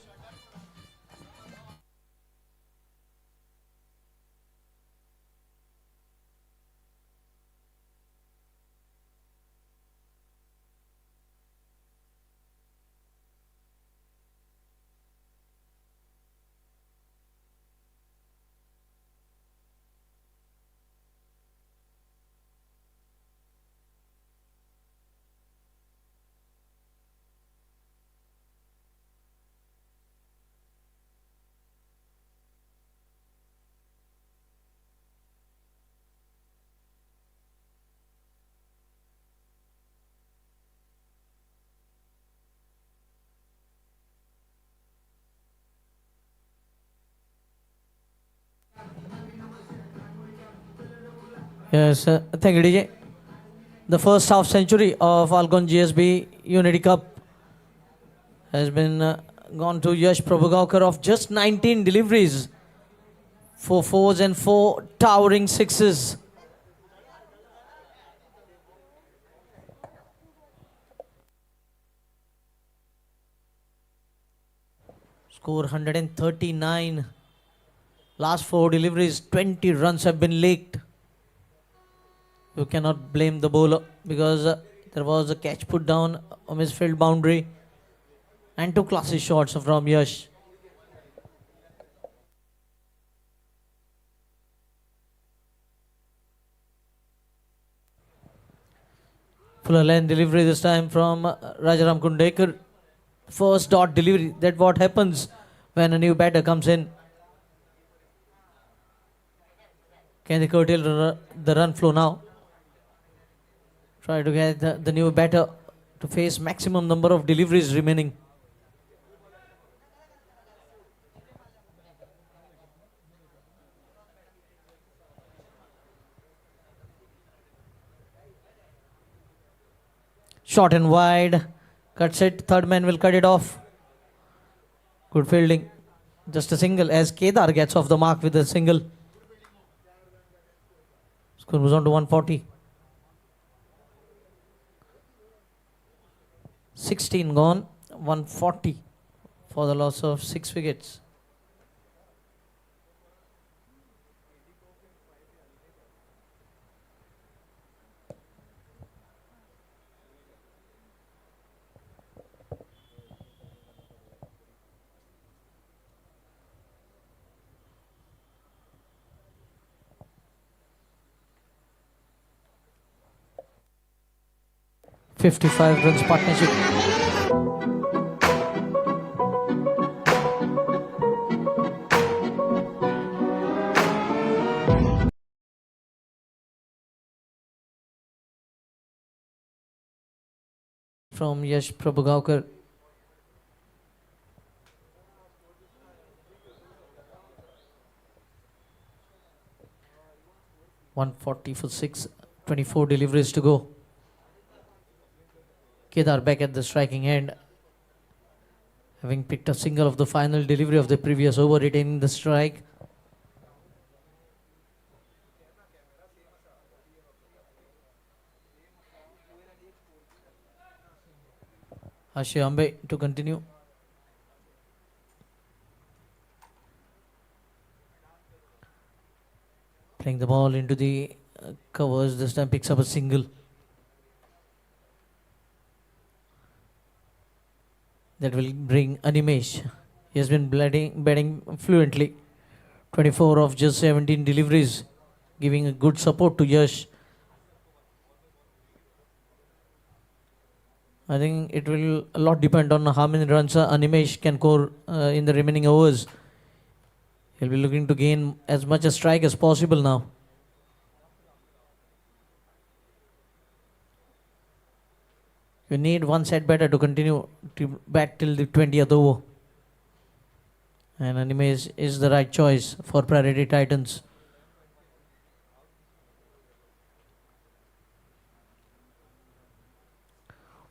Yes, thank you, DJ. The first half century of ALCON GSB Unity Cup has been gone to Yash Prabhugaukar of just 19 deliveries. 4 fours and 4 towering sixes. Score 139. Last 4 deliveries, 20 runs have been leaked. You cannot blame the bowler because there was a catch put down on his field boundary and 2 classy shots from Yash. Fuller lane delivery this time from Rajaram Kundekar. First dot delivery. That's what happens when a new batter comes in. Can they curtail the run flow now? Try to get the new batter to face maximum number of deliveries remaining. Short and wide. Cuts it. Third man will cut it off. Good fielding. Just a single as Kedar gets off the mark with a single. Score moves on to 140. 16 gone, 140 for the loss of 6 wickets. $55 runs partnership. From Yash Prabhugaukar. $140 for 6, 24 deliveries to go. Kedar back at the striking end, having picked a single of the final delivery of the previous over, retaining the strike. Ashay Ambe to continue. Playing the ball into the covers, this time picks up a single. That will bring Animesh. He has been batting fluently. 24 of just 17 deliveries, giving a good support to Yash. I think it will a lot depend on how many runs Animesh can score in the remaining overs. He'll be looking to gain as much a strike as possible now. You need one set better to continue to bat till the 20th over. And Animesh is the right choice for Priority Titans.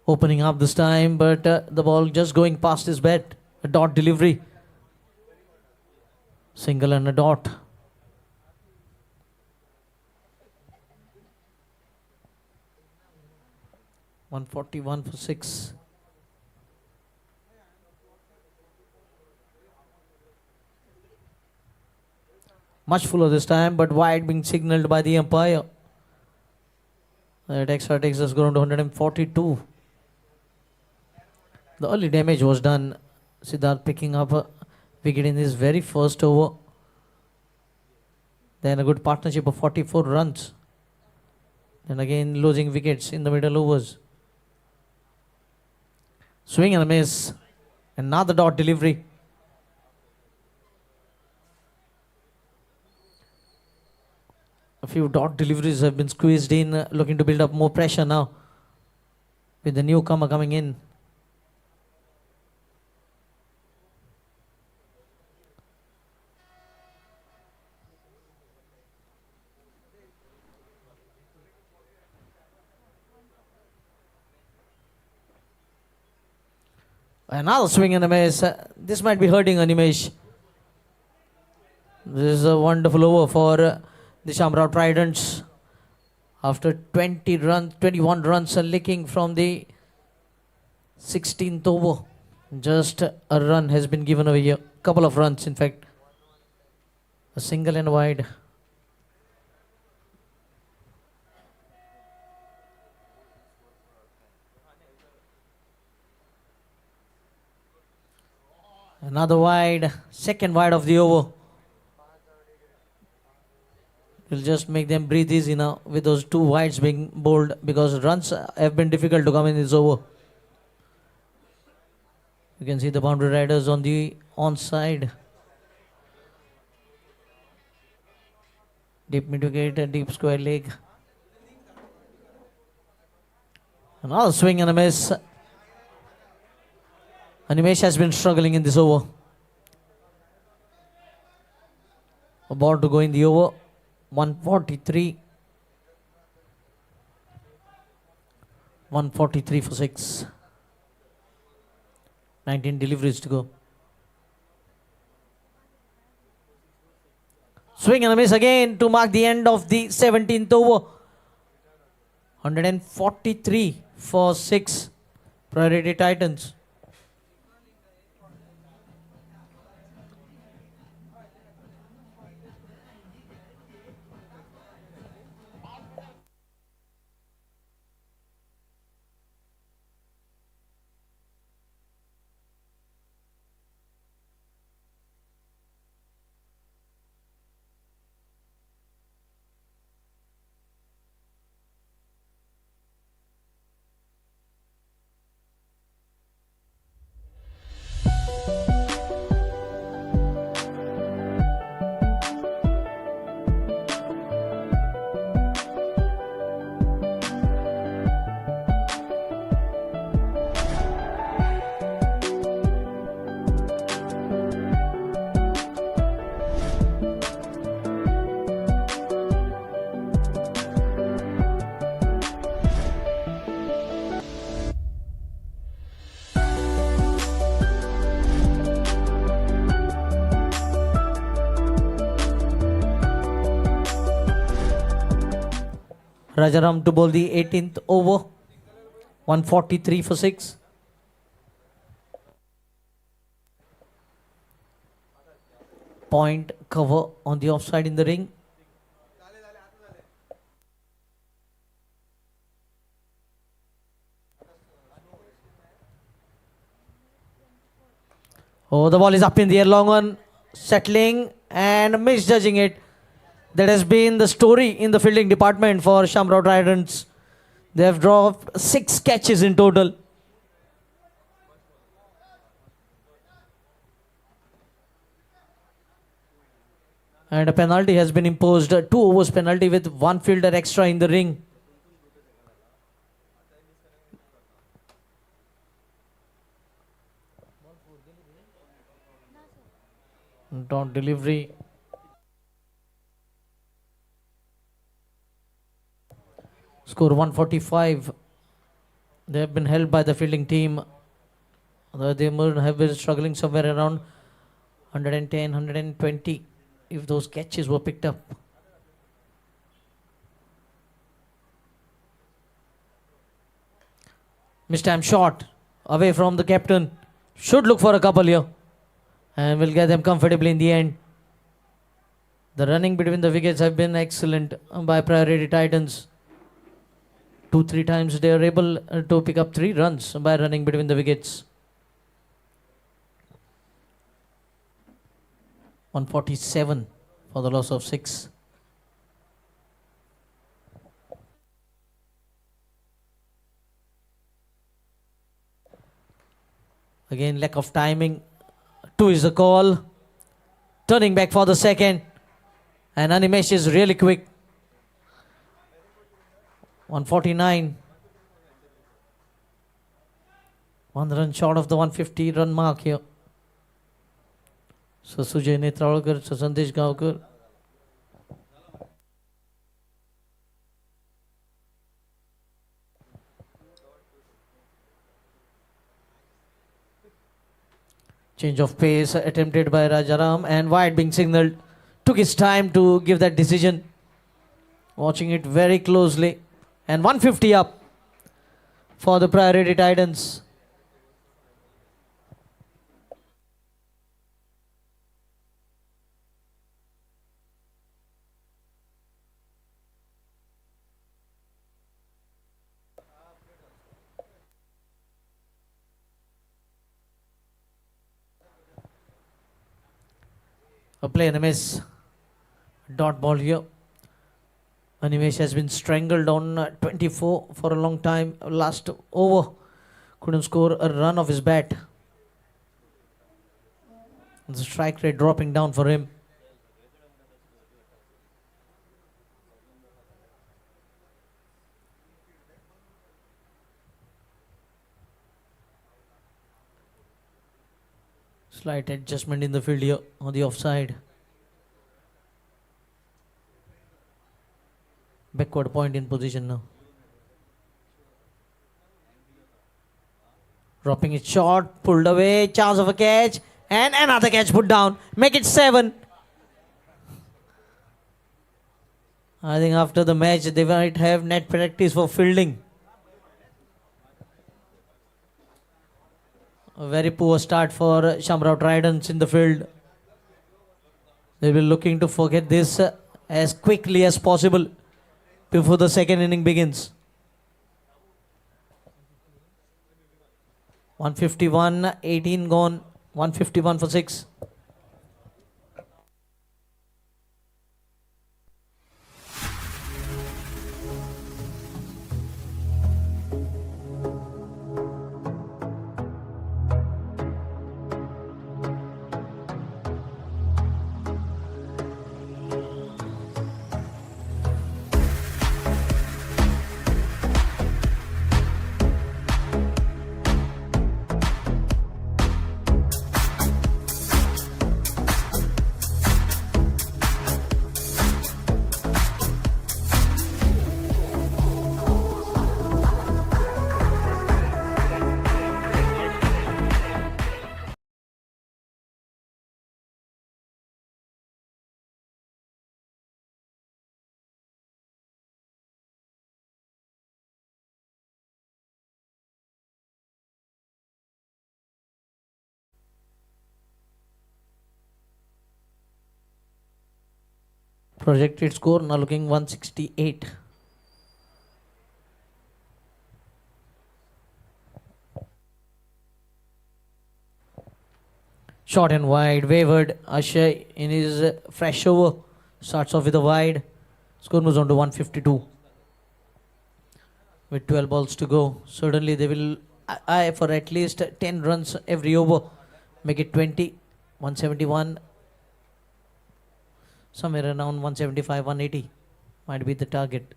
Opening up this time, but the ball just going past his bat. A dot delivery. Single and a dot. $141 for 6. Much fuller this time, but wide being signaled by the umpire. That extra takes us ground to 142. The early damage was done. Siddharth picking up a wicket in his very first over. Then a good partnership of 44 runs. Then again losing wickets in the middle overs. Swing and a miss. Another dot delivery. A few dot deliveries have been squeezed in, looking to build up more pressure now with the newcomer coming in. Another swing and a miss. This might be hurting Animesh. This is a wonderful over for the SHAMRAO Tridents. After 21 runs licking from the 16th over. Just a run has been given away here. Couple of runs, in fact. A single and wide. Another wide, second wide of the over. We'll just make them breathe easy now with those two wides being bowled, because runs have been difficult to come in this over. You can see the boundary riders on the onside. Deep mid wicket, a deep square leg. Another swing and a miss. Animesh has been struggling in this over. A ball to go in the over. 143. 143 for 6. 19 deliveries to go. Swing and a miss again to mark the end of the 17th over. 143 for 6. Priority Titans. Rajaram to bowl the 18th over. 143 for 6. Point cover on the offside in the ring. Oh, the ball is up in the air, long one, settling and misjudging it. That has been the story in the fielding department for SHAMRAO Tridents. They have dropped 6 catches in total. And a penalty has been imposed, 2 overs penalty with 1 fielder extra in the ring. Dot delivery. Score 145. They have been held by the fielding team. They have been struggling somewhere around 110, 120 if those catches were picked up. Mistime shot away from the captain. Should look for a couple here. And will get them comfortably in the end. The running between the wickets have been excellent by Priority Titans. 2-3 times they are able to pick up 3 runs by running between the wickets. 147 for the loss of 6. Again, lack of timing. 2 is the call. Turning back for the second. And Animesh is really quick. 149. 1 run short of the 150 run mark here. So Sujay Netralkar, so Sandesh Gaokar. Change of pace attempted by Rajaram and wide being signalled. Took his time to give that decision. Watching it very closely. And 150 up for the Priority Titans. A play and a miss. Dot ball here. Animesh has been strangled on 24 for a long time. Last over. Couldn't score a run of his bat. The strike rate dropping down for him. Slight adjustment in the field here on the offside. Backward point in position now. Dropping it short, pulled away, chance of a catch, and another catch put down. Make it 7. I think after the match they might have net practice for fielding. A very poor start for SHAMRAO Tridents in the field. They will be looking to forget this as quickly as possible before the second inning begins. 151, 18 gone, 151 for 6. Projected score now looking 168. Short and wide, wavered. Ashay in his fresh over starts off with a wide. Score moves on to 152. With 12 balls to go, certainly they will eye for at least 10 runs every over. Make it 20, 171. Somewhere around 175, 180 might be the target.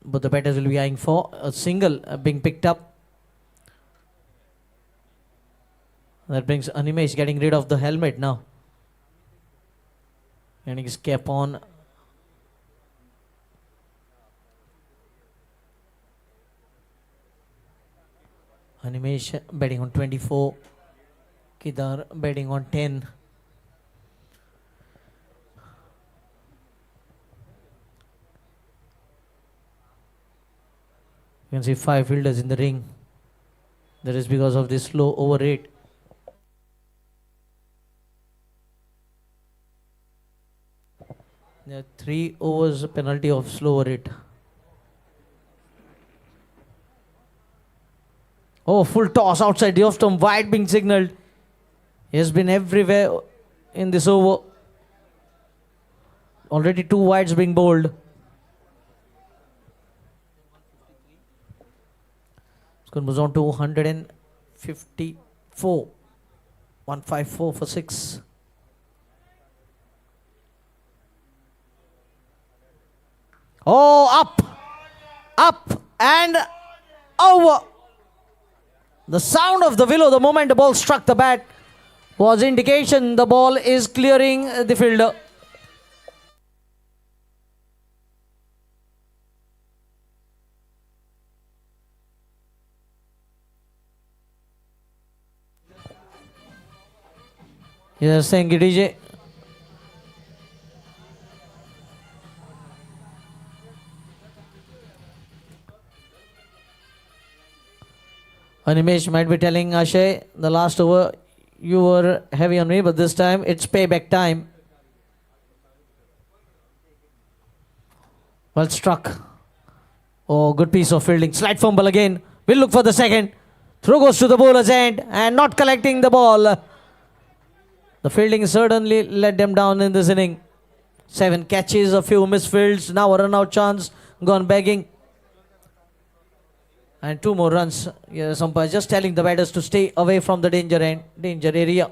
But the batters will be eyeing for a single being picked up. That brings Animesh getting rid of the helmet now. And his cap on. Animesh betting on 24. Kedar betting on 10. You can see 5 fielders in the ring. That is because of this slow over rate. There are 3 overs penalty of slow over rate. Oh, full toss outside the off stump, wide being signalled. He has been everywhere in this over. Already 2 wides being bowled. Score moves on to 154. 154 for 6. Oh, up and over. The sound of the willow the moment the ball struck the bat was indication the ball is clearing the fielder. Yes, thank you, DJ. Animesh might be telling Ashay, the last over you were heavy on me, but this time it's payback time. Well struck. Oh, good piece of fielding. Slight fumble again. We'll look for the second. Throw goes to the bowler's end and not collecting the ball. The fielding certainly let them down in this inning. 7 catches, a few misfields. Now a run out chance. Gone begging. And 2 more runs. Yes, umpire just telling the batters to stay away from the danger area.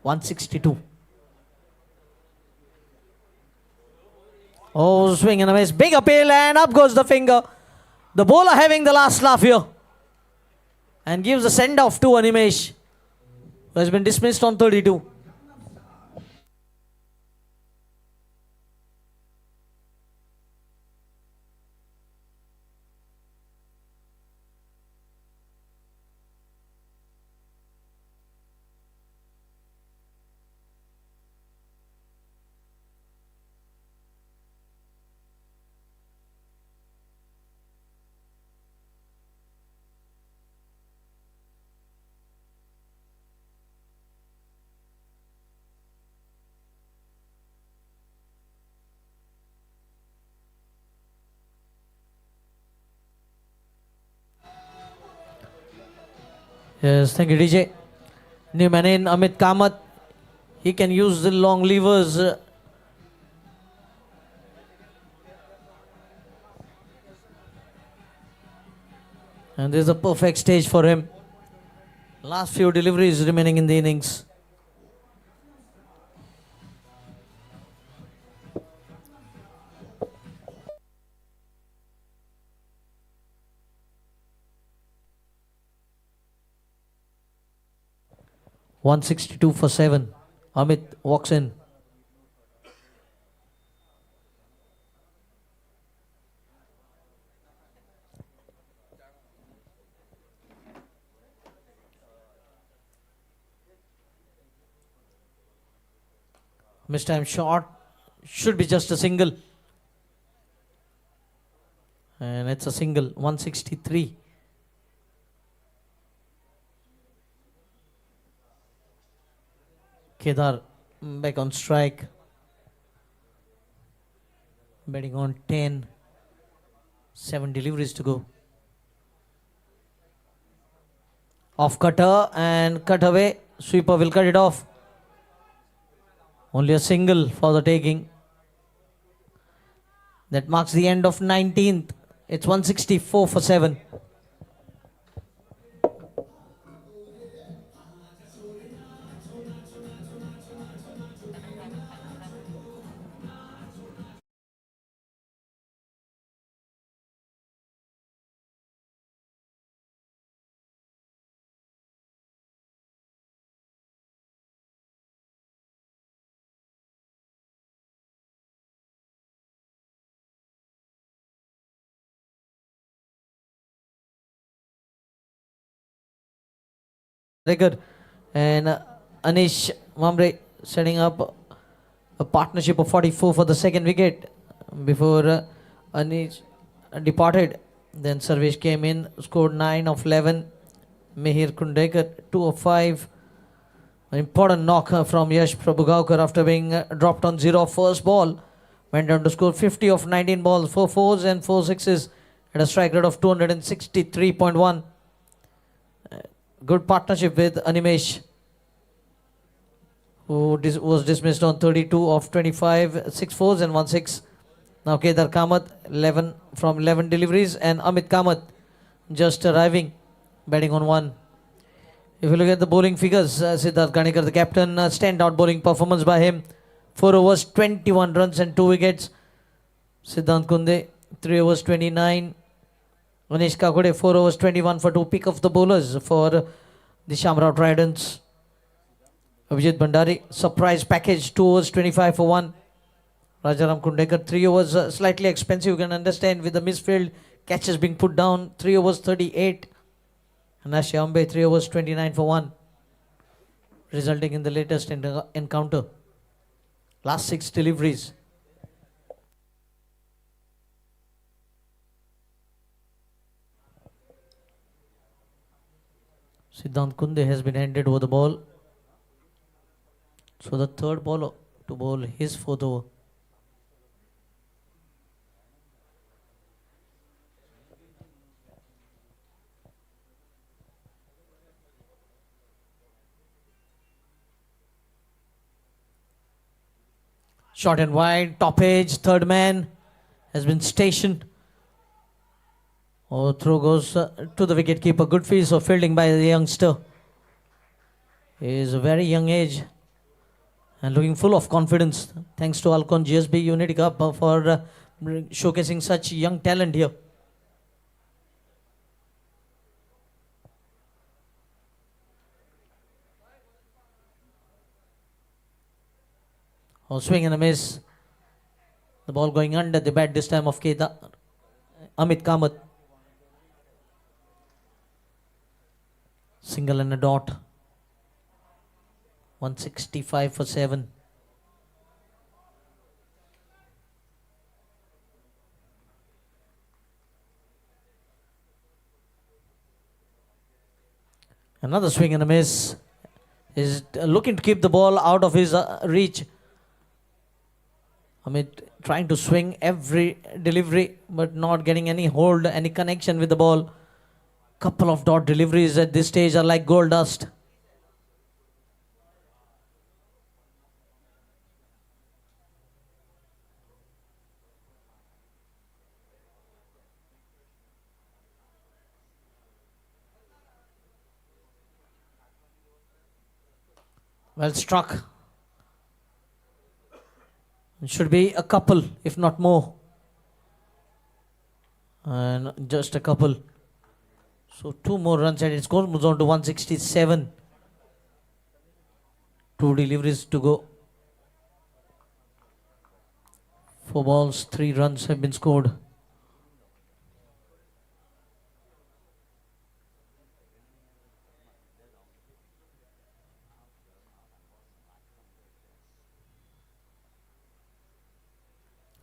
.162. Oh, swing and a miss. Big appeal and up goes the finger. The bowler having the last laugh here. And gives a send-off to Animesh, who has been dismissed on 32. Yes, thank you, DJ. New man in Amit Kamath. He can use the long levers. And this is a perfect stage for him. Last few deliveries remaining in the innings. $162 for 7. Amit walks in. Miss time short. Should be just a single. And it's a single. 163. Kedar back on strike. Betting on 10. 7 deliveries to go. Off cutter and cut away. Sweeper will cut it off. Only a single for the taking. That marks the end of 19th. It's 164 for 7. Record and Anish Mamre setting up a partnership of 44 for the second wicket before Anish departed. Then Sarvesh came in, scored 9 of 11. Mihir Kundekar 2 of 5. An important knock from Yash Prabhugaukar after being dropped on 0 first ball. Went down to score 50 of 19 balls, 4 fours and 4 sixes at a strike rate of 263.1. Good partnership with Animesh, who was dismissed on 32 of 25, 6 fours and 1 6. Now Kedar Kamath 11 from 11 deliveries and Amit Kamath just arriving, batting on 1. If you look at the bowling figures, Siddharth Ganikar, the captain, standout bowling performance by him. 4 overs, 21 runs and 2 wickets. Siddhant Kunde 3 overs, 29. Anish Kakode 4 overs, 21 for 2. Pick of the bowlers for the SHAMRAO Tridents. Abhijit Bhandari, surprise package, 2 overs, 25 for 1. Rajaram Kundekar, 3 overs, slightly expensive, you can understand with the misfield catches being put down. 3 overs, 38. And Ashe Ambe, 3 overs, 29 for 1. Resulting in the latest encounter. Last 6 deliveries. Siddhant Kunde has been handed over the ball. So the third bowler to bowl his 4th over. Short and wide, top edge, third man has been stationed. Oh, throw goes to the wicket keeper. Good piece of fielding by the youngster. He is a very young age and looking full of confidence. Thanks to ALCON GSB Unity Cup for showcasing such young talent here. Oh, swing and a miss. The ball going under the bat this time of Amit Kamath. Single and a dot. 165 for 7. Another swing and a miss. Is looking to keep the ball out of his reach. Amit trying to swing every delivery but not getting any hold, any connection with the ball. Couple of dot deliveries at this stage are like gold dust. Well struck. It should be a couple, if not more. And just a couple. So 2 more runs and its score moves on to 167. 2 deliveries to go. 4 balls, 3 runs have been scored.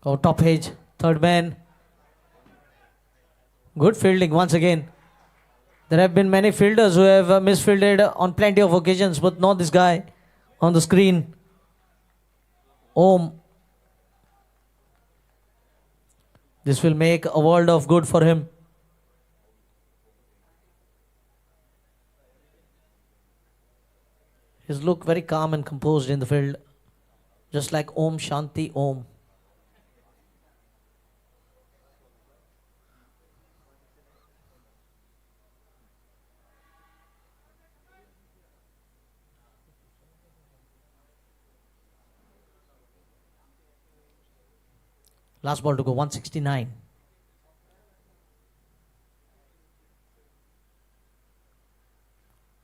Oh, top edge, third man. Good fielding once again. There have been many fielders who have misfielded on plenty of occasions, but not this guy on the screen. Om. This will make a world of good for him. His look very calm and composed in the field, just like Om Shanti Om. Last ball to go, 169.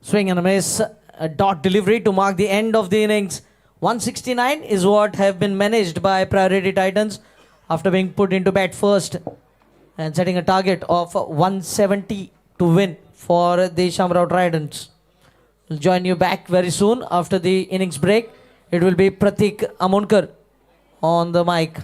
Swing and a miss, a dot delivery to mark the end of the innings. 169 is what have been managed by Priority Titans after being put into bat first and setting a target of 170 to win for the SHAMRAO Tridents. We'll join you back very soon after the innings break. It will be Pratik Amonkar on the mic.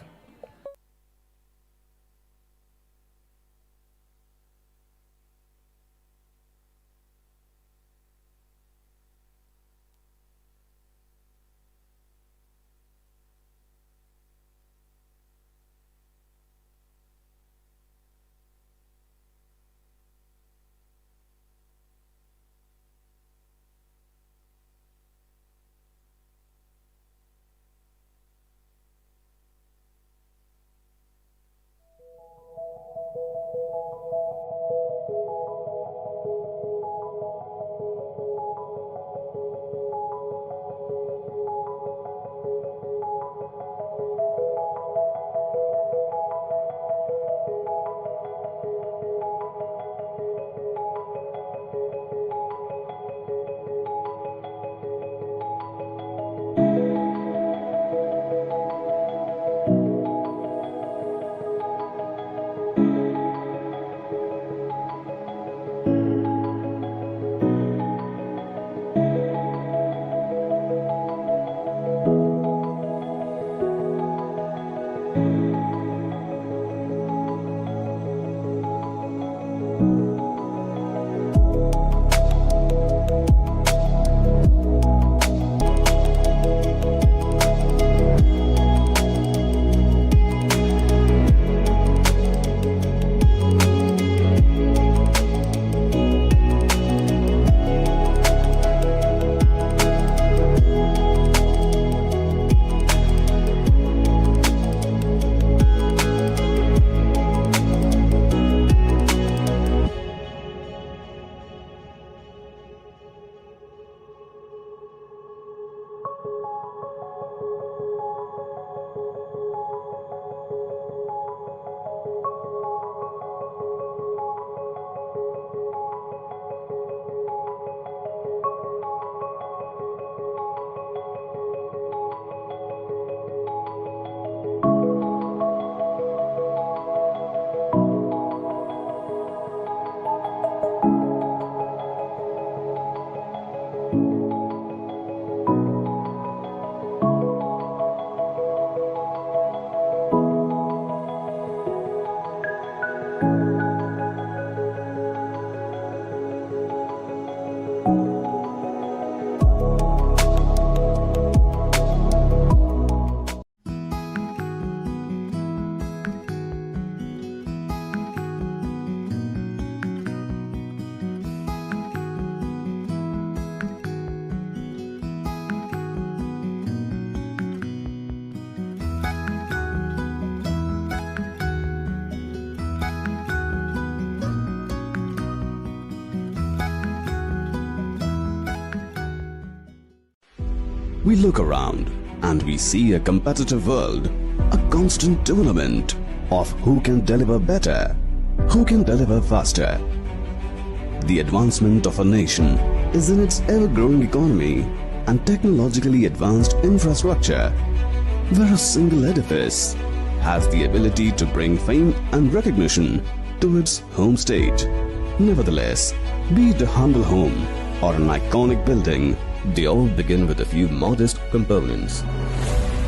We look around and we see a competitive world, a constant tournament of who can deliver better, who can deliver faster. The advancement of a nation is in its ever-growing economy and technologically advanced infrastructure, where a single edifice has the ability to bring fame and recognition to its home state. Nevertheless, be it a humble home or an iconic building, they all begin with a few modest components.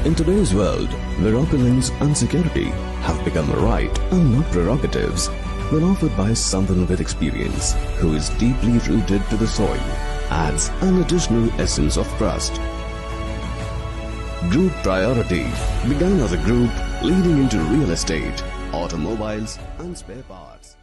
In today's world, where opulence and security have become a right and not prerogatives, when offered by someone with experience who is deeply rooted to the soil, adds an additional essence of trust. Group Priority began as a group leading into real estate, automobiles and spare parts.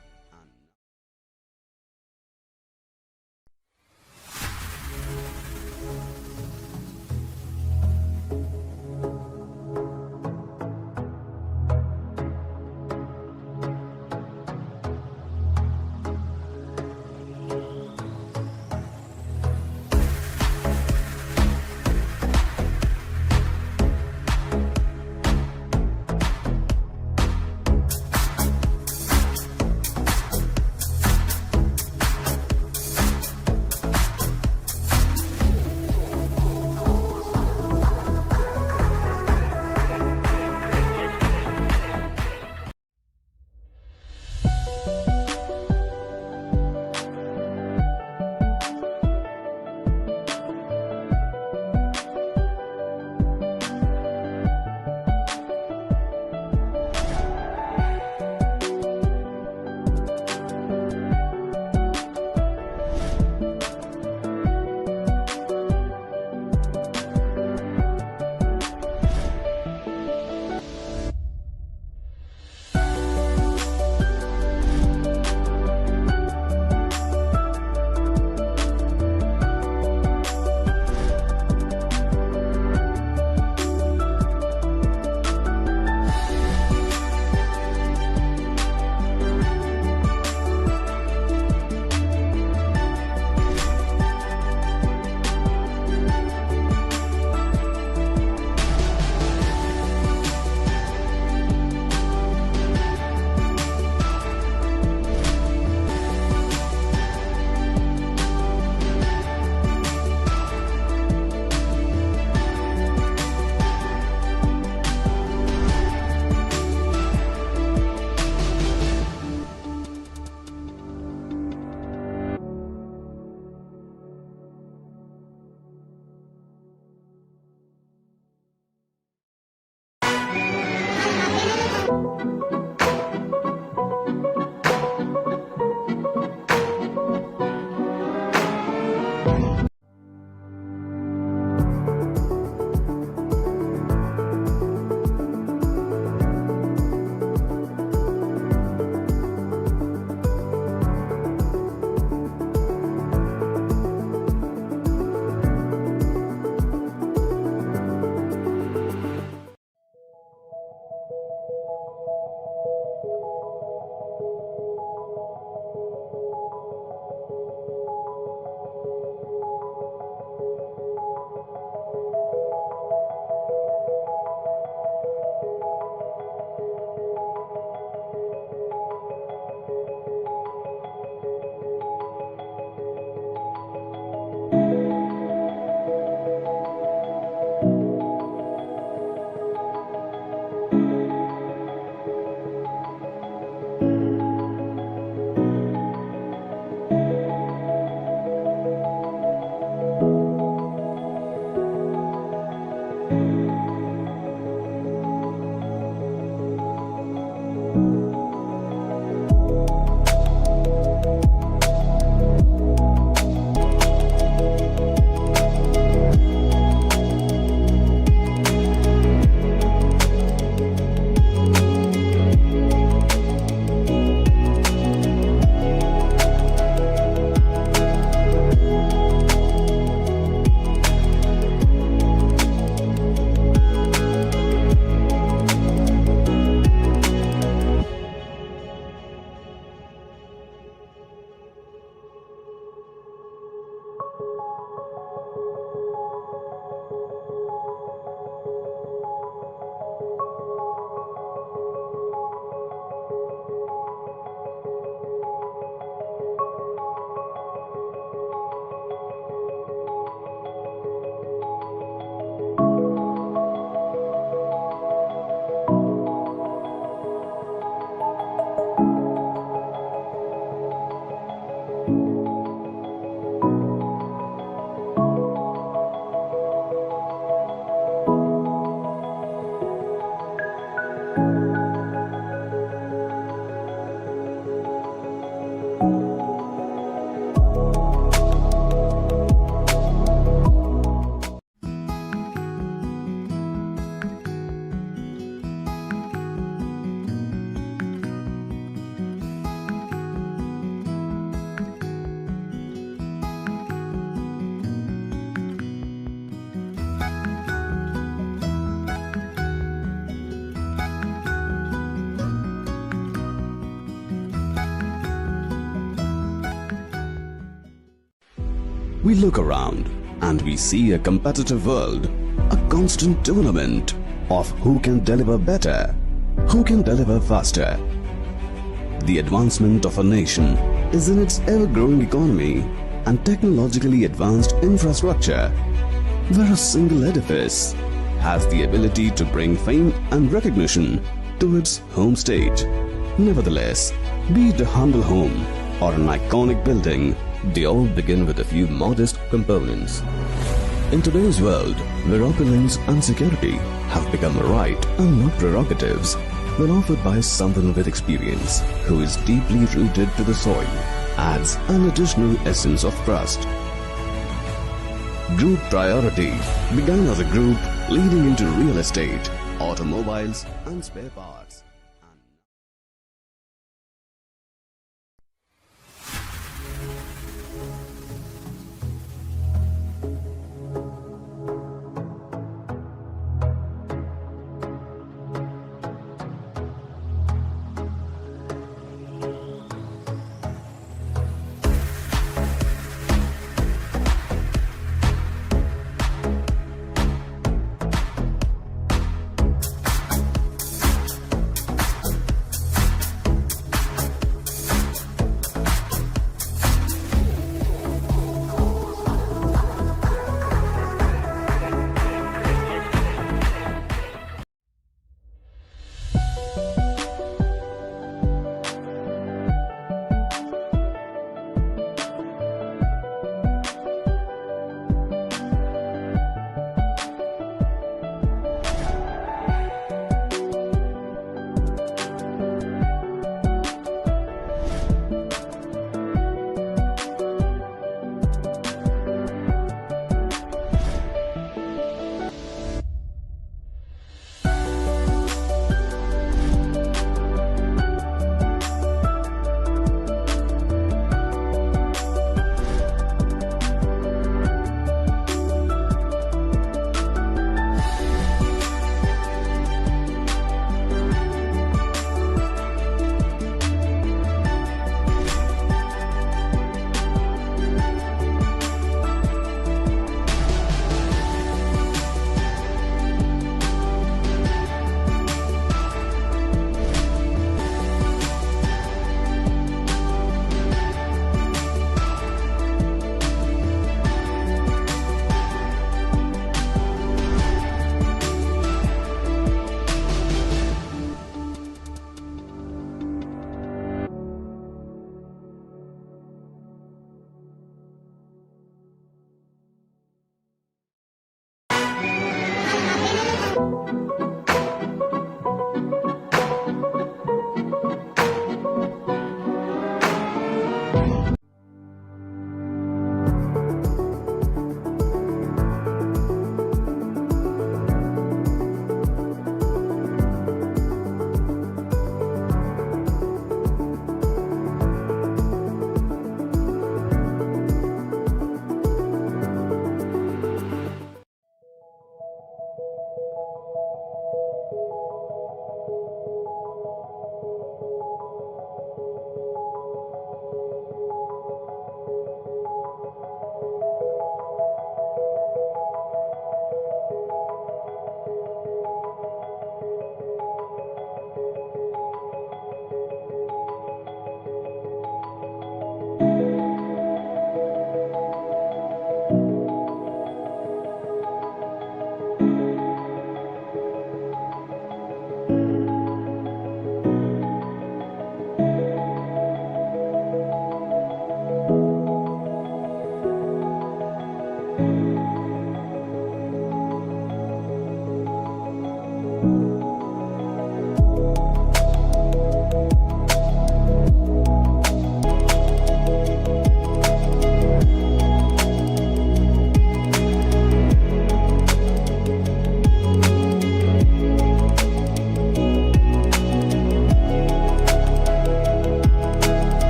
We look around and we see a competitive world, a constant tournament of who can deliver better, who can deliver faster. The advancement of a nation is in its ever-growing economy and technologically advanced infrastructure, where a single edifice has the ability to bring fame and recognition to its home state. Nevertheless, be it a humble home or an iconic building, they all begin with a few modest components. In today's world, where opulence and security have become a right and not prerogatives, when offered by someone with experience who is deeply rooted to the soil, adds an additional essence of trust. Group Priority began as a group leading into real estate, automobiles and spare parts.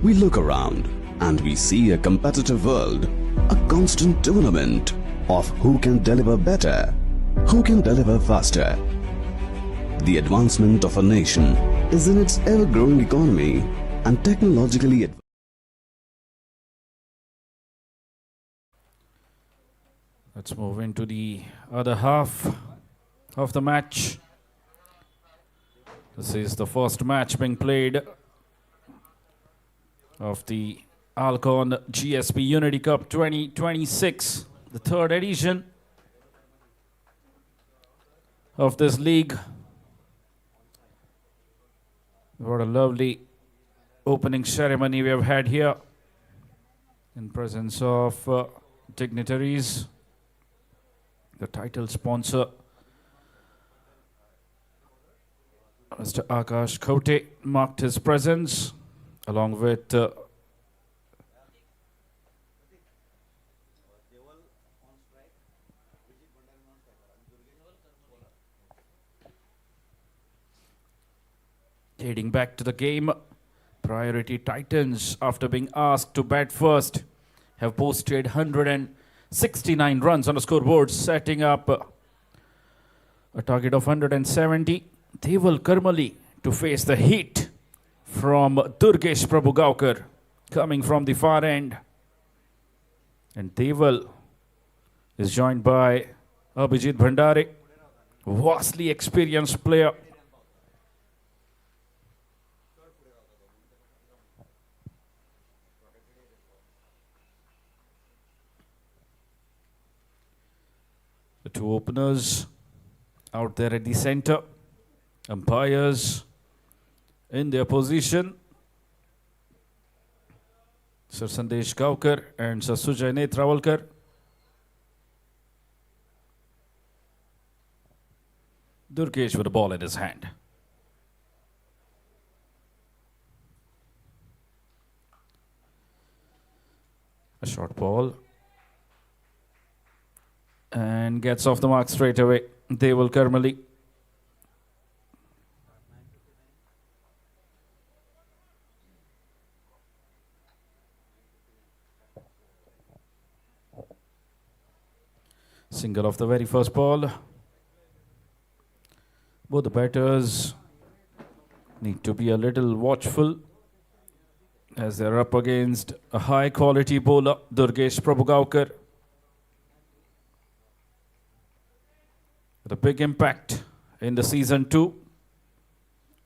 We look around and we see a competitive world, a constant tournament of who can deliver better, who can deliver faster. The advancement of a nation is in its ever-growing economy and technologically advanced. Let's move into the other half of the match. This is the first match being played of the ALCON GSB Unity Cup 2026, the third edition of this league. What a lovely opening ceremony we have had here in presence of dignitaries. The title sponsor, Mr. Akash Khote, marked his presence along with heading back to the game. Priority Titans, after being asked to bat first, have posted 169 runs on the scoreboard, setting up a target of 170. Deval Karmali to face the heat from Durgesh Prabhugaukar, coming from the far end. And Deval is joined by Abhijit Bhandare, vastly experienced player. The two openers out there at the center. Umpires in their position. Sir Sandesh Gaukar and Sir Sujay Netravalkar. Durgesh with the ball in his hand. A short ball. And gets off the mark straight away. Deval Karmali. Single off the very first ball. Both the batters need to be a little watchful as they're up against a high quality bowler, Durgesh Prabhugaukar. With a big impact in the season 2.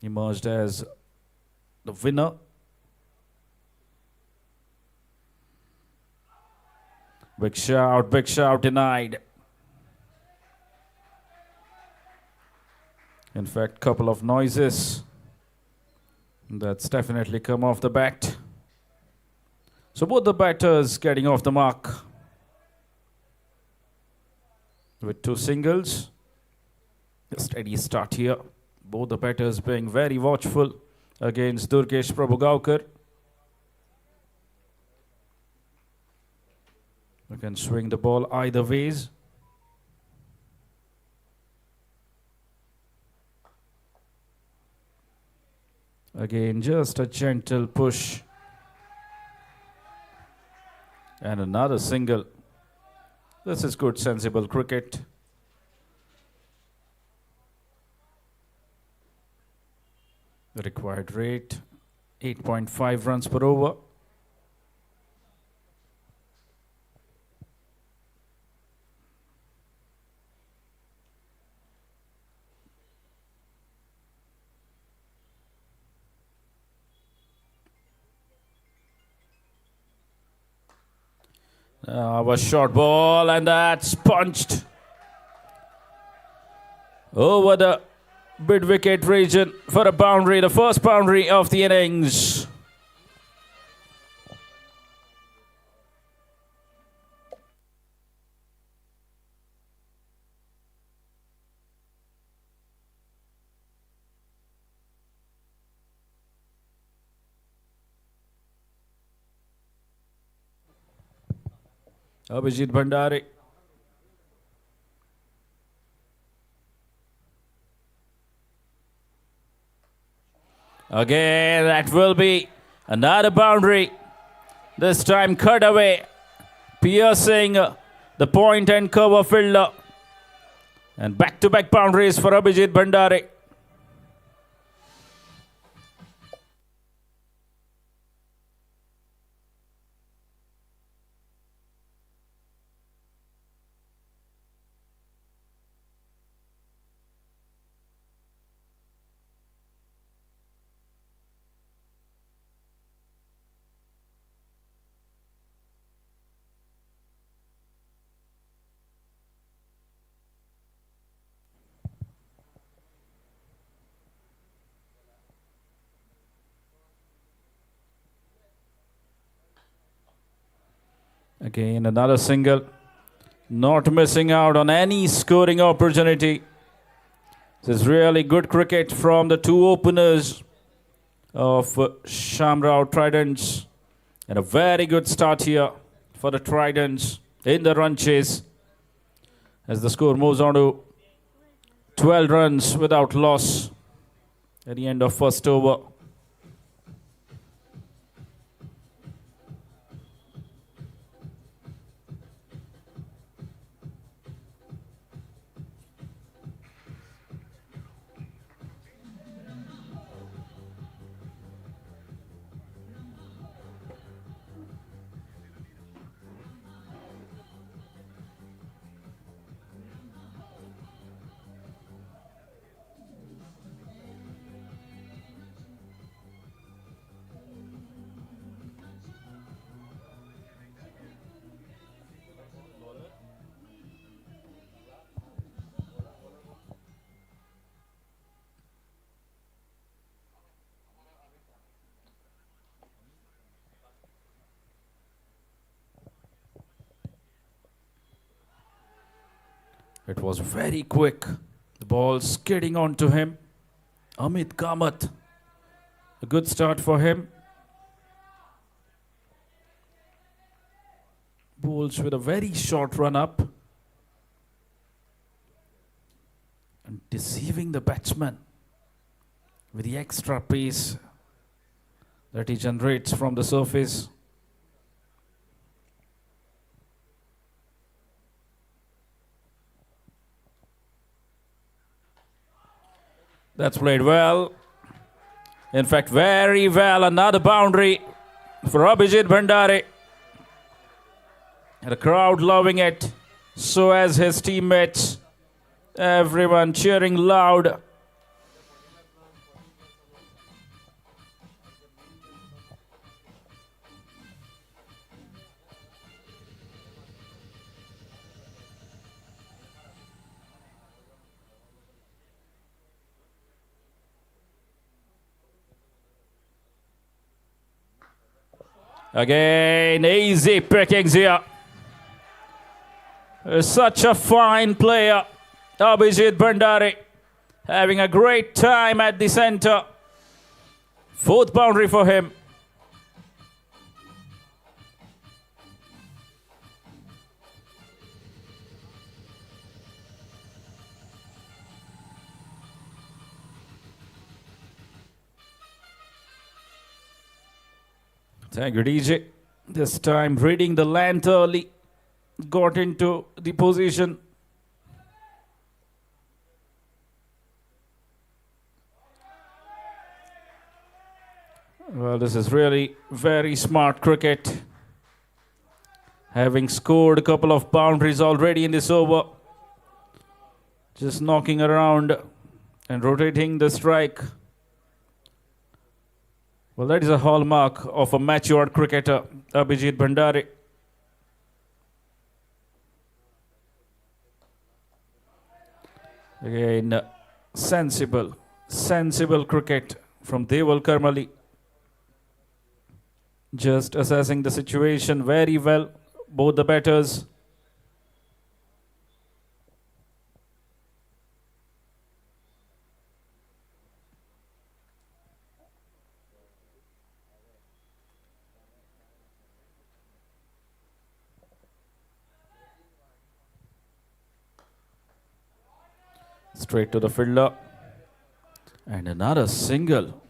Emerged as the winner. Big shout denied. In fact, couple of noises that's definitely come off the bat. So both the batters getting off the mark with 2 singles. A steady start here. Both the batters being very watchful against Durgesh Prabhugaukar. You can swing the ball either ways. Again, just a gentle push. And another single. This is good, sensible cricket. The required rate, 8.5 runs per over. A short ball, and that's punched over the mid-wicket region for a boundary, the first boundary of the innings. Abhijit Bhandare. Again, that will be Another boundary. This time cut away, piercing the point and cover fielder. And back-to-back boundaries for Abhijit Bhandari. Again, another single. Not missing out on any scoring opportunity. This is really good cricket from the two openers of SHAMRAO Tridents. And a very good start here for the Tridents in the run chase. As the score moves on to 12 runs without loss at the end of first over. It was very quick. The ball skidding onto him. Amit Kamath. A good start for him. Bowls with a very short run up. And deceiving the batsman with the extra pace that he generates from the surface. That's played well. In fact, very well. Another boundary for Abhijit Bhandari. And the crowd loving it. So as his teammates. Everyone cheering loud. Again, easy pickings here. Such a fine player, Abhijit Bhandari, having a great time at the center. Fourth boundary for him. Thank you, DJ. This time reading the length early. Got into the position. Well, this is really very smart cricket. Having scored a couple of boundaries already in this over. Just knocking around and rotating the strike. Well, that is a hallmark of a matured cricketer, Abhijit Bhandari. Again, sensible cricket from Deval Karmali. Just assessing the situation very well, both the batters. Straight to the fielder. And another single.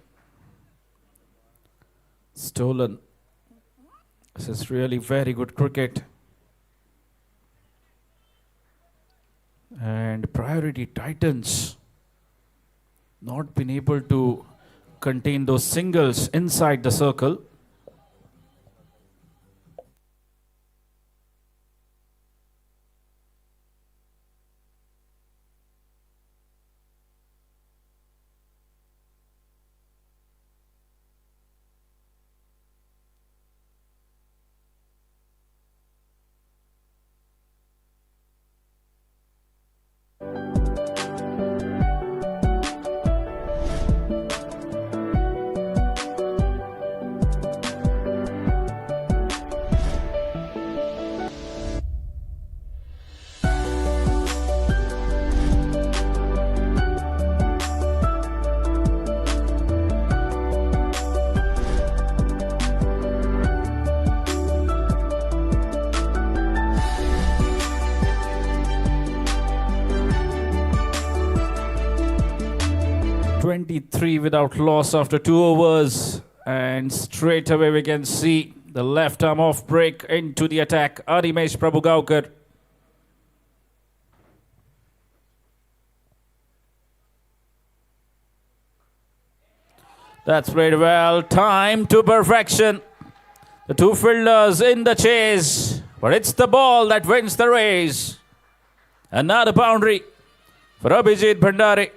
stolen. This is really very good cricket. And priority Titans not been able to contain those singles inside the circle. Without loss after 2 overs, and straight away we can see the left arm off break into the attack. Arimesh Prabhugaukar. That's played well, time to perfection. The two fielders in the chase, but it's the ball that wins the race. Another boundary for Abhijit Bhandari.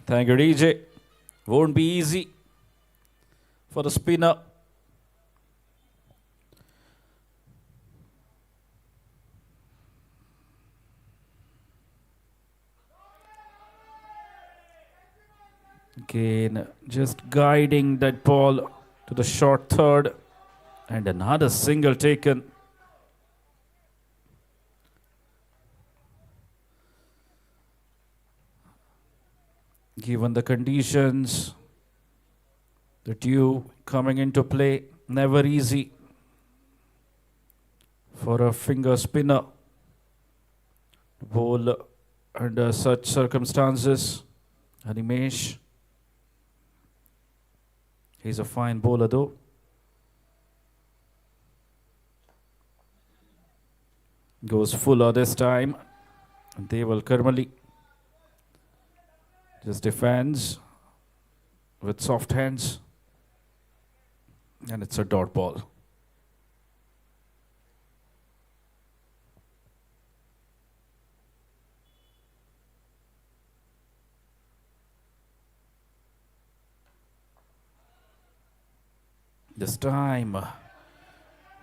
Thank you, DJ. Won't be easy for the spinner. Again, just guiding that ball to the short third, and another single taken. Given the conditions, the dew coming into play, never easy for a finger spinner to bowl under such circumstances. Animesh, he's a fine bowler though. Goes fuller this time. Deval Karmali just defends with soft hands, and it's a dot ball. This time,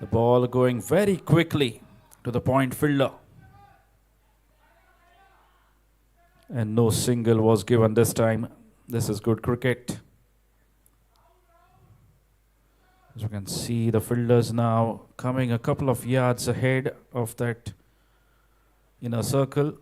the ball going very quickly to the point fielder. And no single was given this time. This is good cricket. As you can see, the fielders now coming a couple of yards ahead of that inner circle.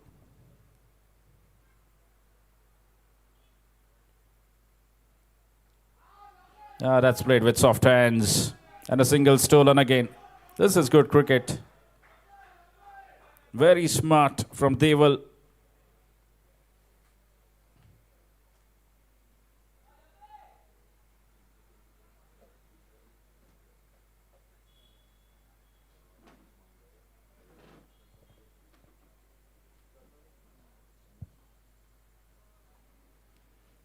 That's played with soft hands. And a single stolen again. This is good cricket. Very smart from Deval.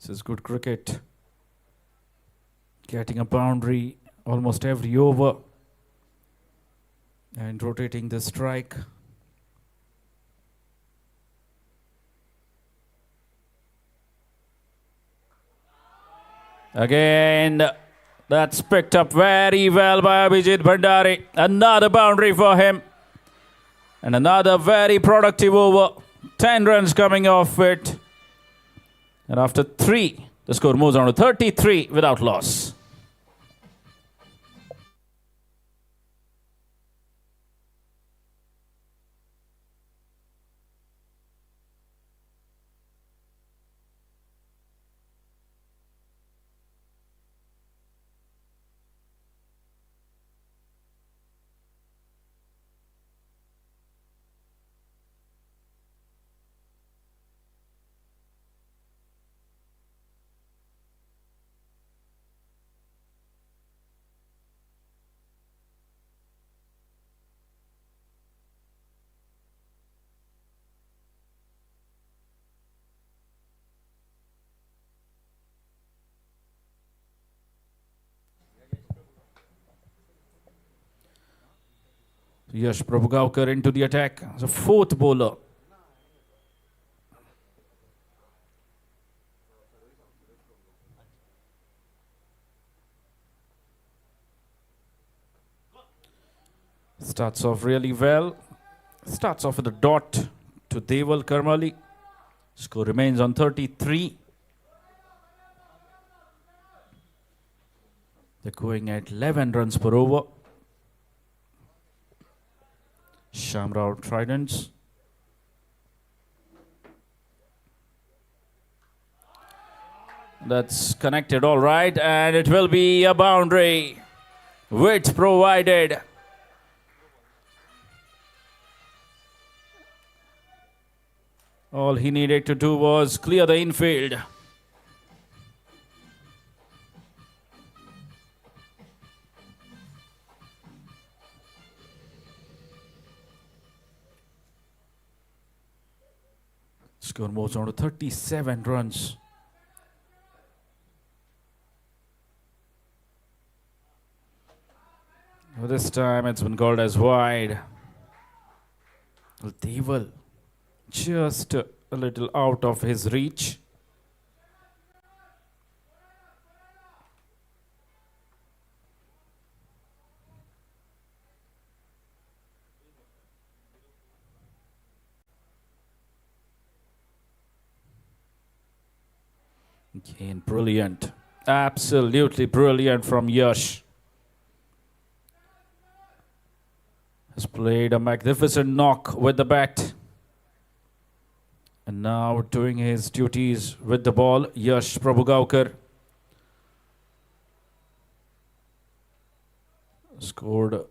This is good cricket. Getting a boundary almost every over and rotating the strike. Again, that's picked up very well by Abhijit Bhandari. Another boundary for him. And another very productive over. 10 runs coming off it. And after 3, the score moves on to 33 without loss. Yash Prabhugaukar into the attack. The fourth bowler. Starts off really well. Starts off with a dot to Deval Karmali. Score remains on 33. They're going at 11 runs per over. SHAMRAO Tridents. That's connected all right, and it will be a boundary. Width provided. All he needed to do was clear the infield. Score moves on to 37 runs. This time it's been called as wide. Deval just a little out of his reach. Again, brilliant. Absolutely brilliant from Yash. Has played a magnificent knock with the bat. And now doing his duties with the ball, Yash Prabhugaukar. Scored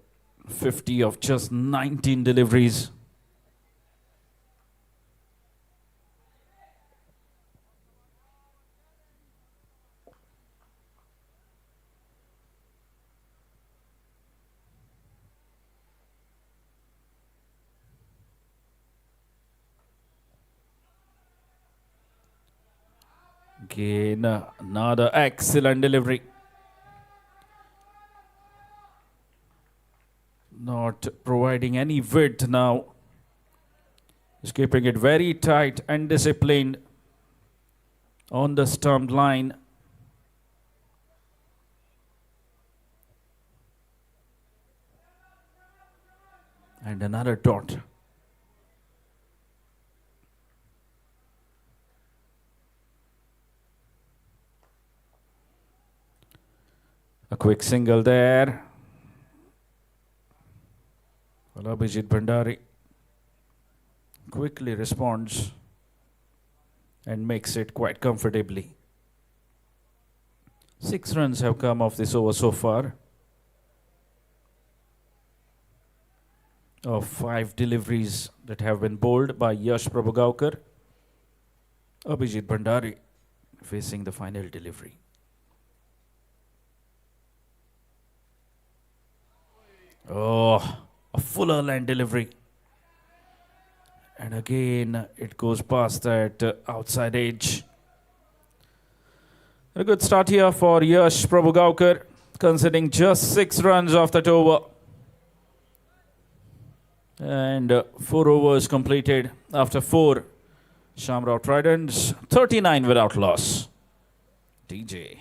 50 of just 19 deliveries. Again, another excellent delivery. Not providing any width now. He's keeping it very tight and disciplined on the stump line. And another dot. A quick single there. Well, Abhijit Bhandari quickly responds and makes it quite comfortably. 6 runs have come off this over so far. Of 5 deliveries that have been bowled by Yash Prabhugaukar. Abhijit Bhandari facing the final delivery. Oh, a fuller line delivery. And again, it goes past that outside edge. A good start here for Yash Prabhugaukar, conceding just 6 runs off that over. And 4 overs completed after 4. SHAMRAO Tridents, 39 without loss. DJ.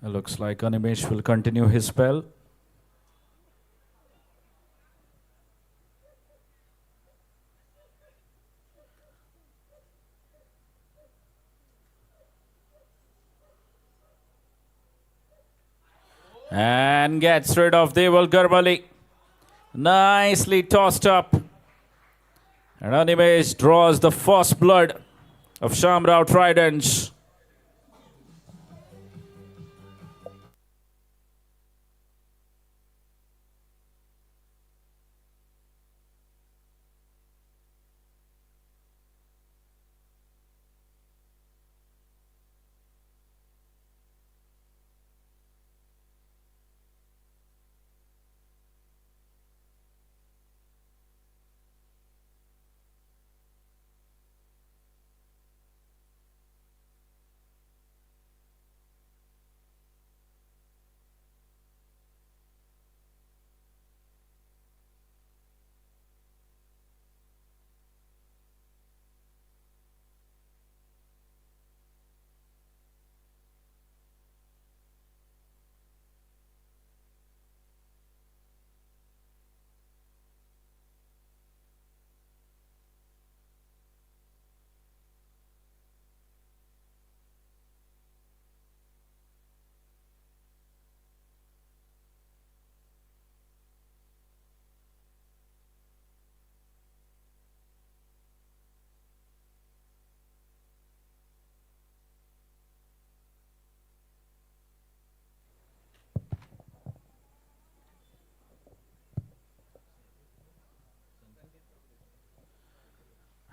It looks like Animesh will continue his spell. And gets rid of Deval Garbali. Nicely tossed up. And Animesh draws the first blood of SHAMRAO Tridents.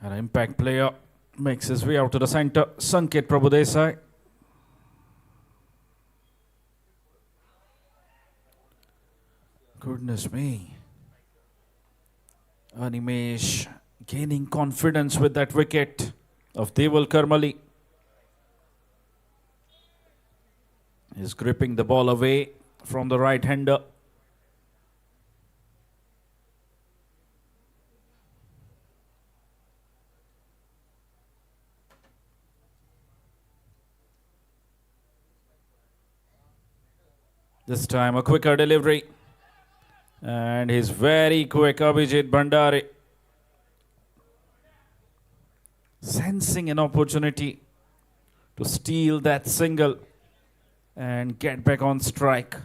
An impact player makes his way out to the center. Sanket Prabhudesai. Goodness me. Animesh gaining confidence with that wicket of Deval Karmali. He's gripping the ball away from the right-hander. This time a quicker delivery. And he's very quick, Abhijit Bhandari. Sensing an opportunity to steal that single and get back on strike.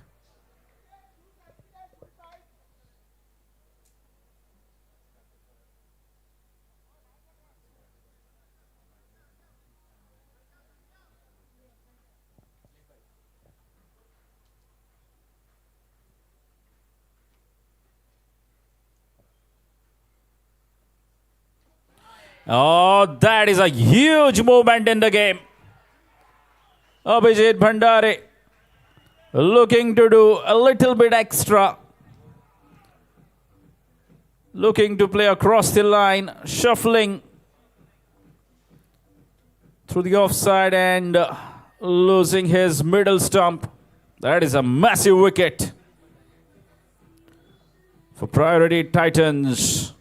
Oh, that is a huge movement in the game. Abhijit Bhandari looking to do a little bit extra. Looking to play across the line, shuffling through the offside and losing his middle stump. That is a massive wicket for Priority Titans.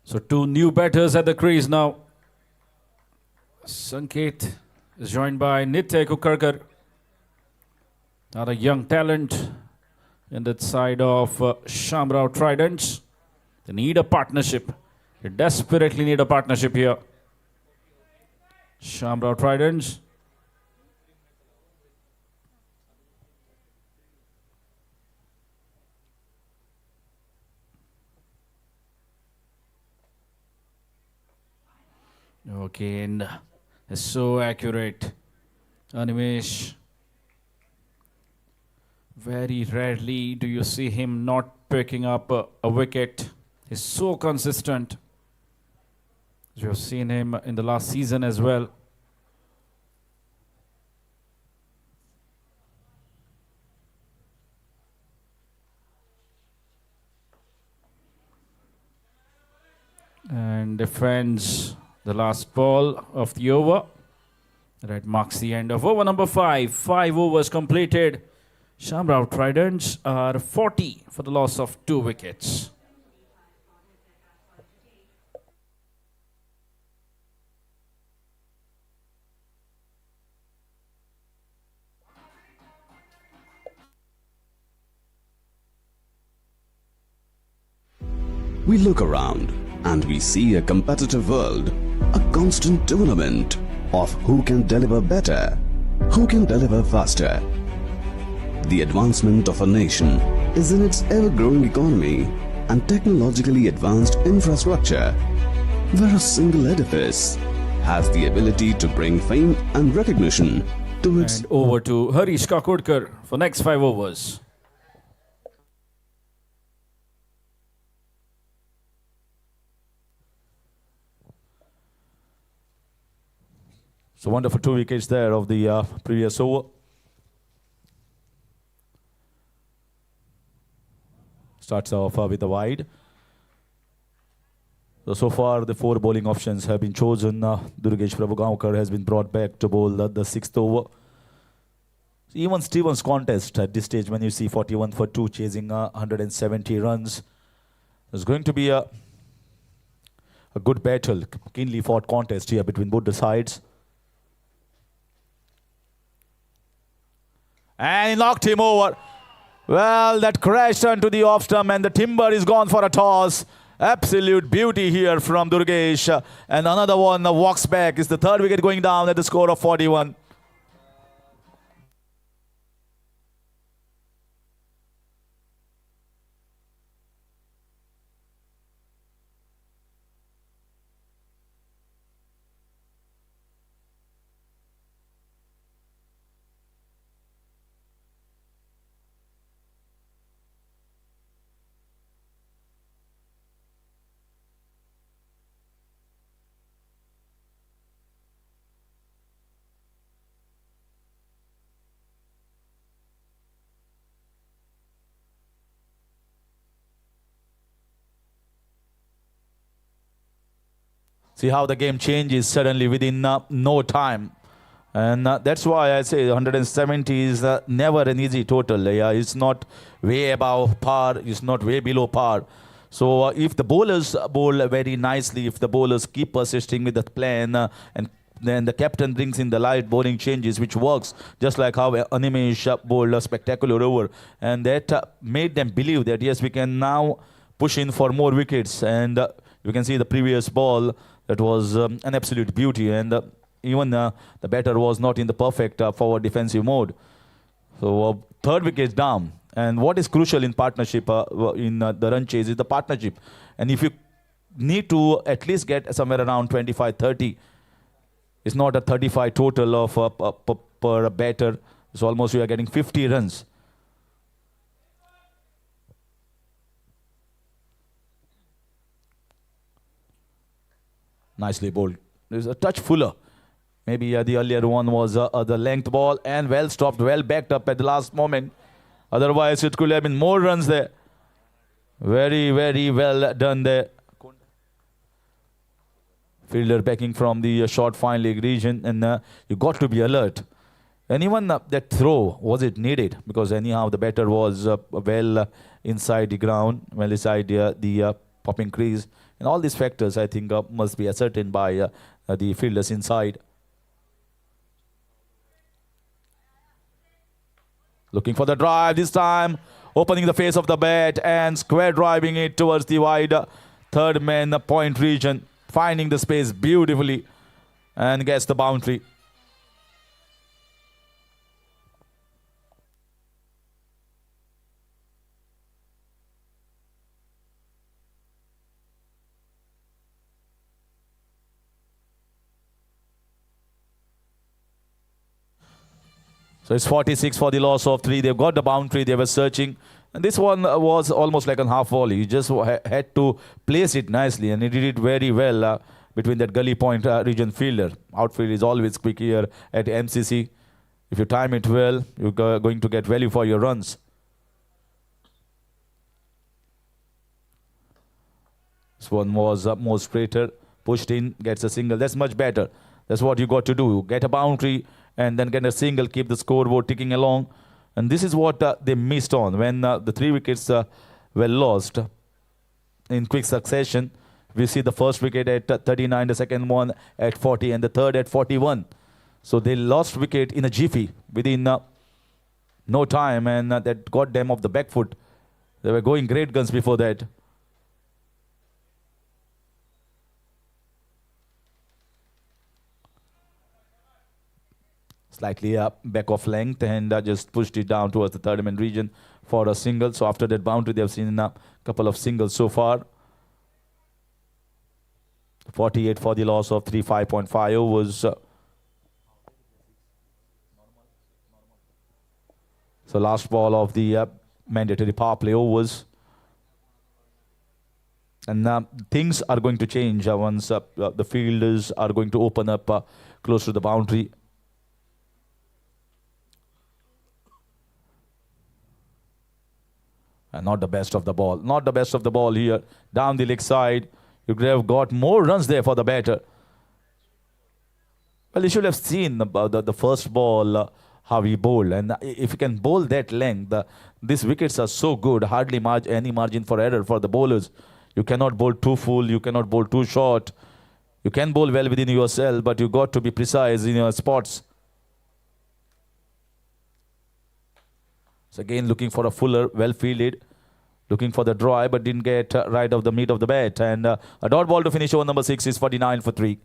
So 2 new batters at the crease now. Sanket is joined by Nitya Kukarkar. Not a young talent in that side of SHAMRAO Tridents. They need a partnership. They desperately need a partnership here. SHAMRAO Tridents. Okay, and it's so accurate. Animesh. Very rarely do you see him not picking up a wicket. He's so consistent. You have seen him in the last season as well. And defends the last ball of the over. That marks the end of over number 5. 5 overs completed. SHAMRAO Tridents are 40 for the loss of 2 wickets. We look around and we see a competitive world, a constant tournament of who can deliver better, who can deliver faster. The advancement of a nation is in its ever-growing economy and technologically advanced infrastructure, where a single edifice has the ability to bring fame and recognition to its... And over to Harish Kakodkar for next 5 overs. So wonderful 2 wickets there of the previous over. Starts off with the wide. So far the 4 bowling options have been chosen. Durgesh Prabhugaonkar has been brought back to bowl the 6th over. Even Stevens' contest at this stage, when you see 41 for 2 chasing 170 runs, there's going to be a good battle, keenly fought contest here between both the sides. And he knocked him over. Well, that crashed onto the off stump and the timber is gone for a toss. Absolute beauty here from Durgesh. And another one walks back. It's the 3rd wicket going down at the score of 41. See how the game changes suddenly within no time. And that's why I say 170 is never an easy total. Yeah, it's not way above par, it's not way below par. So if the bowlers bowl very nicely, if the bowlers keep persisting with the plan, and then the captain brings in the light bowling changes, which works just like how Animesh bowled a spectacular over. And that made them believe that yes, we can now push in for more wickets. And you can see the previous ball, that was an absolute beauty. And even the batter was not in the perfect forward defensive mode. So 3rd wicket down. And what is crucial in partnership, in the run chase, is the partnership. And if you need to at least get somewhere around 25-30, it's not a 35 total of per batter. It's almost you are getting 50 runs. Nicely bowled. There's a touch fuller. Maybe the earlier one was the length ball, and well stopped, well backed up at the last moment. Otherwise, it could have been more runs there. Very, very well done there. Fielder backing from the short fine leg region, and you got to be alert. And even that throw, was it needed? Because anyhow, the batter was well inside the ground, well inside the popping crease. And all these factors, I think, must be ascertained by the fielders inside. Looking for the drive this time, opening the face of the bat and square driving it towards the wide third man point region, finding the space beautifully and gets the boundary. So it's 46 for the loss of 3. They've got the boundary. They were searching. And this one was almost like a half volley. You just had to place it nicely. And he did it very well between that gully point region fielder. Outfield is always quick here at MCC. If you time it well, you're going to get value for your runs. This one was more straighter. Pushed in, gets a single. That's much better. That's what you got to do. Get a boundary and then get a single, keep the scoreboard ticking along. And this is what they missed on when the 3 wickets were lost in quick succession. We see the first wicket at 39, the second one at 40, and the third at 41. So they lost wicket in a jiffy within no time, and that got them off the back foot. They were going great guns before that. Slightly back off length and just pushed it down towards the third man region for a single. So after that boundary, they have seen a couple of singles so far. 48 for the loss of 3, 5.5 overs. So last ball of the mandatory power play overs. And things are going to change once the fielders are going to open up close to the boundary. And not the best of the ball. Not the best of the ball here. Down the leg side. You could have got more runs there for the batter. Well, you should have seen the first ball, how he bowled. And if you can bowl that length, these wickets are so good. Hardly any margin for error for the bowlers. You cannot bowl too full. You cannot bowl too short. You can bowl well within yourself, but you got to be precise in your spots. So again, looking for a fuller, well fielded. Looking for the draw, but didn't get right of the meat of the bat. And a dot ball to finish over number 6 is 49 for 3.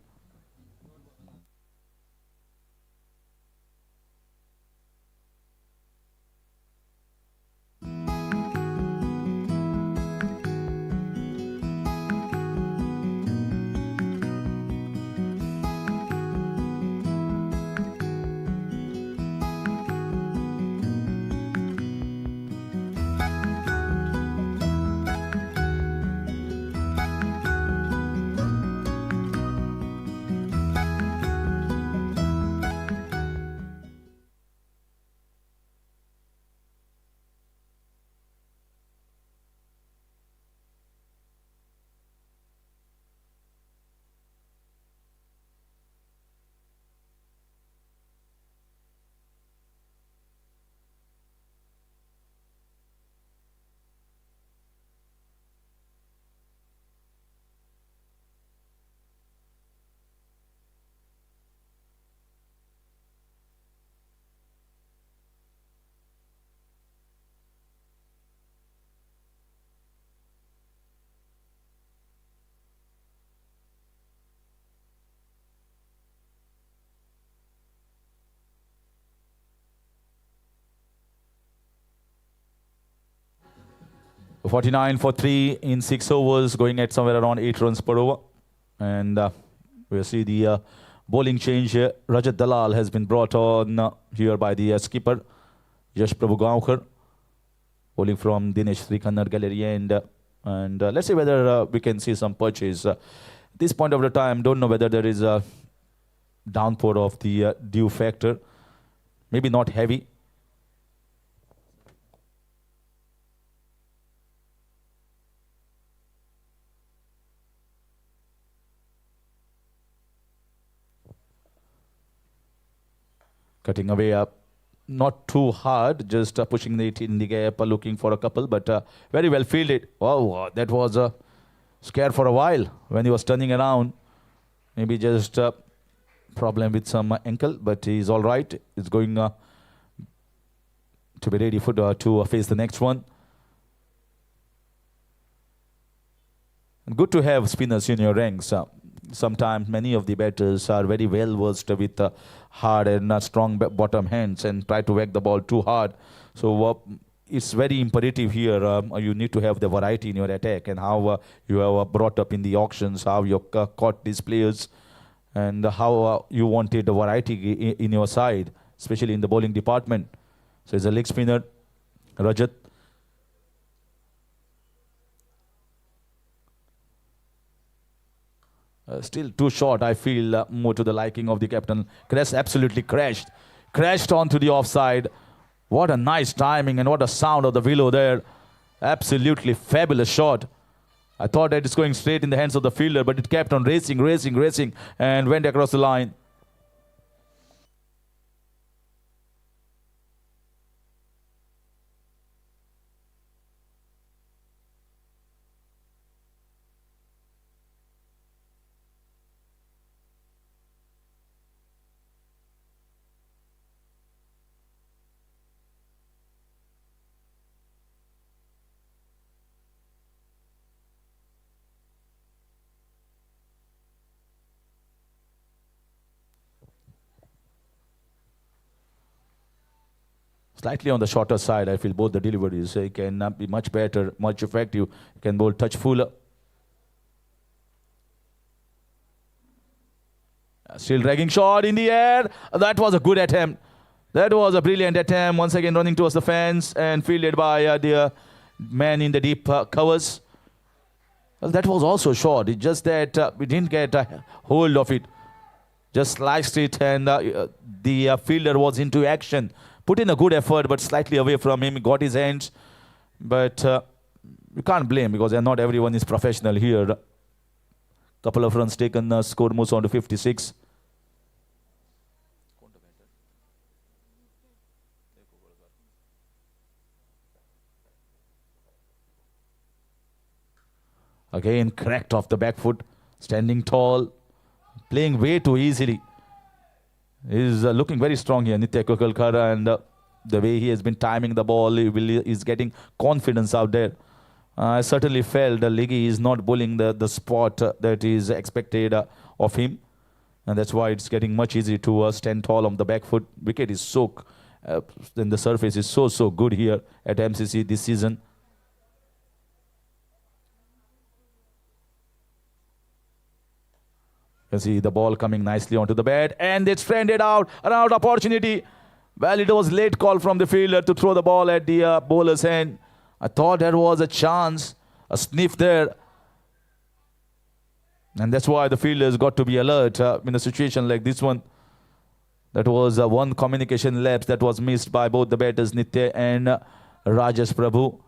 So 49 for 3 in 6 overs, going at somewhere around 8 runs per over. And we'll see the bowling change here. Rajat Dalal has been brought on here by the skipper, Yash Prabhu Gaonkar, bowling from Dinesh Srikhannar Gallery. And let's see whether we can see some purchase. At this point of the time, don't know whether there is a downpour of the dew factor. Maybe not heavy. Cutting away up, not too hard, just pushing it in the gap, looking for a couple, but very well fielded. Oh, that was scared for a while when he was turning around. Maybe just problem with some ankle, but he's all right. He's going to be ready for to face the next one. Good to have spinners in your ranks. Sometimes many of the batters are very well versed with hard and strong bottom hands and try to whack the ball too hard. So it's very imperative here. You need to have the variety in your attack, and how you have brought up in the auctions, how you caught these players, and how you wanted the variety in your side, especially in the bowling department. So it's a leg spinner, Rajat. Still too short, I feel, more to the liking of the captain. Crest absolutely crashed onto the offside. What a nice timing and what a sound of the willow there. Absolutely fabulous shot. I thought that it's going straight in the hands of the fielder, but it kept on racing and went across the line. Slightly on the shorter side, I feel both the deliveries can be much better, much effective. You can bowl touch fuller. Still dragging shot in the air. That was a good attempt. That was a brilliant attempt. Once again running towards the fence and fielded by the man in the deep covers. Well, that was also short. It's just that we didn't get a hold of it. Just sliced it, and the fielder was into action. Put in a good effort, but slightly away from him. He got his hands. But you can't blame, because not everyone is professional here. Couple of runs taken, score moves on to 56. Again, cracked off the back foot. Standing tall. Playing way too easily. He's looking very strong here, Nitya Kukalkar, and the way he has been timing the ball, he's getting confidence out there. I certainly felt the leggy is not bowling the spot that is expected of him, and that's why it's getting much easier to stand tall on the back foot. Wicket is so, then the surface is so good here at MCC this season. You see the ball coming nicely onto the bat, and it's fended out. An opportunity. Well, it was late call from the fielder to throw the ball at the bowler's hand. I thought there was a chance, a sniff there. And that's why the fielders got to be alert in a situation like this one. That was one communication lapse that was missed by both the batters, Nitya and Rajesh Prabhu.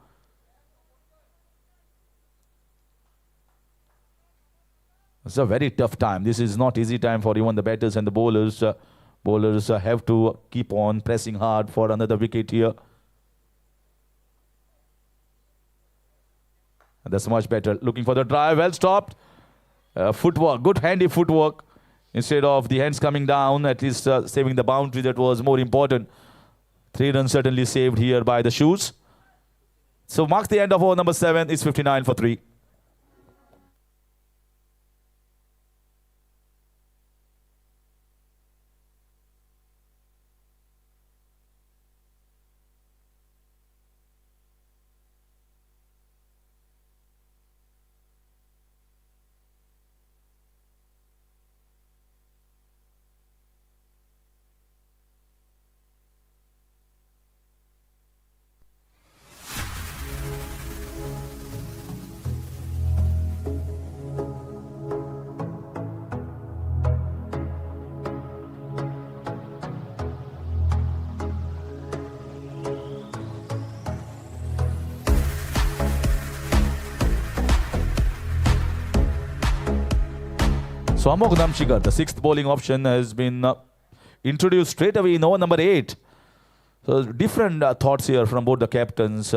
It's a very tough time. This is not easy time for even the batters and the bowlers. Bowlers have to keep on pressing hard for another wicket here. And that's much better. Looking for the drive. Well stopped. Footwork. Good handy footwork. Instead of the hands coming down, at least saving the boundary, that was more important. 3 runs certainly saved here by the shoes. So marks the end of over number 7. It's 59 for 3. So Amok Namchikar, the 6th bowling option, has been introduced straight away in over number 8. So different thoughts here from both the captains.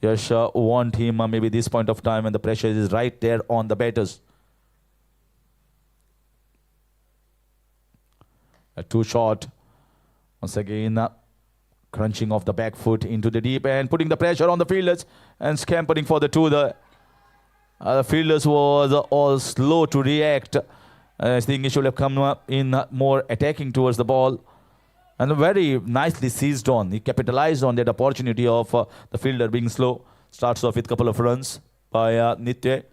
Yash want him maybe this point of time, and the pressure is right there on the batters. Too short. Once again, crunching off the back foot into the deep and putting the pressure on the fielders and scampering for the two. The fielders was all slow to react. I think he should have come in more attacking towards the ball. And very nicely seized on. He capitalized on that opportunity of the fielder being slow. Starts off with a couple of runs by Nitya.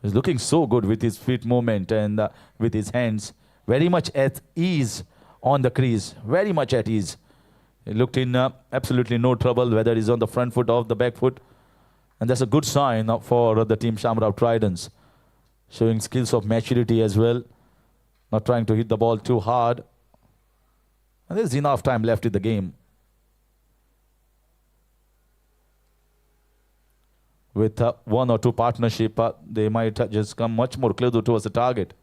He's looking so good with his feet movement and with his hands. Very much at ease on the crease. Very much at ease. He looked in absolutely no trouble, whether he's on the front foot or the back foot. And that's a good sign for the team SHAMRAO Tridents. Showing skills of maturity as well. Not trying to hit the ball too hard. And there's enough time left in the game. With one or two partnership, they might just come much more closer towards the target.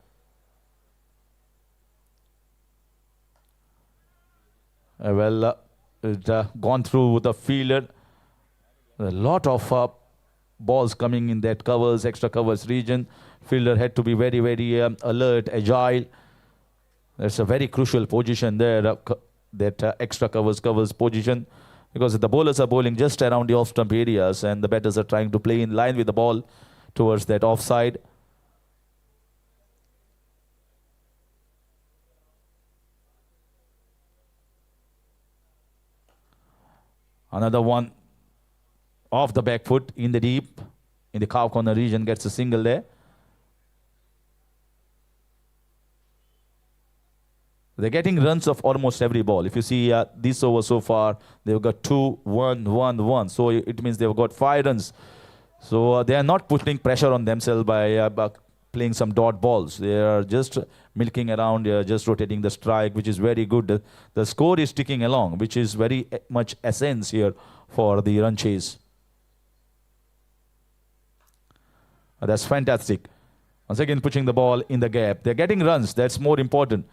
It gone through the fielder. A lot of balls coming in that covers, extra covers region. Fielder had to be very, very alert, agile. That's a very crucial position there, that extra covers position. Because the bowlers are bowling just around the off-stump areas and the batters are trying to play in line with the ball towards that offside. Another one off the back foot in the deep, in the cow corner region, gets a single there. They're getting runs of almost every ball. If you see this over so far, they've got 2, 1, 1, 1. So it means they've got 5 runs. So they are not putting pressure on themselves by playing some dot balls. They are just milking around. They are just rotating the strike, which is very good. The score is ticking along, which is very much essence here for the run chase. That's fantastic. Once again, pushing the ball in the gap. They're getting runs. That's more important.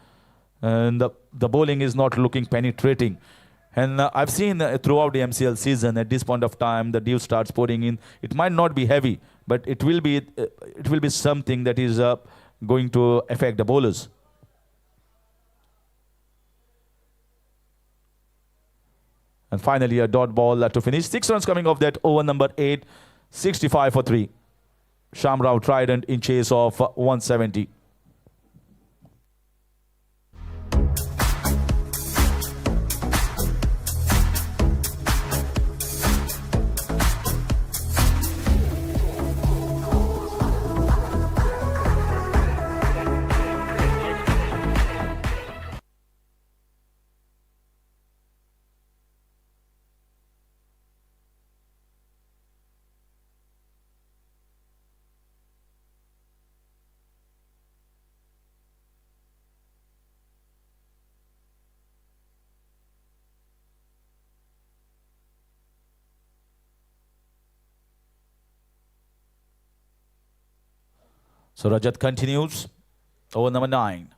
And the bowling is not looking penetrating. And I've seen throughout the MCL season, at this point of time, the dew starts pouring in. It might not be heavy, but it will be something that is going to affect the bowlers. And finally, a dot ball to finish. 6 runs coming off that over number 8, 65 for 3. SHAMRAO Trident in chase of 170. So Rajat continues. Over number 9.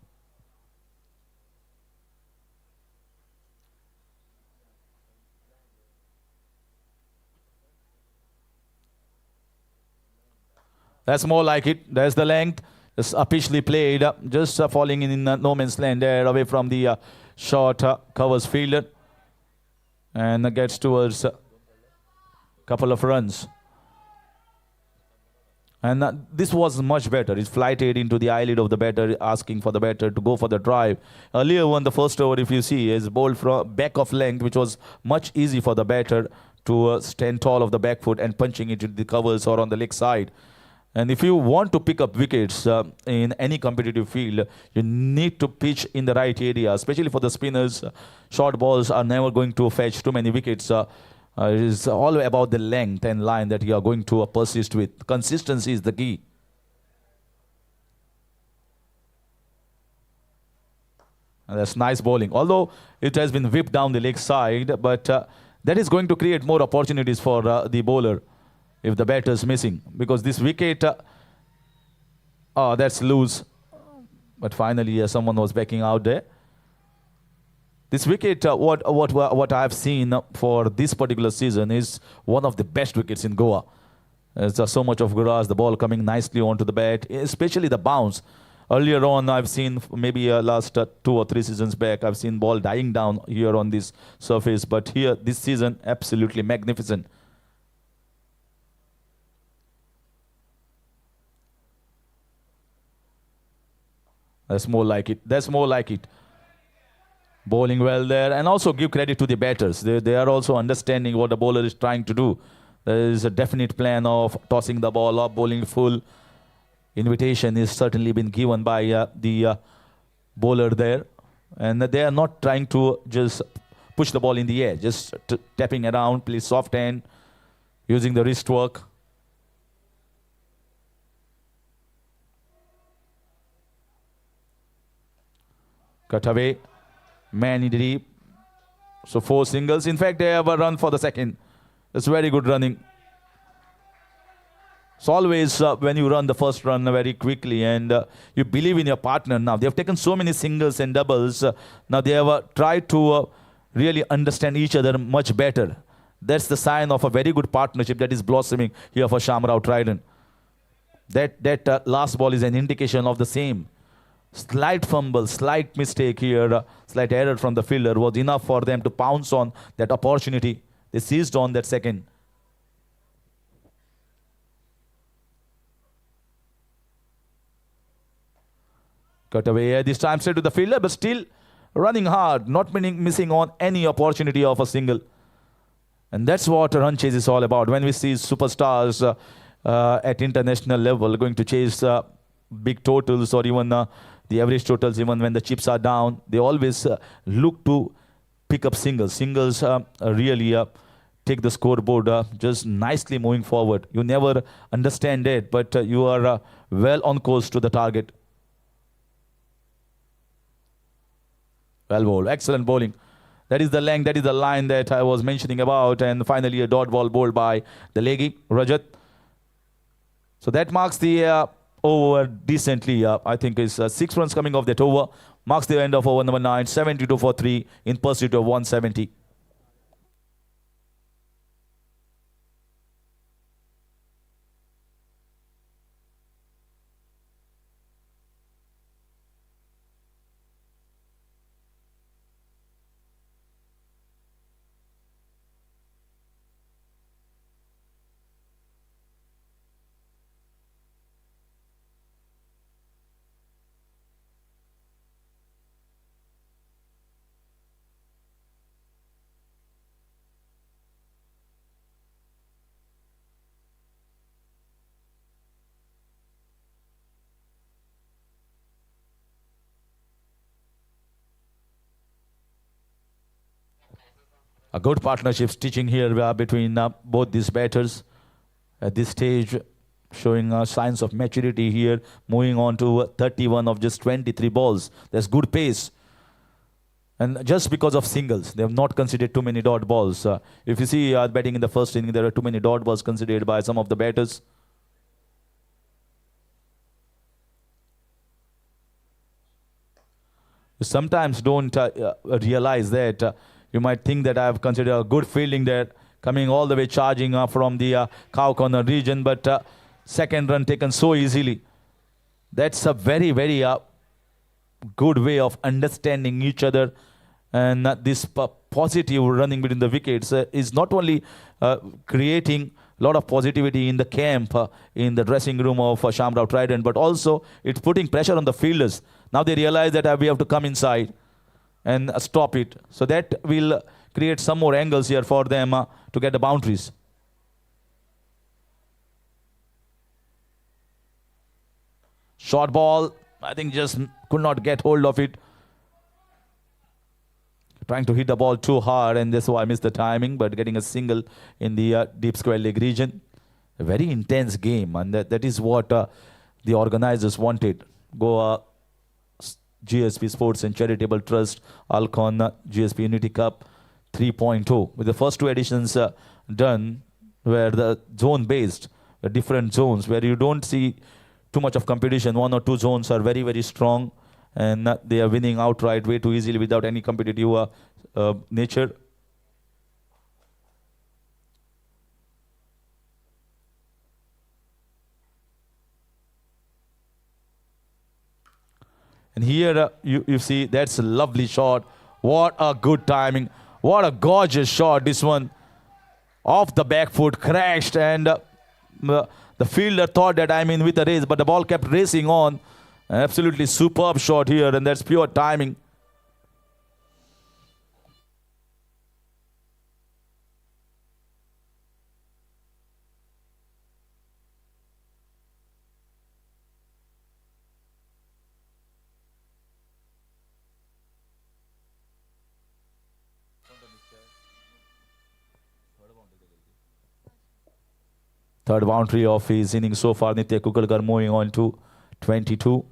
That's more like it. There's the length. Just upishly played. Just falling in no man's land there, away from the short covers fielder. And gets towards a couple of runs. And this was much better. It flighted into the eyelid of the batter, asking for the batter to go for the drive. Earlier one, the first over, if you see, is bowled from back of length, which was much easy for the batter to stand tall of the back foot and punching it into the covers or on the leg side. And if you want to pick up wickets in any competitive field, you need to pitch in the right area, especially for the spinners. Short balls are never going to fetch too many wickets. It is all about the length and line that you are going to persist with. Consistency is the key. And that's nice bowling. Although it has been whipped down the leg side, but that is going to create more opportunities for the bowler if the batter is missing. Because this wicket, that's loose. But finally, someone was backing out there. This wicket, what I have seen for this particular season is one of the best wickets in Goa. There's so much of grass, the ball coming nicely onto the bat, especially the bounce. Earlier on, I've seen maybe last 2 or 3 seasons back, I've seen ball dying down here on this surface. But here, this season, absolutely magnificent. That's more like it. That's more like it. Bowling well there. And also give credit to the batters. They are also understanding what the bowler is trying to do. There is a definite plan of tossing the ball up, bowling full. Invitation is certainly been given by the bowler there. And they are not trying to just push the ball in the air. Just tapping around, play soft hand, using the wrist work. Cut away. Man in deep. So 4 singles. In fact, they have a run for the second. It's very good running. It's always when you run the first run very quickly and you believe in your partner now. They have taken so many singles and doubles. Now they have tried to really understand each other much better. That's the sign of a very good partnership that is blossoming here for SHAMRAO Trident. That last ball is an indication of the same. Slight fumble, slight mistake here, slight error from the fielder was enough for them to pounce on that opportunity. They seized on that second. Cut away this time straight to the fielder, but still running hard, not missing on any opportunity of a single. And that's what a run chase is all about. When we see superstars at international level going to chase big totals or even the average totals, even when the chips are down, they always look to pick up singles. Singles really take the scoreboard just nicely moving forward. You never understand it, but you are well on course to the target. Well bowled. Excellent bowling. That is the length, that is the line that I was mentioning about. And finally a dot ball bowled by the leggy, Rajat. So that marks the over decently. I think is 6 runs coming off that over. Marks the end of over number 9, 72 for 3 in pursuit of 170. A good partnership stitching here between both these batters at this stage, showing signs of maturity here, moving on to 31 of just 23 balls. There's good pace. And just because of singles, they have not considered too many dot balls. If you see batting in the first inning, there are too many dot balls considered by some of the batters. You sometimes don't realize that. You might think that I have considered a good fielding there, coming all the way charging from the cow corner region, but second run taken so easily. That's a very, very good way of understanding each other. And this positive running between the wickets is not only creating a lot of positivity in the camp, in the dressing room of SHAMRAO Trident, but also it's putting pressure on the fielders. Now they realize that we have to come inside and stop it. So that will create some more angles here for them to get the boundaries. Short ball, I think just could not get hold of it. Trying to hit the ball too hard, and that's why I missed the timing, but getting a single in the deep square leg region. A very intense game, and that is what the organizers wanted. Goa GSB Sports and Charitable Trust, ALCON GSB Unity Cup 3.0. With the first 2 editions done, where the zone-based, different zones, where you don't see too much of competition. 1 or 2 zones are very, very strong, and they are winning outright way too easily without any competitive nature. And here you see that's a lovely shot. What a good timing. What a gorgeous shot. This one off the back foot, crashed, and the fielder thought that I'm in with the race, but the ball kept racing on. An absolutely superb shot here, and that's pure timing. Third boundary of his innings so far. Nitya Kukalkar moving on to 22.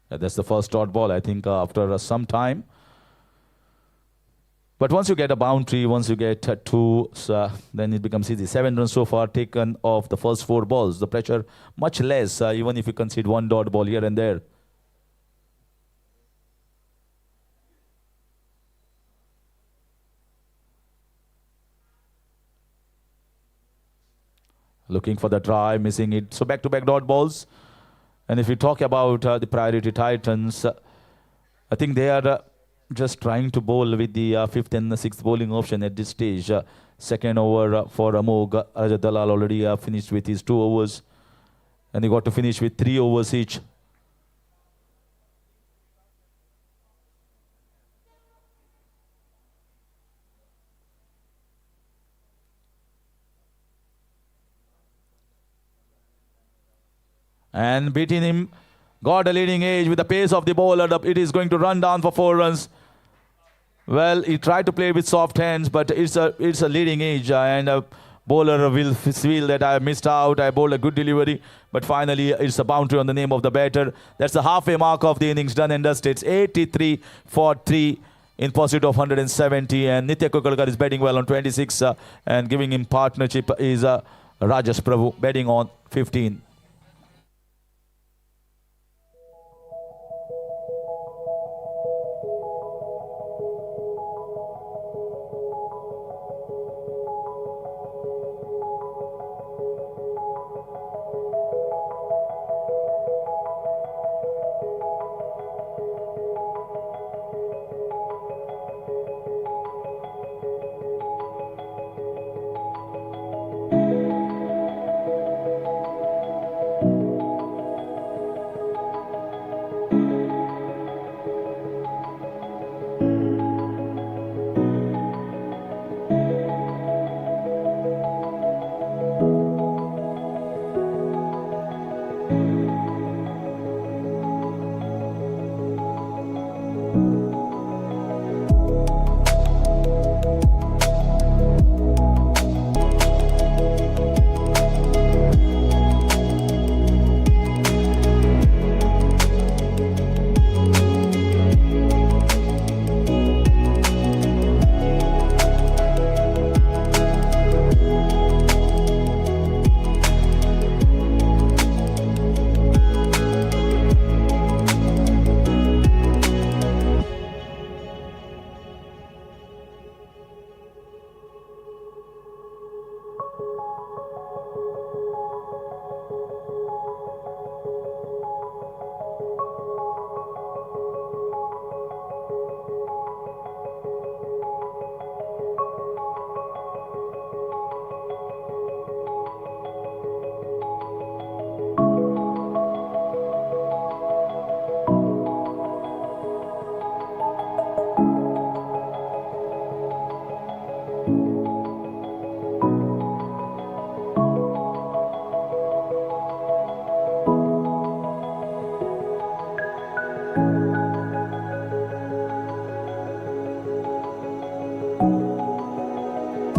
That's the first dot ball, I think, after some time. But once you get a boundary, once you get two, then it becomes easy. 7 runs so far taken off the first 4 balls. The pressure much less, even if you concede 1 dot ball here and there. Looking for the drive, missing it. So back-to-back dot balls. And if we talk about the priority Titans, I think they are just trying to bowl with the 5th and 6th bowling option at this stage. Second over for Amog. Rajat Dalal already finished with his 2 overs. And they got to finish with 3 overs each. And beating him, got a leading edge with the pace of the bowler. It is going to run down for 4 runs. Well, he tried to play with soft hands, but it's a leading edge, and a bowler will feel that I missed out. I bowled a good delivery, but finally it's a boundary on the name of the batter. That's the halfway mark of the innings done and dusted. It's 83 for 3 in pursuit of 170, and Nitya Kukalkar is batting well on 26, and giving him partnership is Rajesh Prabhu batting on 15.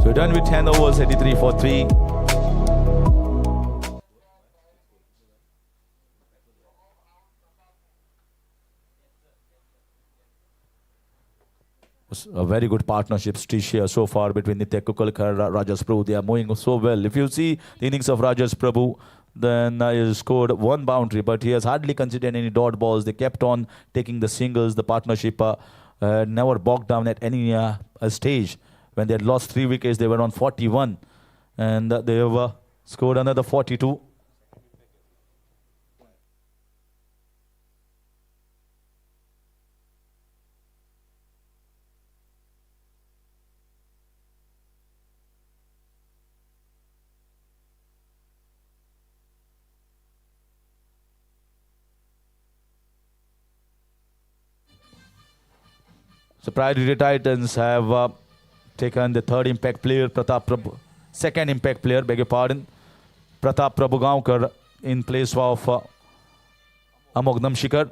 So done with 10 overs, 83 for 3. a very good partnership here so far between Nitya Kukalkar and Rajas Prabhu. They are moving so well. If you see the innings of Rajas Prabhu, then he scored one boundary, but he has hardly considered any dot balls. They kept on taking the singles. The partnership never bogged down at any stage. When they had lost 3 wickets, they were on 41, and they have scored another 42. So Priority Titans have taken the third impact player, Pratap Prabhu, second impact player, beg your pardon, Pratap Prabhugaonkar in place of Amog Namshikar.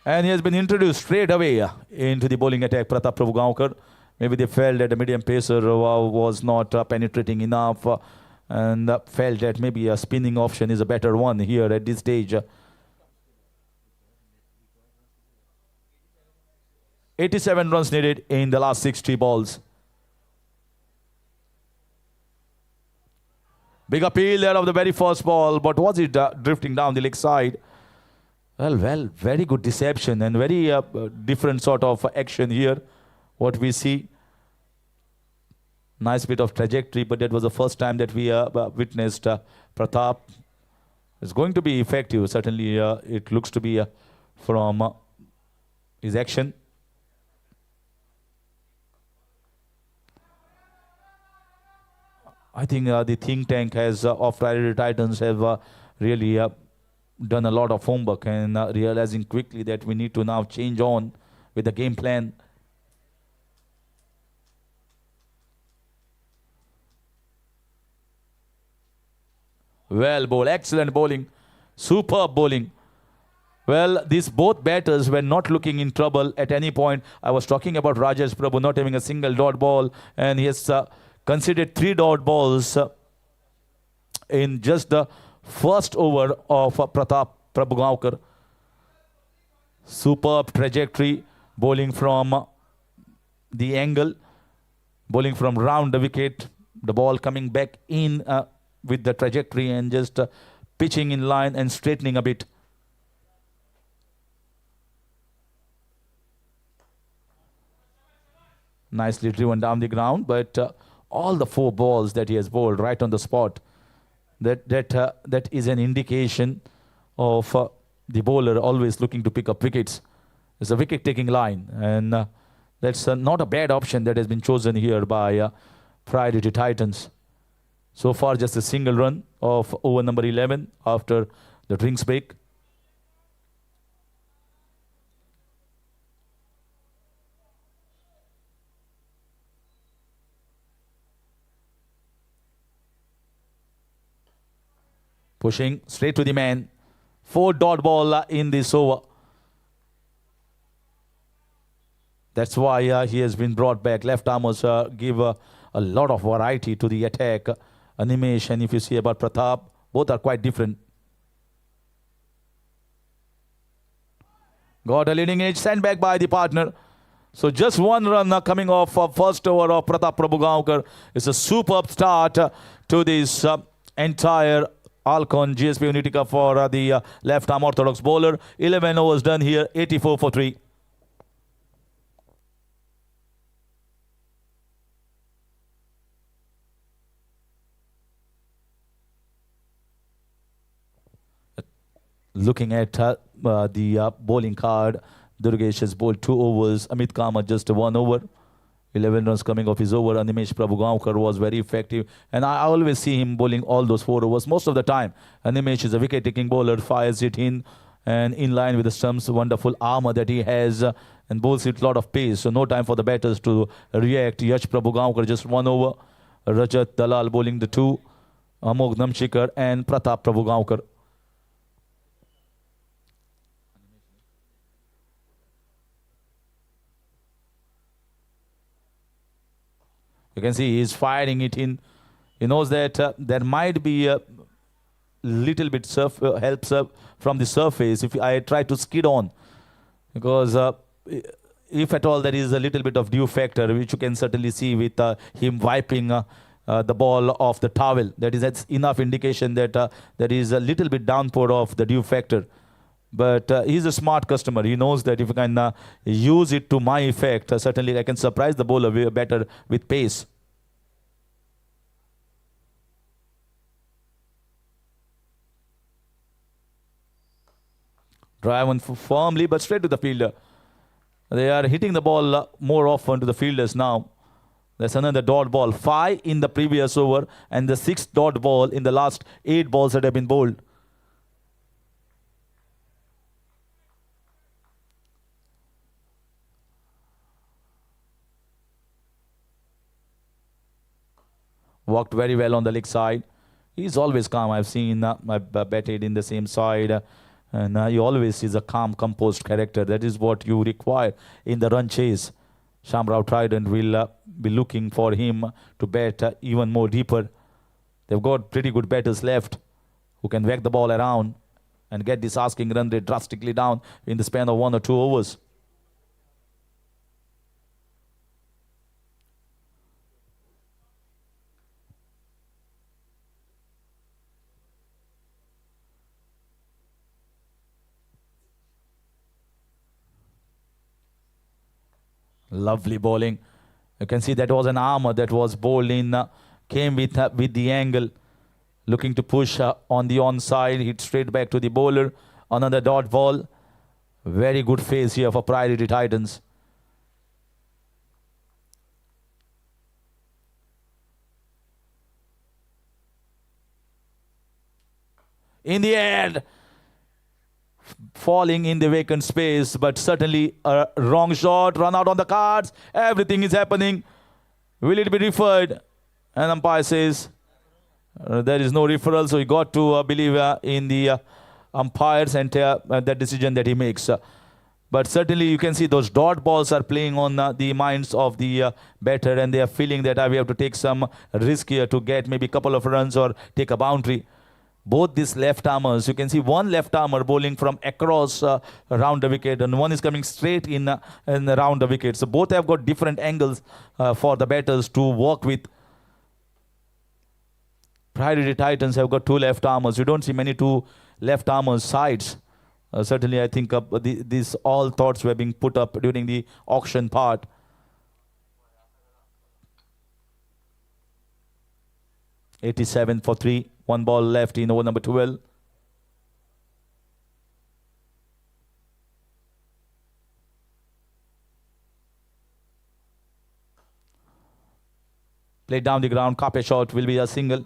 And he has been introduced straight away into the bowling attack, Pratap Prabhugaonkar. Maybe they felt that the medium pacer was not penetrating enough and felt that maybe a spinning option is a better one here at this stage. 87 runs needed in the last 60 balls. Big appeal there of the very first ball, but was it drifting down the leg side? Well, very good deception and very different sort of action here. What we see, nice bit of trajectory, but that was the first time that we witnessed Pratap. It's going to be effective, certainly it looks to be from his action. I think the think tank of Priority Titans have really done a lot of homework and realizing quickly that we need to now change on with the game plan. Well bowled, excellent bowling, superb bowling. Well, these both batters were not looking in trouble at any point. I was talking about Rajesh Prabhu not having a single dot ball, and he has considered 3 dot balls in just the first over of Pratap Prabhugaonkar. Superb trajectory, bowling from the angle, bowling from round the wicket, the ball coming back in with the trajectory and just pitching in line and straightening a bit. Nicely driven down the ground, but all the 4 balls that he has bowled right on the spot, that is an indication of the bowler always looking to pick up wickets. It's a wicket-taking line, and that's not a bad option that has been chosen here by Priority Titans. So far, just a single run of over number 11 after the drinks break. Pushing straight to the man. 4 dot ball in this over. That's why he has been brought back. Left armers give a lot of variety to the attack. Animation, if you see about Pratap, both are quite different. Got a leading edge, sent back by the partner. So just 1 run coming off first over of Pratap Prabhugaonkar. It's a superb start to this entire ALCON GSB Unity Cup for the left arm orthodox bowler. 11 overs done here, 84 for 3. Looking at the bowling card, Durgesh has bowled 2 overs. Amit Kama just 1 over. 11 runs coming off his over. Animesh Prabhugaonkar was very effective. And I always see him bowling all those 4 overs most of the time. Animesh is a wicket-taking bowler, fires it in and in line with the stumps. Wonderful armor that he has and bowls it a lot of pace. So no time for the batters to react. Yash Prabhugaonkar just 1 over. Rajat Dalal bowling the 2. Amog Namshikar and Pratap Prabhugaonkar. You can see he's firing it in. He knows that there might be a little bit helps from the surface. If I try to skid on, because if at all there is a little bit of dew factor, which you can certainly see with him wiping the ball off the towel, that's enough indication that there is a little bit downpour of the dew factor. But he's a smart customer. He knows that if I can use it to my effect, certainly I can surprise the bowler way better with pace. Drive one firmly, but straight to the fielder. They are hitting the ball more often to the fielders now. That's another dot ball. 5 in the previous over and the 6th dot ball in the last 8 balls that have been bowled. Worked very well on the leg side. He's always calm. I've seen batted in the same side. And he always is a calm, composed character. That is what you require in the run chase. SHAMRAO Trident will be looking for him to bat even more deeper. They've got pretty good batters left who can whack the ball around and get this asking run rate drastically down in the span of 1 or 2 overs. Lovely bowling. You can see that was an armour that was bowled in, came with the angle, looking to push on the onside, hit straight back to the bowler. Another dot ball. Very good phase here for Priority Titans. In the end, falling in the vacant space, but certainly a wrong shot, run out on the cards. Everything is happening. Will it be referred? And umpire says there is no referral, so you got to believe in the umpires and that decision that he makes. But certainly you can see those dot balls are playing on the minds of the batter, and they are feeling that we have to take some risk here to get maybe a couple of runs or take a boundary. Both these left armers, you can see one left armer bowling from across around the wicket, and one is coming straight in around the wicket. So both have got different angles for the batters to work with. Priority Titans have got 2 left armers. You don't see many 2 left armers sides. Certainly I think these all thoughts were being put up during the auction part. '87 for 3. 1 ball left in over number 12. Played down the ground. Carpet shot will be a single.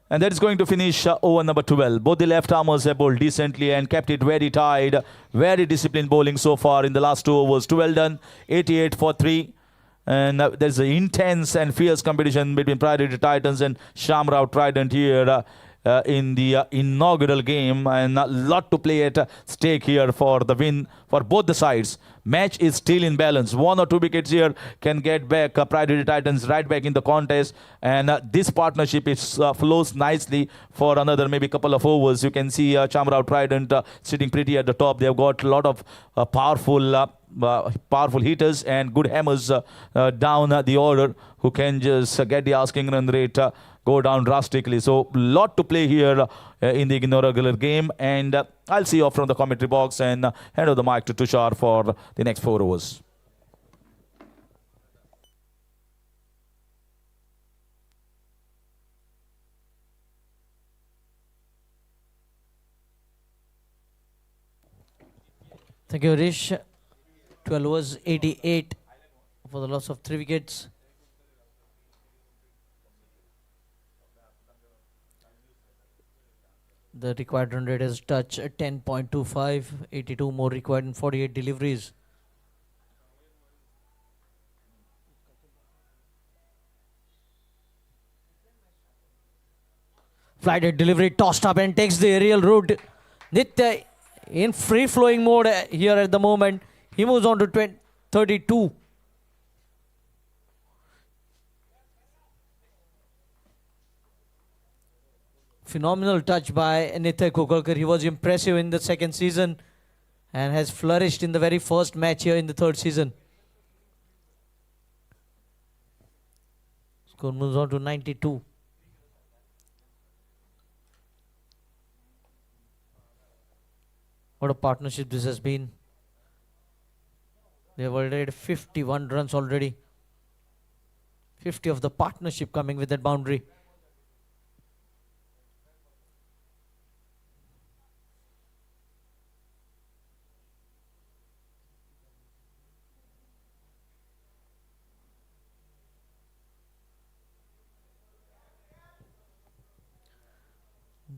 And that is going to finish over number 12. Both the left armers have bowled decently and kept it very tight. Very disciplined bowling so far in the last 2 overs. Too well done. 88 for 3. And there's an intense and fierce competition between Priority Titans and SHAMRAO Trident here in the inaugural game, and a lot to play at stake here for the win for both the sides. Match is still in balance. 1 or 2 wickets here can get back Priority Titans right back in the contest, and this partnership is flows nicely for another maybe couple of overs. You can see SHAMRAO Trident sitting pretty at the top. They've got a lot of powerful hitters and good hammers down the order who can just get the asking run rate go down drastically. So lot to play here in the inaugural game, and I'll see you off from the commentary box and hand over the mic to Tushar for the next 4 overs. Thank you, Harish. 12 overs, 88 for the loss of 3 wickets. The required run rate is touch 10.25, 82 more required in 48 deliveries. Flighted delivery tossed up and takes the aerial route. Nitya in free-flowing mode here at the moment. He moves on to 32. Phenomenal touch by Nikhil Kukalkar. He was impressive in the second season and has flourished in the very first match here in the third season. Score moves on to 92. What a partnership this has been. They have already 51 runs already. 50 of the partnership coming with that boundary.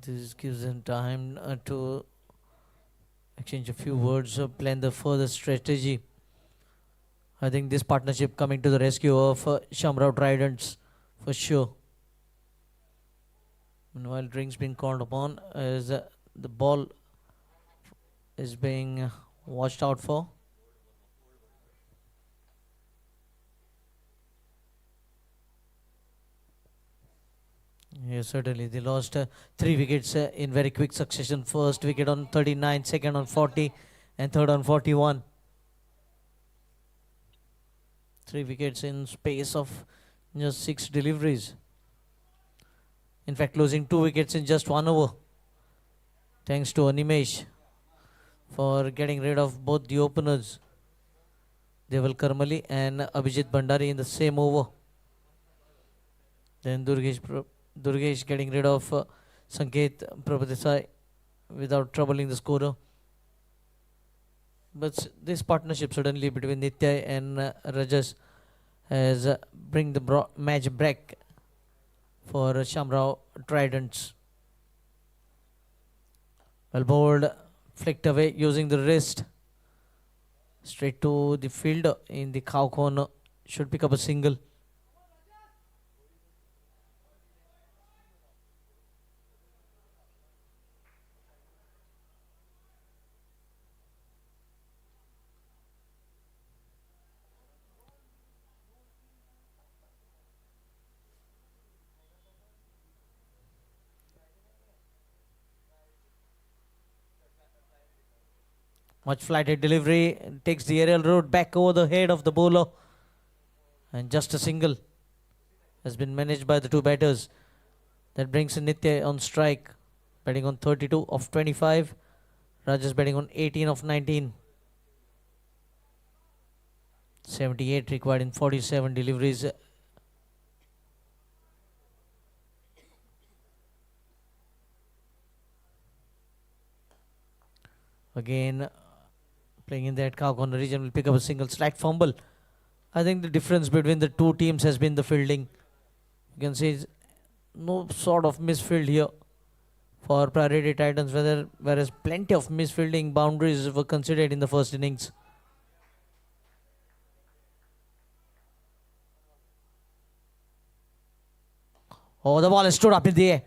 This gives them time to exchange a few words, plan the further strategy. I think this partnership coming to the rescue of SHAMRAO Tridents for sure. Meanwhile, drinks being called upon as the ball is being watched out for. Yes, certainly. They lost 3 wickets in very quick succession. First wicket on 39, second on 40, and third on 41. 3 wickets in space of just 6 deliveries. In fact, losing 2 wickets in just 1 over. Thanks to Animesh for getting rid of both the openers, Deval Karmali and Abhijit Bhandari in the same over. Then Durgesh getting rid of Sanket Prabhadesai without troubling the scorer. But this partnership suddenly between Nitya and Rajas has bring the match back for SHAMRAO Tridents. Well bowled, flicked away using the wrist. Straight to the field in the cow corner. Should pick up a single. Much flighted delivery, takes the aerial route back over the head of the bowler. And just a single has been managed by the 2 batters. That brings Nitya on strike, batting on 32 of 25. Rajas batting on 18 of 19. 78 required in 47 deliveries. Again, playing in that cow corner region, will pick up a single, slight fumble. I think the difference between the 2 teams has been the fielding. You can see no sort of misfield here for Priority Titans, whereas plenty of misfielding boundaries were considered in the first innings. Oh, the ball is stood up in the air.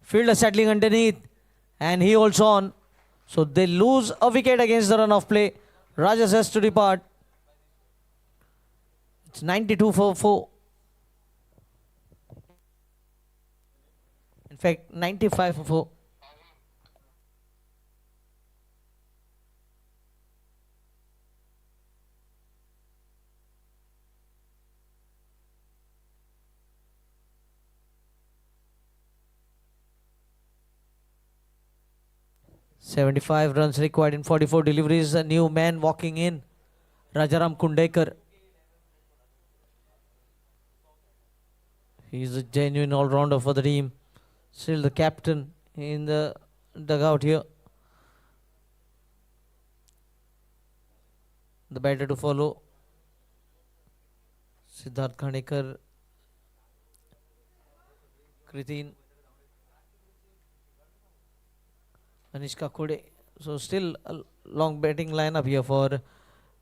Fielder settling underneath, and he holds on. So they lose a wicket against the run of play. Rajas has to depart. It's 92 for 4. In fact, 95 for 4. .75 runs required in 44 deliveries. A new man walking in, Rajaram Kundekar. He's a genuine all-rounder for the team. Still the captain in the dugout here. The batter to follow, Siddharth Khanekar, Kritin, Anish Kakode. So still a long batting lineup here for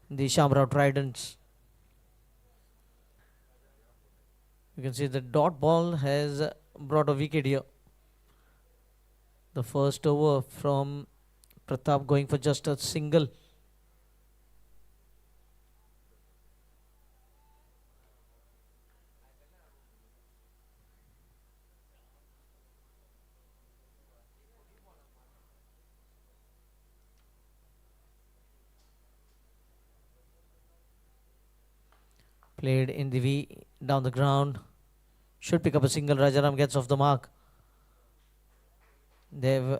the SHAMRAO Tridents. You can see the dot ball has brought a wicket here. The first over from Pratap going for just a single. Played in the V down the ground. Should pick up a single. Rajaram gets off the mark. They've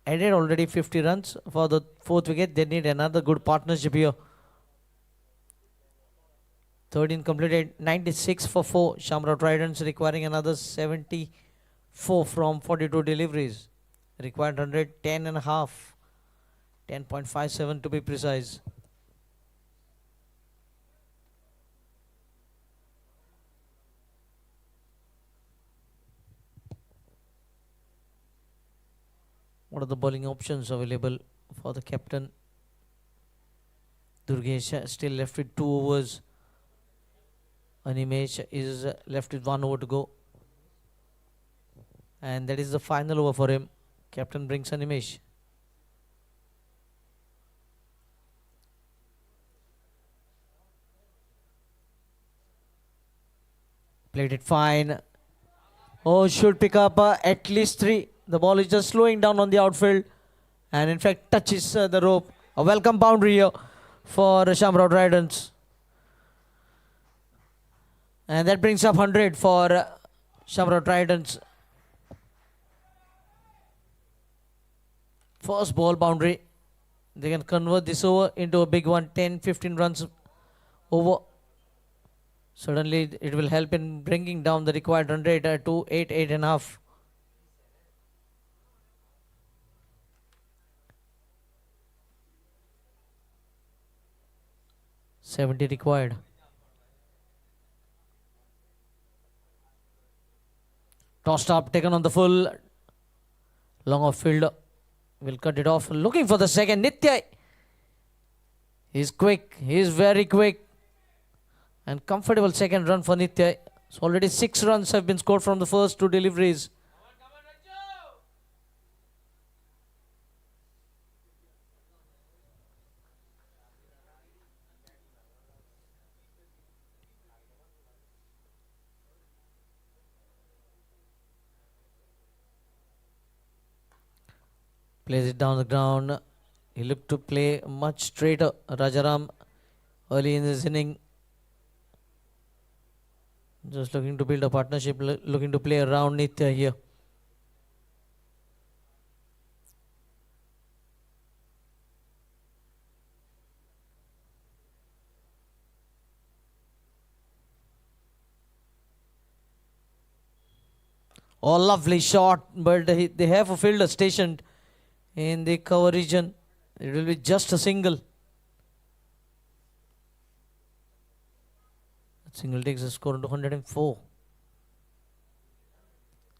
added already 50 runs for the fourth wicket. They need another good partnership here. 13 completed, 96 for 4. SHAMRAO Tridents requiring another 74 from 42 deliveries. Required 110 and a half. 10.57 to be precise. What are the bowling options available for the captain? Durgesh still left with 2 overs. Animesh is left with 1 over to go. And that is the final over for him. Captain brings Animesh. Played it fine. Oh, should pick up at least 3. The ball is just slowing down on the outfield. And in fact touches the rope. A welcome boundary here for SHAMRAO Tridents. And that brings up 100 for SHAMRAO Tridents. First ball boundary. They can convert this over into a big one. 10-15 runs over. Certainly it will help in bringing down the required run rate to 8.5. $70 required. Tossed up, taken on the full. Long off fielder will cut it off. Looking for the second. Nitya. He's quick. He's very quick. And comfortable second run for Nitya. So already 6 runs have been scored from the first 2 deliveries. Plays it down the ground. He looked to play much straighter. Rajaram early in this inning. Just looking to build a partnership, looking to play around Nitya here. Oh, lovely shot, but they have a fielder stationed in the cover region. It will be just a single. That single takes the score to 104.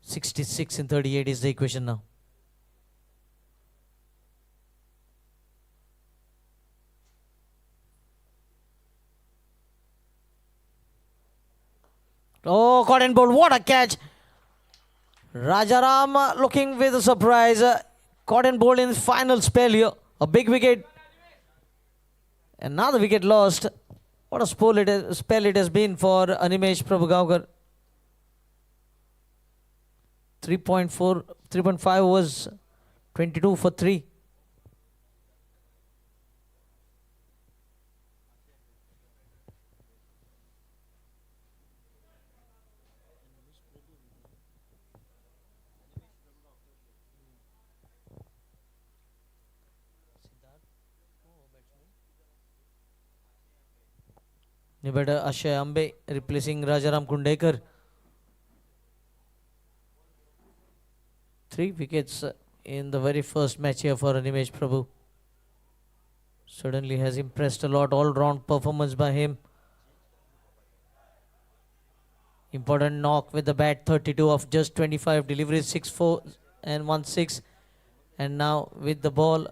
66 in 38 is the equation now. Oh, caught and ball. What a catch. Rajaram looking with a surprise. Caught and bowled in his final spell here. A big wicket. Another wicket lost. What a spell it has been for Animesh Prabhugaonkar. 3.5 was 22 for 3. Nibada Ashay Ambe replacing Rajaram Kundekar. 3 wickets in the very first match here for Animesh Prabhu. Certainly has impressed a lot. All-round performance by him. Important knock with the bat. 32 of just 25 deliveries. 6-4 and 1-6. And now with the ball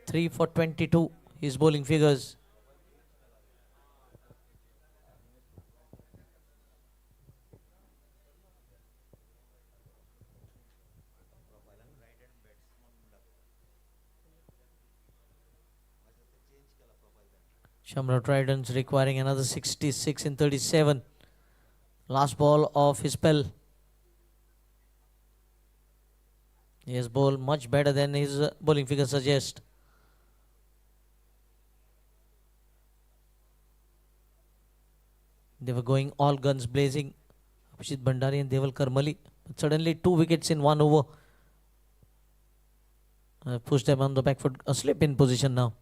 3 for 22. His bowling figures. SHAMRAO Tridents requiring another 66 in 37. Last ball of his spell. He has bowled much better than his bowling figure suggest. They were going all guns blazing. Abhishek Bhandari and Deval Karmali. But suddenly 2 wickets in 1 over. Pushed them on the back foot. A slip in position now.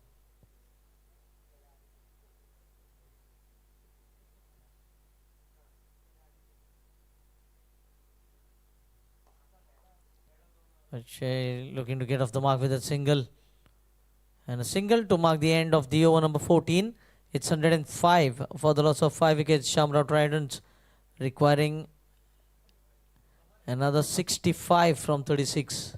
Akshay looking to get off the mark with a single. And a single to mark the end of the over number 14. It's 105 for the loss of 5 wickets. SHAMRAO Tridents requiring another 65 from 36.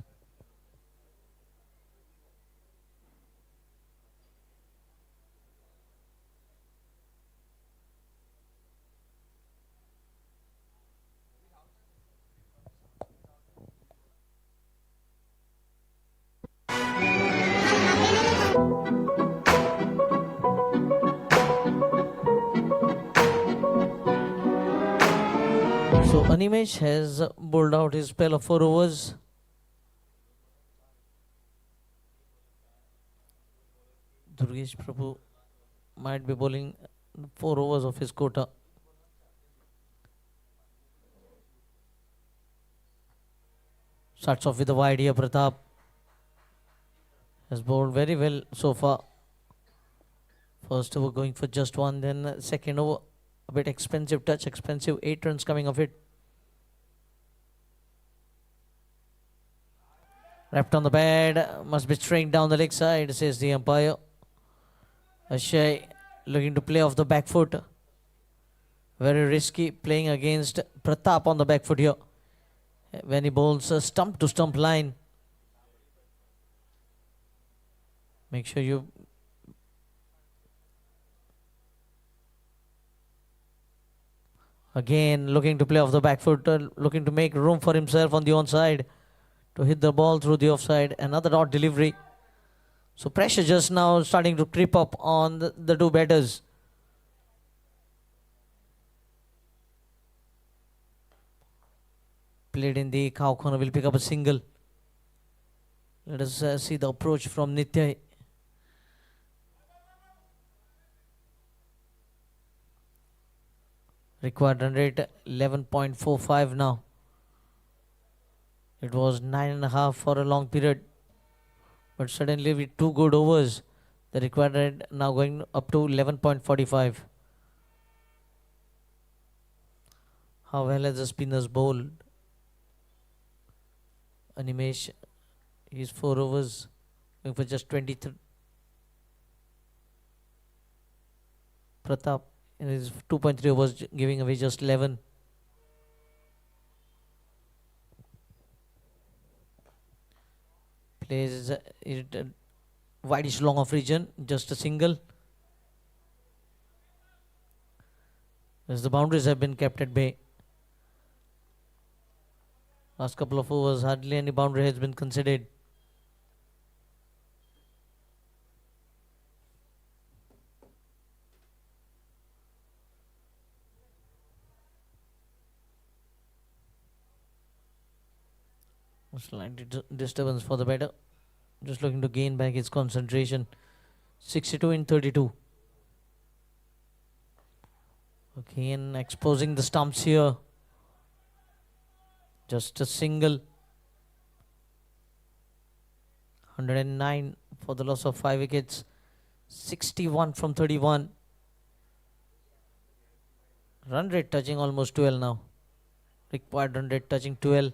So Animesh has bowled out his spell of 4 overs. Durgesh Prabhu might be bowling 4 overs of his quota. Starts off with a wide here. Pratap has bowled very well so far. First over going for just 1, then second over a bit expensive touch, expensive 8 runs coming of it. Wrapped on the pad, must be straight down the leg side, says the umpire. Akshay looking to play off the back foot. Very risky playing against Pratap on the back foot here. When he bowls a stump to stump line. Make sure you again looking to play off the back foot, looking to make room for himself on the onside to hit the ball through the offside. Another dot delivery. So pressure just now starting to creep up on the 2 batters. Played in the cow corner, will pick up a single. Let us see the approach from Nitya. Required run rate 11.45 now. It was 9.5 for a long period. But suddenly with 2 good overs, the required rate now going up to 11.45. How well has the spinners bowled? Animesh, his 4 overs going for just 23. Pratap in his 2.3 overs giving away just 11. Plays it wideish long off region, just a single. As the boundaries have been kept at bay. Last couple of overs, hardly any boundary has been considered. Slight disturbance for the batter. Just looking to gain back his concentration. 62 in 32. Again exposing the stumps here. Just a single. 109 for the loss of 5 wickets. 61 from 31. Run rate touching almost 12 now. Required run rate touching 12.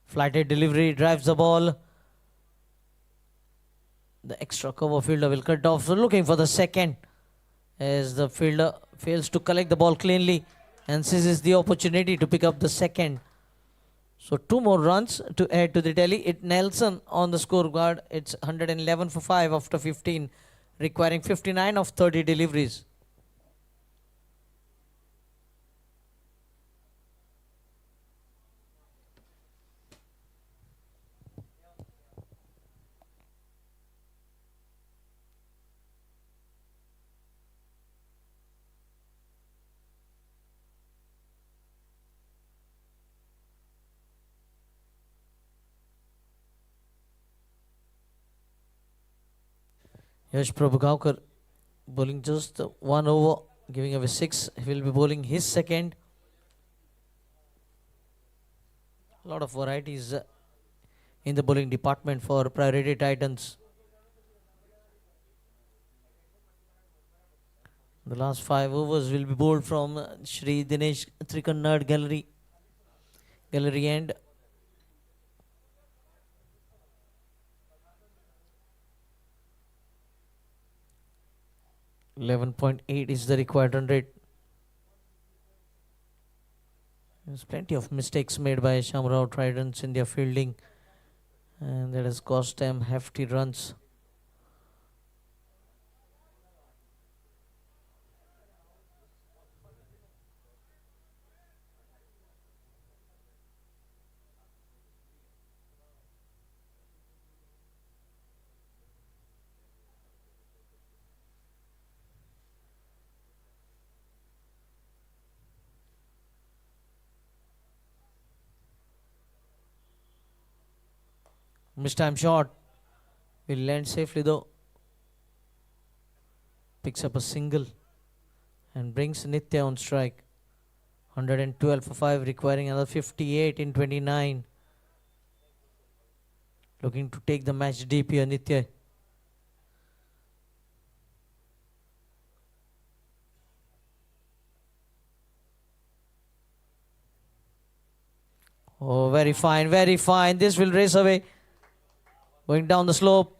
Flighted delivery, drives the ball. The extra cover fielder will cut off. So looking for the second as the fielder fails to collect the ball cleanly and seizes the opportunity to pick up the second. So 2 more runs to add to the tally. It Nelson on the scorecard. It's 111 for 5 after 15, requiring 59 of 30 deliveries. Yash Prabhagaonkar bowling just 1 over, giving away 6. He will be bowling his second. A lot of varieties in the bowling department for Priority Titans. The last 5 overs will be bowled from Shri Dinesh Trikannad Gallery end. .8 is the required run rate. There's plenty of mistakes made by SHAMRAO Tridents in their fielding, and that has cost them hefty runs. Mistime shot will land safely though. Picks up a single and brings Nitya on strike. 112 for 5, requiring another 58 in 29. Looking to take the match deep here, Nitya. Oh, very fine, very fine. This will race away. Going down the slope.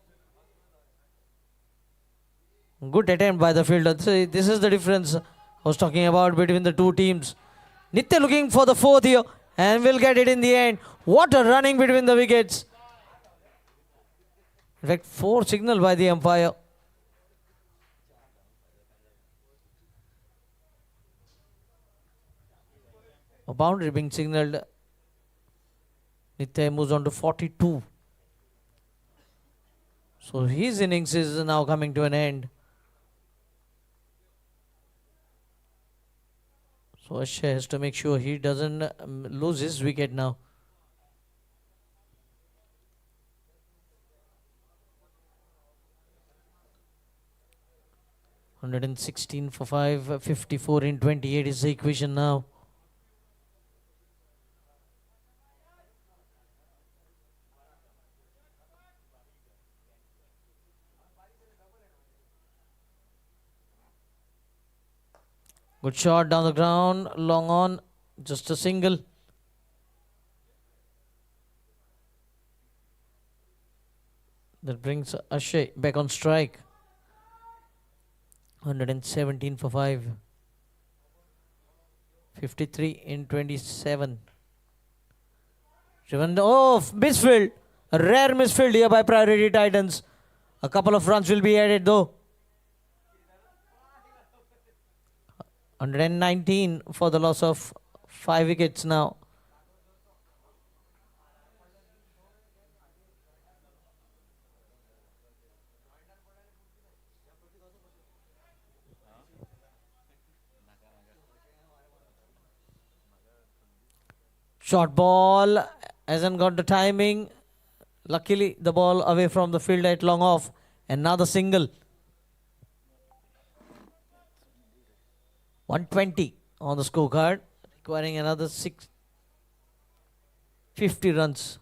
Good attempt by the fielder. So this is the difference I was talking about between the two teams. Nitya looking for the fourth here and will get it in the end. What a running between the wickets. In fact, 4 signal by the umpire. A boundary being signalled. Nitya moves on to 42. So his innings is now coming to an end. So Ashay has to make sure he doesn't lose his wicket now. $116 for 5, 54 in 28 is the equation now. Good shot down the ground, long on, just a single. That brings Ashay back on strike. 117 for 5. 53 in 27. Driven, oh, misfield. A rare misfield here by Priority Titans. A couple of runs will be added though. 119 for the loss of 5 wickets now. Short ball, hasn't got the timing. Luckily, the ball away from the field at long off. Another single. 120 on the scorecard, requiring another 50 runs.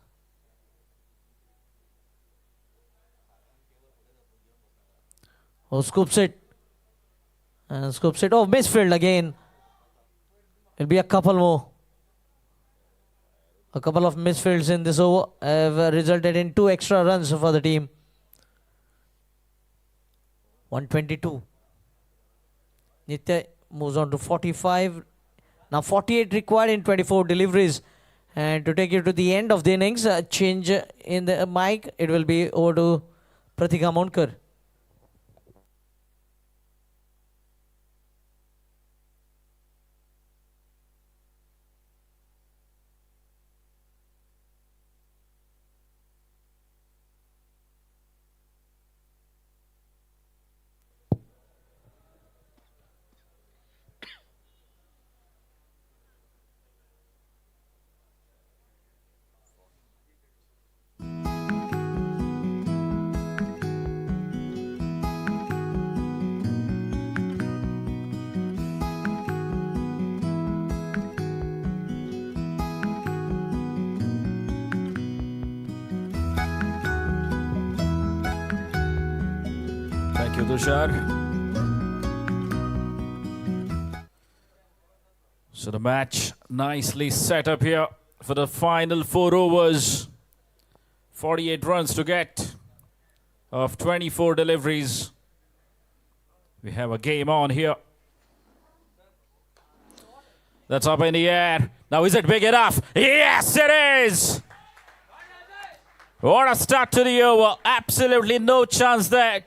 Oh, scoops it. And scoops it. Oh, misfield again. It'll be a couple more. A couple of misfields in this over have resulted in 2 extra runs for the team. 122. Nitya moves on to 45. Now 48 required in 24 deliveries. And to take you to the end of the innings, a change in the mic. It will be over to Pratika Monkar. Thank you, Tushar. So the match nicely set up here for the final 4 overs. 48 runs to get of 24 deliveries. We have a game on here. That's up in the air. Now is it big enough? Yes, it is! What a start to the over. Absolutely no chance there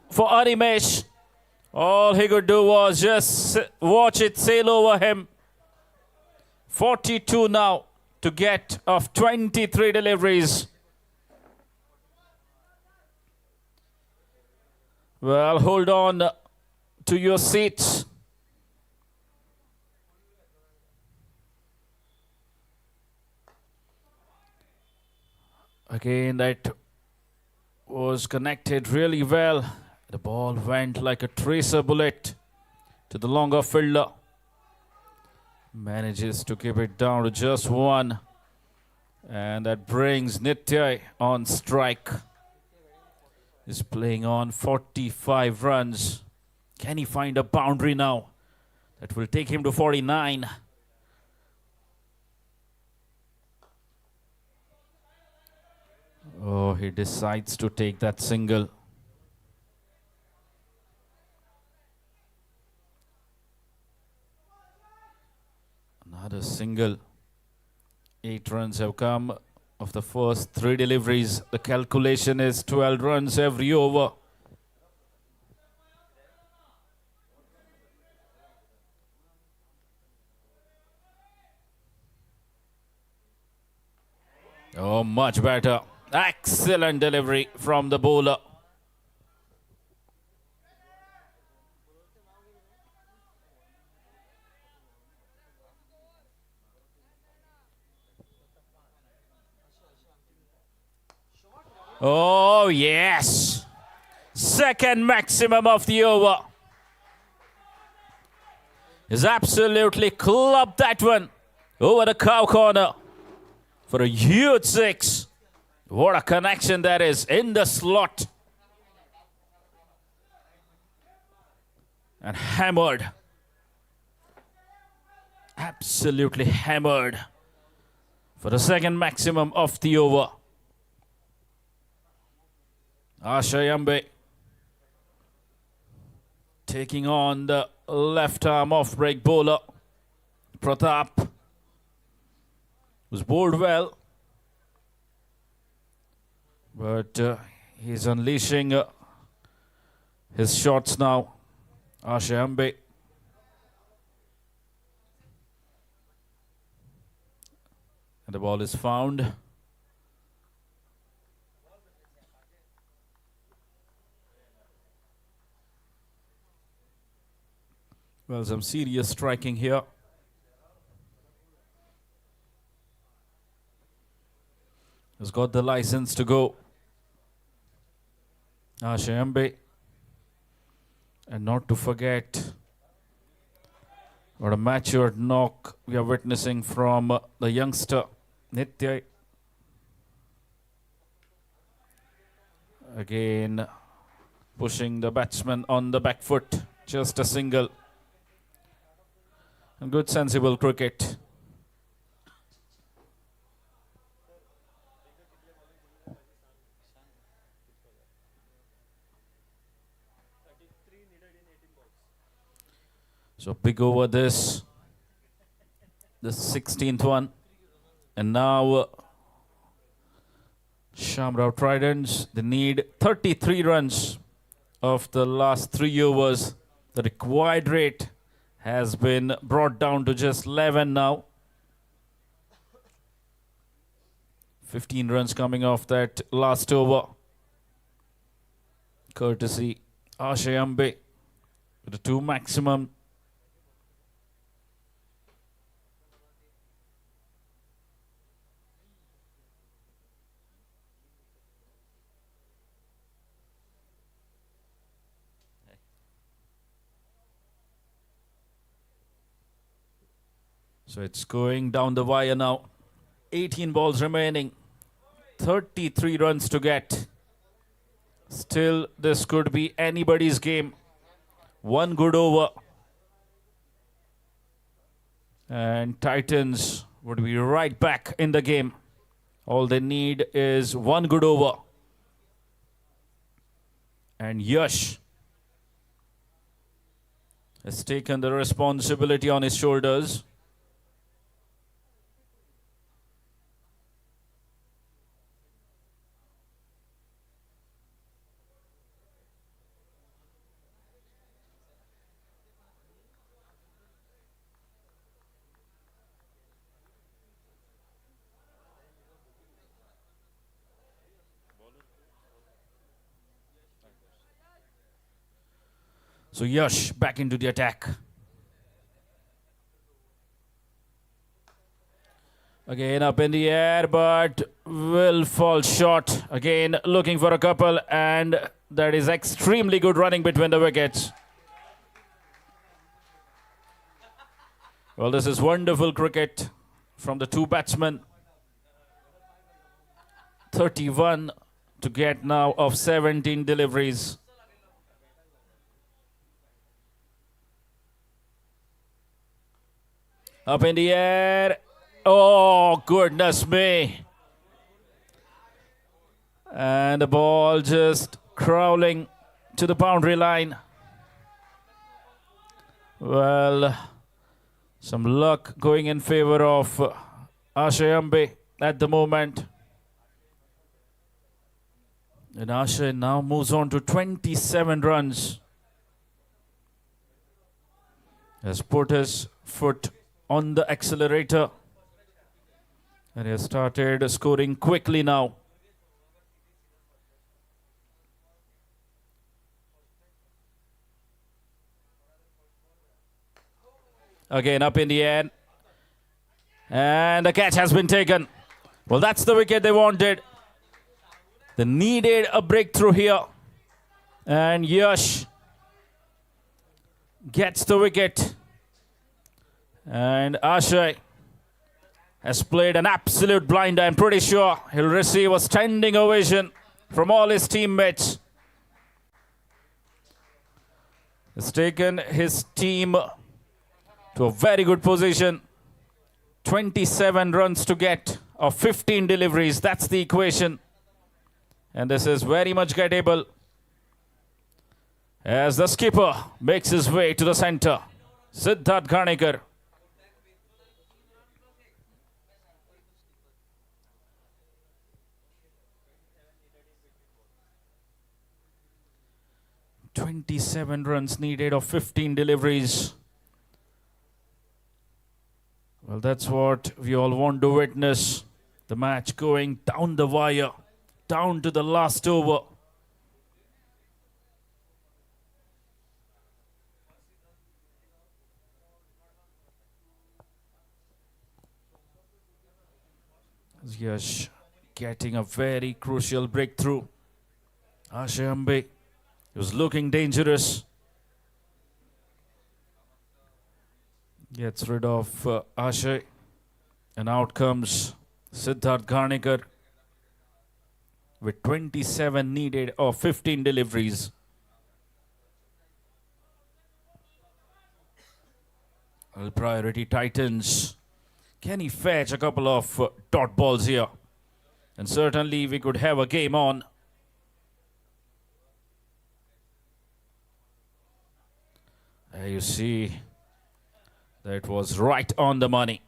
for Animesh. All he could do was just watch it sail over him. 42 now to get of 23 deliveries. Well, hold on to your seats. Again, that was connected really well. The ball went like a tracer bullet to the longer fielder. Manages to keep it down to just 1. And that brings Nitya on strike. He's playing on 45 runs. Can he find a boundary now? That will take him to 49. Oh, he decides to take that single. Another single. 8 runs have come of the first 3 deliveries. The calculation is 12 runs every over. Oh, much better. Excellent delivery from the bowler. Oh, yes. Second maximum of the over. He's absolutely clubbed that one over the cow corner for a huge 6. What a connection that is in the slot. And hammered. Absolutely hammered for the second maximum of the over. Ashayambe taking on the left arm off-break bowler. Pratap was bowled well, but he's unleashing his shots now. Ashayambe. And the ball is found. Well, some serious striking here. Has got the license to go. Ashayambe. And not to forget, what a matured knock we are witnessing from the youngster, Nitya. Again, pushing the batsman on the back foot. Just a single. And good sensible cricket. So big over this. The 16th one. And now SHAMRAO Tridents, they need 33 runs of the last 3 overs. The required rate has been brought down to just 11 now. 15 runs coming off that last over. Courtesy Ashayambe with the 2 maximum. So it's going down the wire now. 18 balls remaining. 33 runs to get. Still, this could be anybody's game. One good over. And Titans would be right back in the game. All they need is one good over. And Yash has taken the responsibility on his shoulders. So Yash back into the attack. Again up in the air, but will fall short. Again looking for a couple, and that is extremely good running between the wickets. Well, this is wonderful cricket from the two batsmen. 31 to get now of 17 deliveries. Up in the air. Oh, goodness me. And the ball just crawling to the boundary line. Well, some luck going in favor of Ashay at the moment. And Ashay now moves on to 27 runs. Has put his foot on the accelerator. And he has started scoring quickly now. Again up in the air. And the catch has been taken. Well, that's the wicket they wanted. They needed a breakthrough here. And Yash gets the wicket. And Ashay has played an absolute blinder. I'm pretty sure he'll receive a standing ovation from all his teammates. He's taken his team to a very good position. 27 runs to get of 15 deliveries. That's the equation. And this is very much gettable as the skipper makes his way to the center. Siddharth Ghanikar. "27 runs needed of 15 deliveries." Well, that's what we all want to witness. The match going down the wire, down to the last over. Yash getting a very crucial breakthrough. Ashay was looking dangerous. Gets rid of Ashay. And out comes Siddharth Ghanikar with 27 needed of 15 deliveries. Well, priority Titans. Can he fetch a couple of dot balls here? And certainly we could have a game on. There you see, that was right on the money.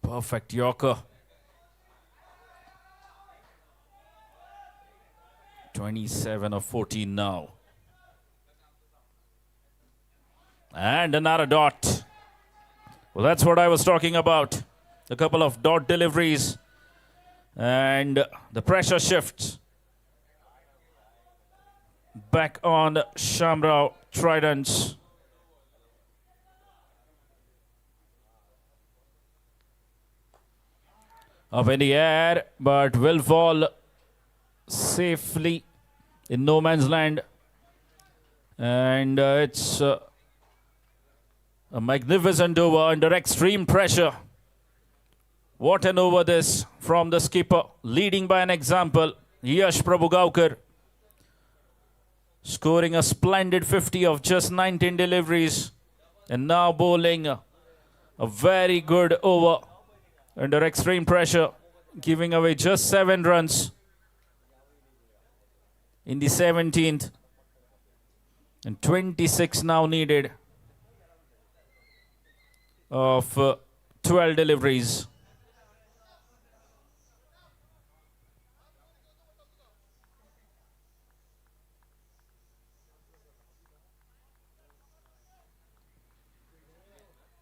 Perfect Yorker. 27 of 14 now. And another dot. Well, that's what I was talking about. A couple of dot deliveries. And the pressure shifts. Back on SHAMRAO Tridents. Up in the air, but will fall safely in no man's land. And it's a magnificent over under extreme pressure. What an over this from the skipper, leading by an example. Yash Prabhugaukar, scoring a splendid 50 of just 19 deliveries, and now bowling a very good over under extreme pressure, giving away just 7 runs in the 17th, and 26 now needed of 12 deliveries.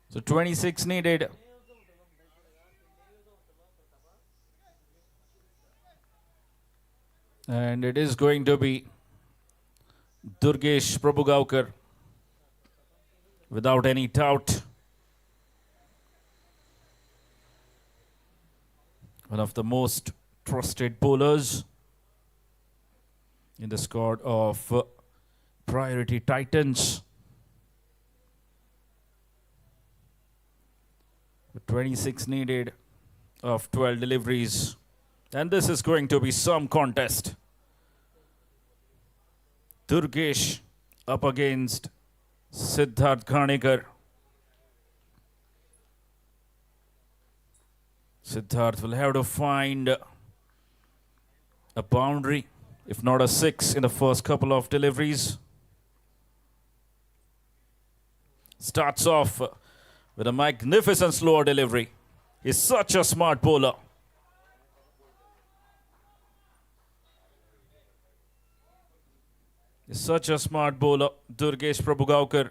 So 26 needed. And it is going to be Durgesh Prabhugaukar, without any doubt. One of the most trusted bowlers in the squad of Priority Titans. With 26 needed of 12 deliveries. And this is going to be some contest. Durgesh up against Siddharth Ghanekar. Siddharth will have to find a boundary, if not a 6, in the first couple of deliveries. Starts off with a magnificent slower delivery. He's such a smart bowler. He's such a smart bowler, Durgesh Prabhugaukar.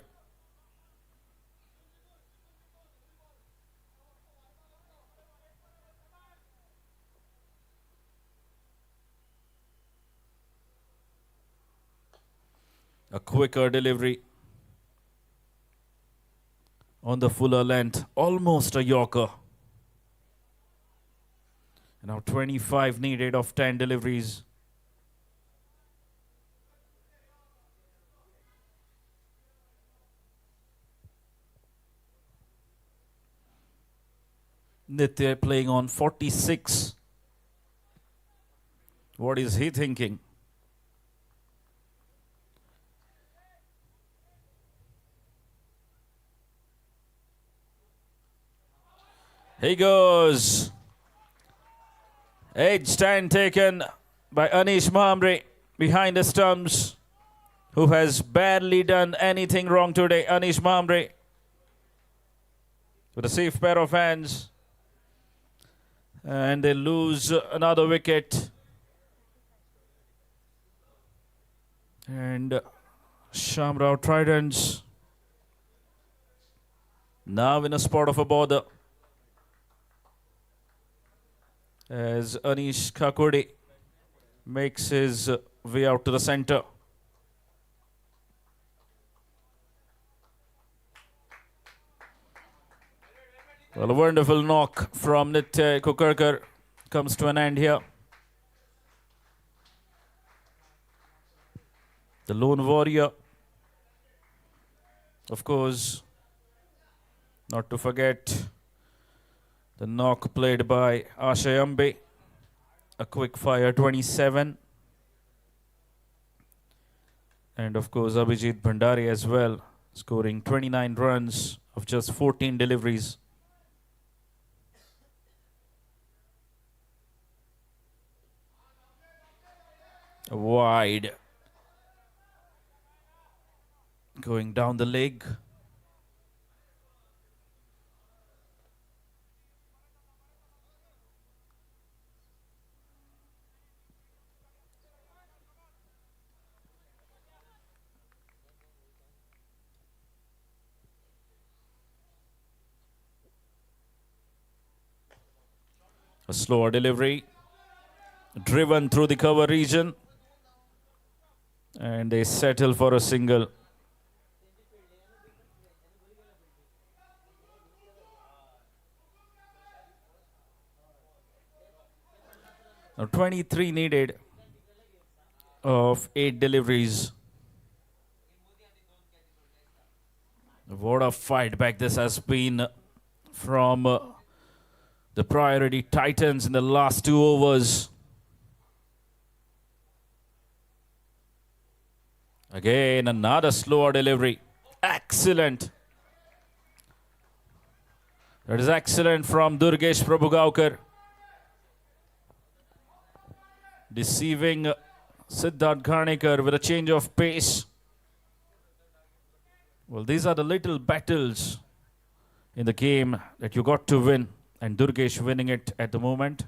A quicker delivery on the fuller length, almost a Yorker. And now 25 needed of 10 deliveries. Nitya playing on 46. What is he thinking? He goes. Edge stand taken by Anish Mahamre behind the stumps, who has barely done anything wrong today. Anish Mahamre with a safe pair of hands. And they lose another wicket. And SHAMRAO Tridents now in a spot of a bother, as Anish Kakode makes his way out to the center. Well, a wonderful knock from Nitya Kukarkar comes to an end here. The lone warrior, of course, not to forget the knock played by Ashay Ambe, a quick fire 27. And of course, Abhijit Bhandari as well, scoring 29 runs of just 14 deliveries. Wide. Going down the leg. A slower delivery. Driven through the cover region. And they settle for a single. Now 23 needed of 8 deliveries. What a fight back this has been from the Priority Titans in the last 2 overs. Again, another slower delivery. Excellent. That is excellent from Durgesh Prabhugaukar. Deceiving Siddharth Ghanikar with a change of pace. Well, these are the little battles in the game that you got to win, and Durgesh winning it at the moment.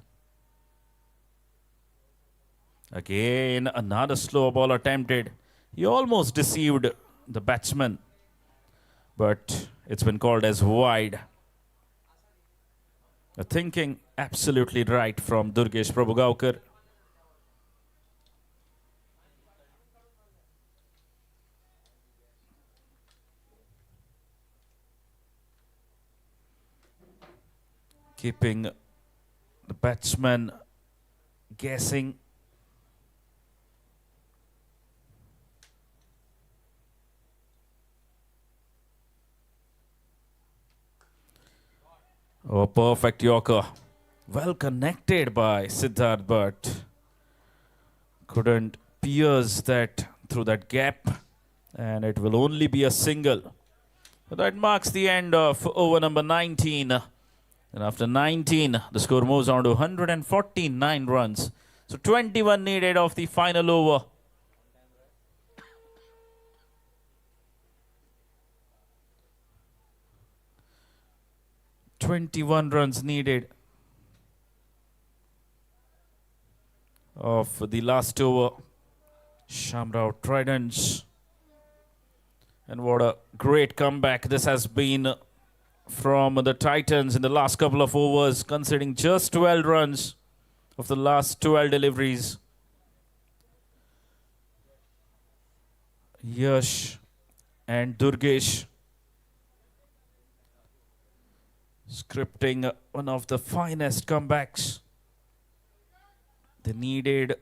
Again, another slow ball attempted. He almost deceived the batsman, but it's been called as wide. A thinking absolutely right from Durgesh Prabhugaukar. Keeping the batsman guessing. Oh, perfect Yorker. Well connected by Siddharth, but couldn't pierce that through that gap, and it will only be a single. So that marks the end of over number 19. And after 19, the score moves on to 149 runs. So 21 needed of the final over. "21 runs needed of the last over. SHAMRAO Tridents. And what a great comeback this has been from the Titans in the last couple of overs, conceding just 12 runs of the last 12 deliveries. Yash and Durgesh scripting one of the finest comebacks. They needed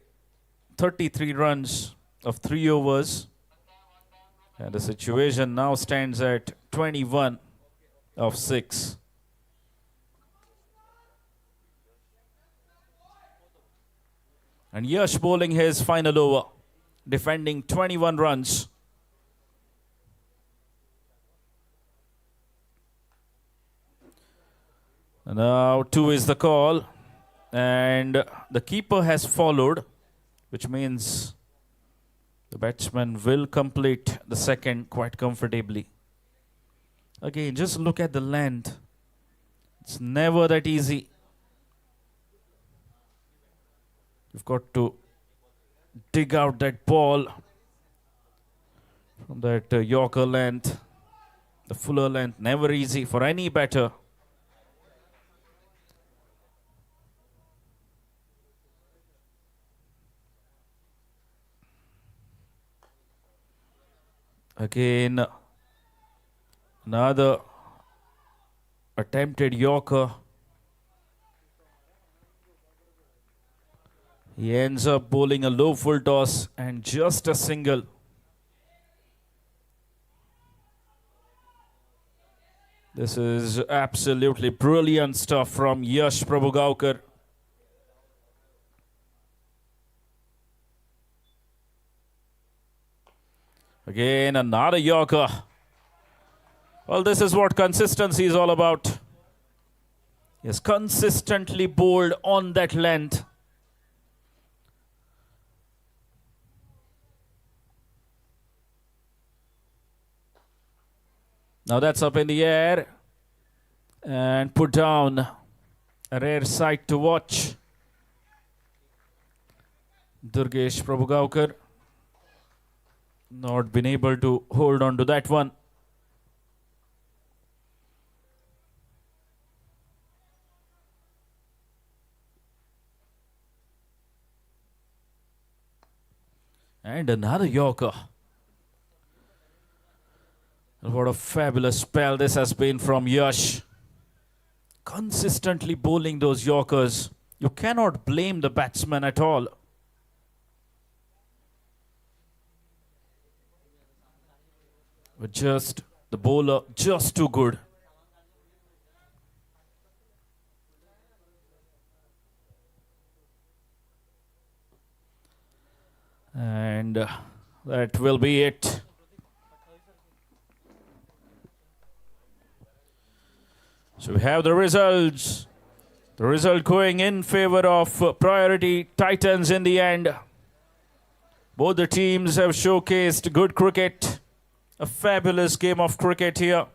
33 runs of 3 overs, and the situation now stands at 21 of 6. And Yash bowling his final over, defending 21 runs. And now 2 is the call, and the keeper has followed, which means the batsman will complete the second quite comfortably. Again, just look at the length. It's never that easy. You've got to dig out that ball from that Yorker length, the fuller length. Never easy for any batter. Again, another attempted Yorker. He ends up bowling a low full toss and just a single. This is absolutely brilliant stuff from Yash Prabhugaukar. Again, another Yorker. Well, this is what consistency is all about. He has consistently bowled on that length. Now that's up in the air and put down. A rare sight to watch. Durgesh Prabhugaukar not been able to hold on to that one. And another Yorker. What a fabulous spell this has been from Yash. Consistently bowling those Yorkers. You cannot blame the batsman at all. But just the bowler, just too good. And That will be it. So we have the results. The result going in favor of Priority Titans in the end. Both the teams have showcased good cricket. A fabulous game of cricket here.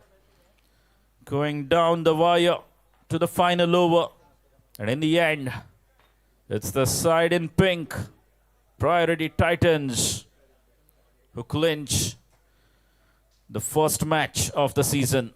Going down the wire to the final over. And in the end, it's the side in pink, Priority Titans, who clinch the first match of the season.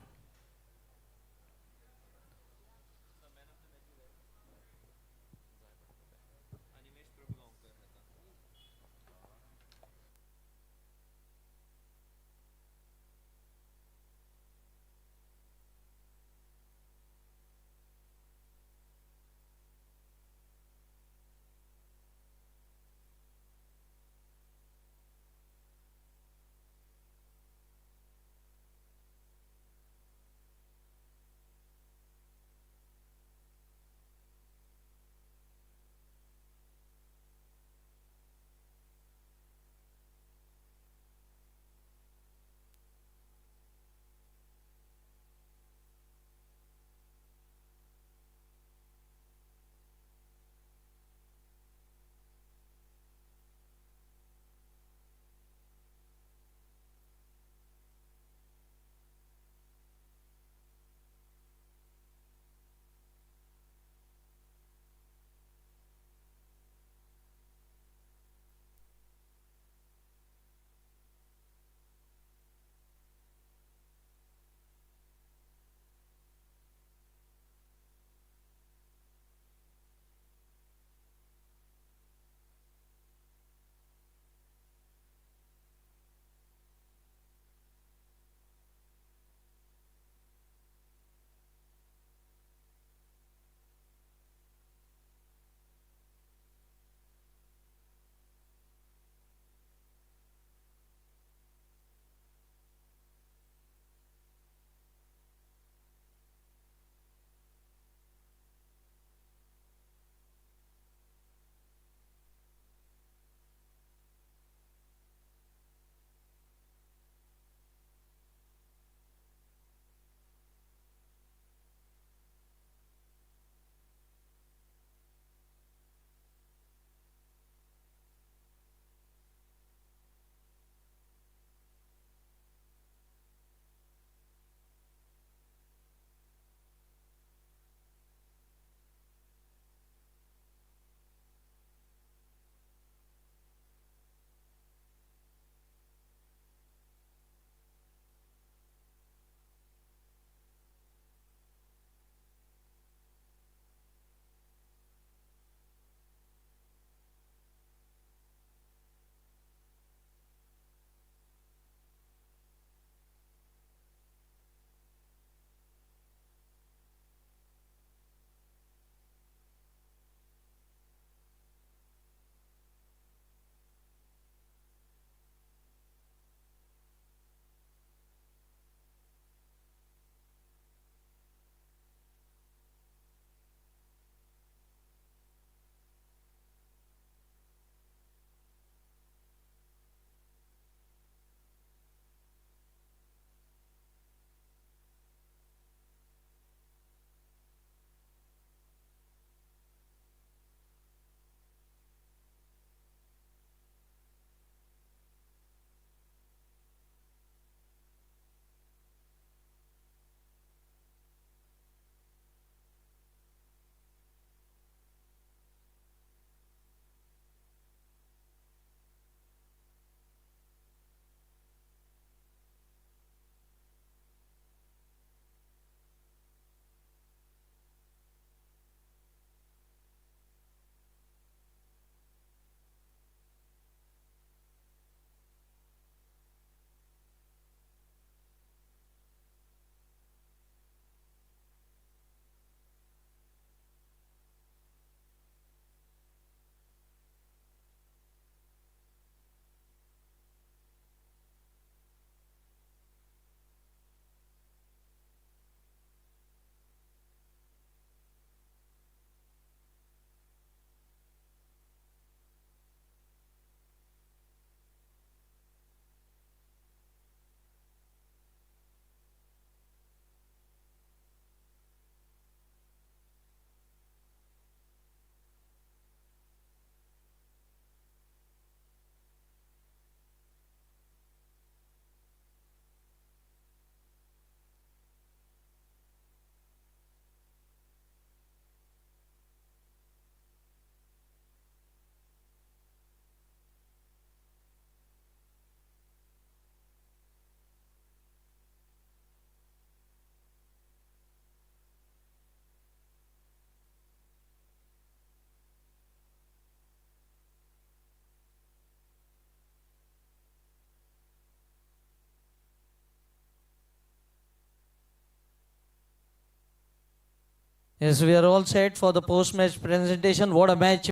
Yes, we are all set for the post-match presentation. What a match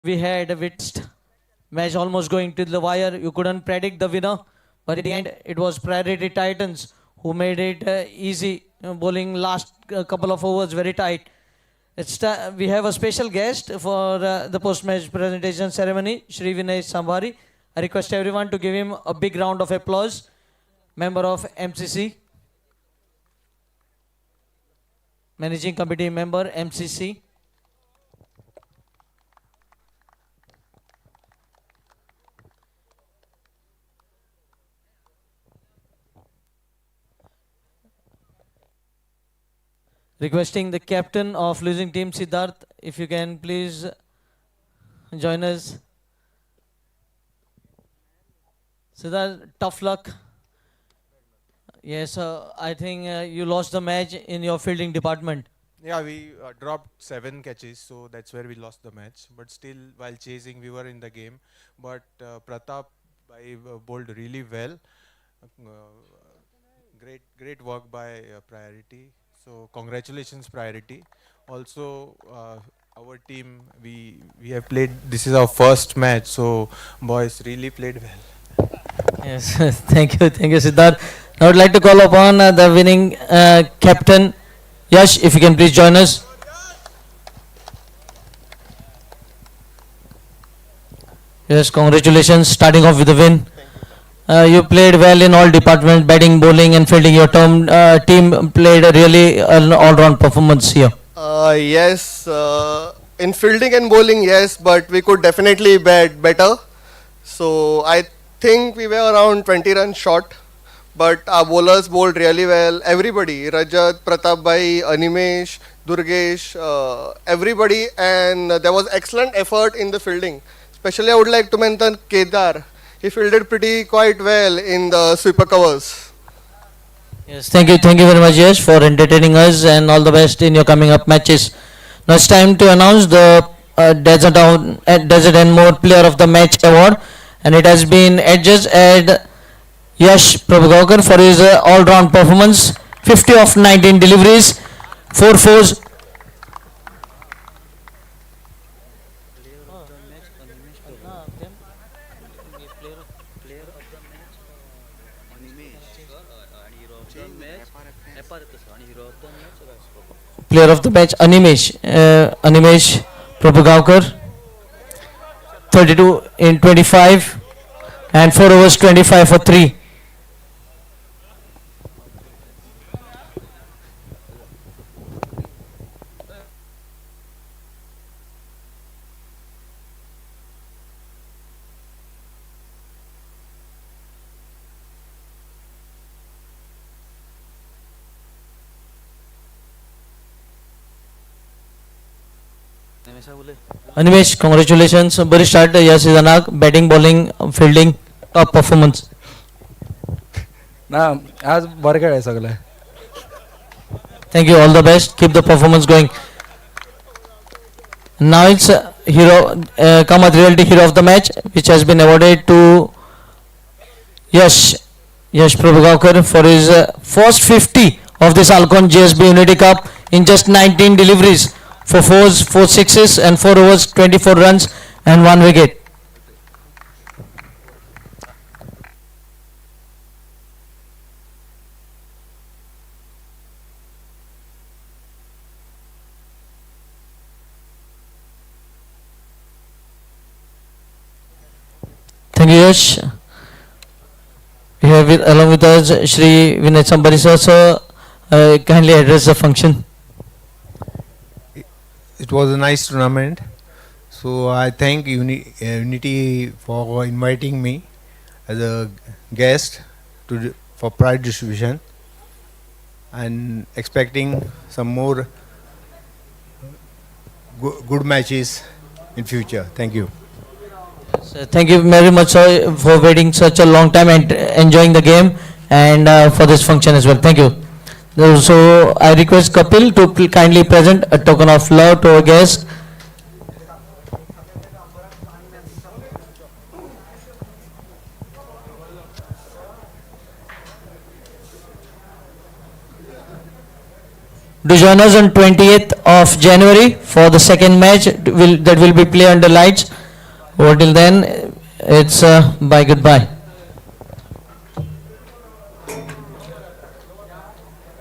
we had witnessed. Match almost going to the wire. You couldn't predict the winner, but in the end, it was Priority Titans who made it easy, bowling last couple of overs very tight. We have a special guest for the post-match presentation ceremony, Shri Vinay Sambhari. I request everyone to give him a big round of applause. Member of MCC. Managing Committee Member, MCC. Requesting the captain of losing team, Siddharth, if you can please join us. Siddharth, tough luck. Yes, I think you lost the match in your fielding department. Yeah, we dropped 7 catches, so that's where we lost the match. But still, while chasing, we were in the game. But Pratap bowled really well. Great work by Priority. So congratulations, Priority. Also, our team, we have played. This is our first match, so boys really played well. Yes, thank you, Siddharth. Now I would like to call upon the winning captain, Yash, if you can please join us. Yes, congratulations, starting off with the win. You played well in all departments, batting, bowling and fielding. Your team played a really an all-round performance here. Yes, in fielding and bowling, yes, but we could definitely bat better. So I think we were around 20 runs short, but our bowlers bowled really well. Everybody, Rajat, Pratap Bhai, Animesh, Durgesh, everybody, and there was excellent effort in the fielding. Especially I would like to mention Kedar. He fielded quite well in the sweeper covers. Yes, thank you very much, Yash, for entertaining us, and all the best in your coming up matches. Now it's time to announce the Desert and More Player of the Match award, and it has been adjudged at Yash Prabhagaokar for his all-round performance, 50 of 19 deliveries, 4 fours. Player of the match, Animesh Prabhagaokar, 32 in 25 and 4 overs, 25 for 3. Animesh, congratulations. Very start. Yes, is Anak. Batting, bowling, fielding, top performance. ना आज बरं खेळ आहे सगळं. Thank you. All the best. Keep the performance going. Now it's Kamath Realty Hero of the Match, which has been awarded to Yash Prabhagaokar for his first 50 of this ALCON GSB Unity Cup in just 19 deliveries for 4s, 4 sixes and 4 overs, 24 runs and 1 wicket. Thank you, Yash. We have along with us Shri Vinay Sambhari sir. Kindly address the function. It was a nice tournament, so I thank Unity for inviting me as a guest for prize distribution, and expecting some more good matches in future. Thank you. Thank you very much, sir, for waiting such a long time and enjoying the game, and for this function as well. Thank you. So I request Kapil to kindly present a token of love to our guest. Do join us on 28th of January for the second match that will be played under lights. Until then, it's bye goodbye.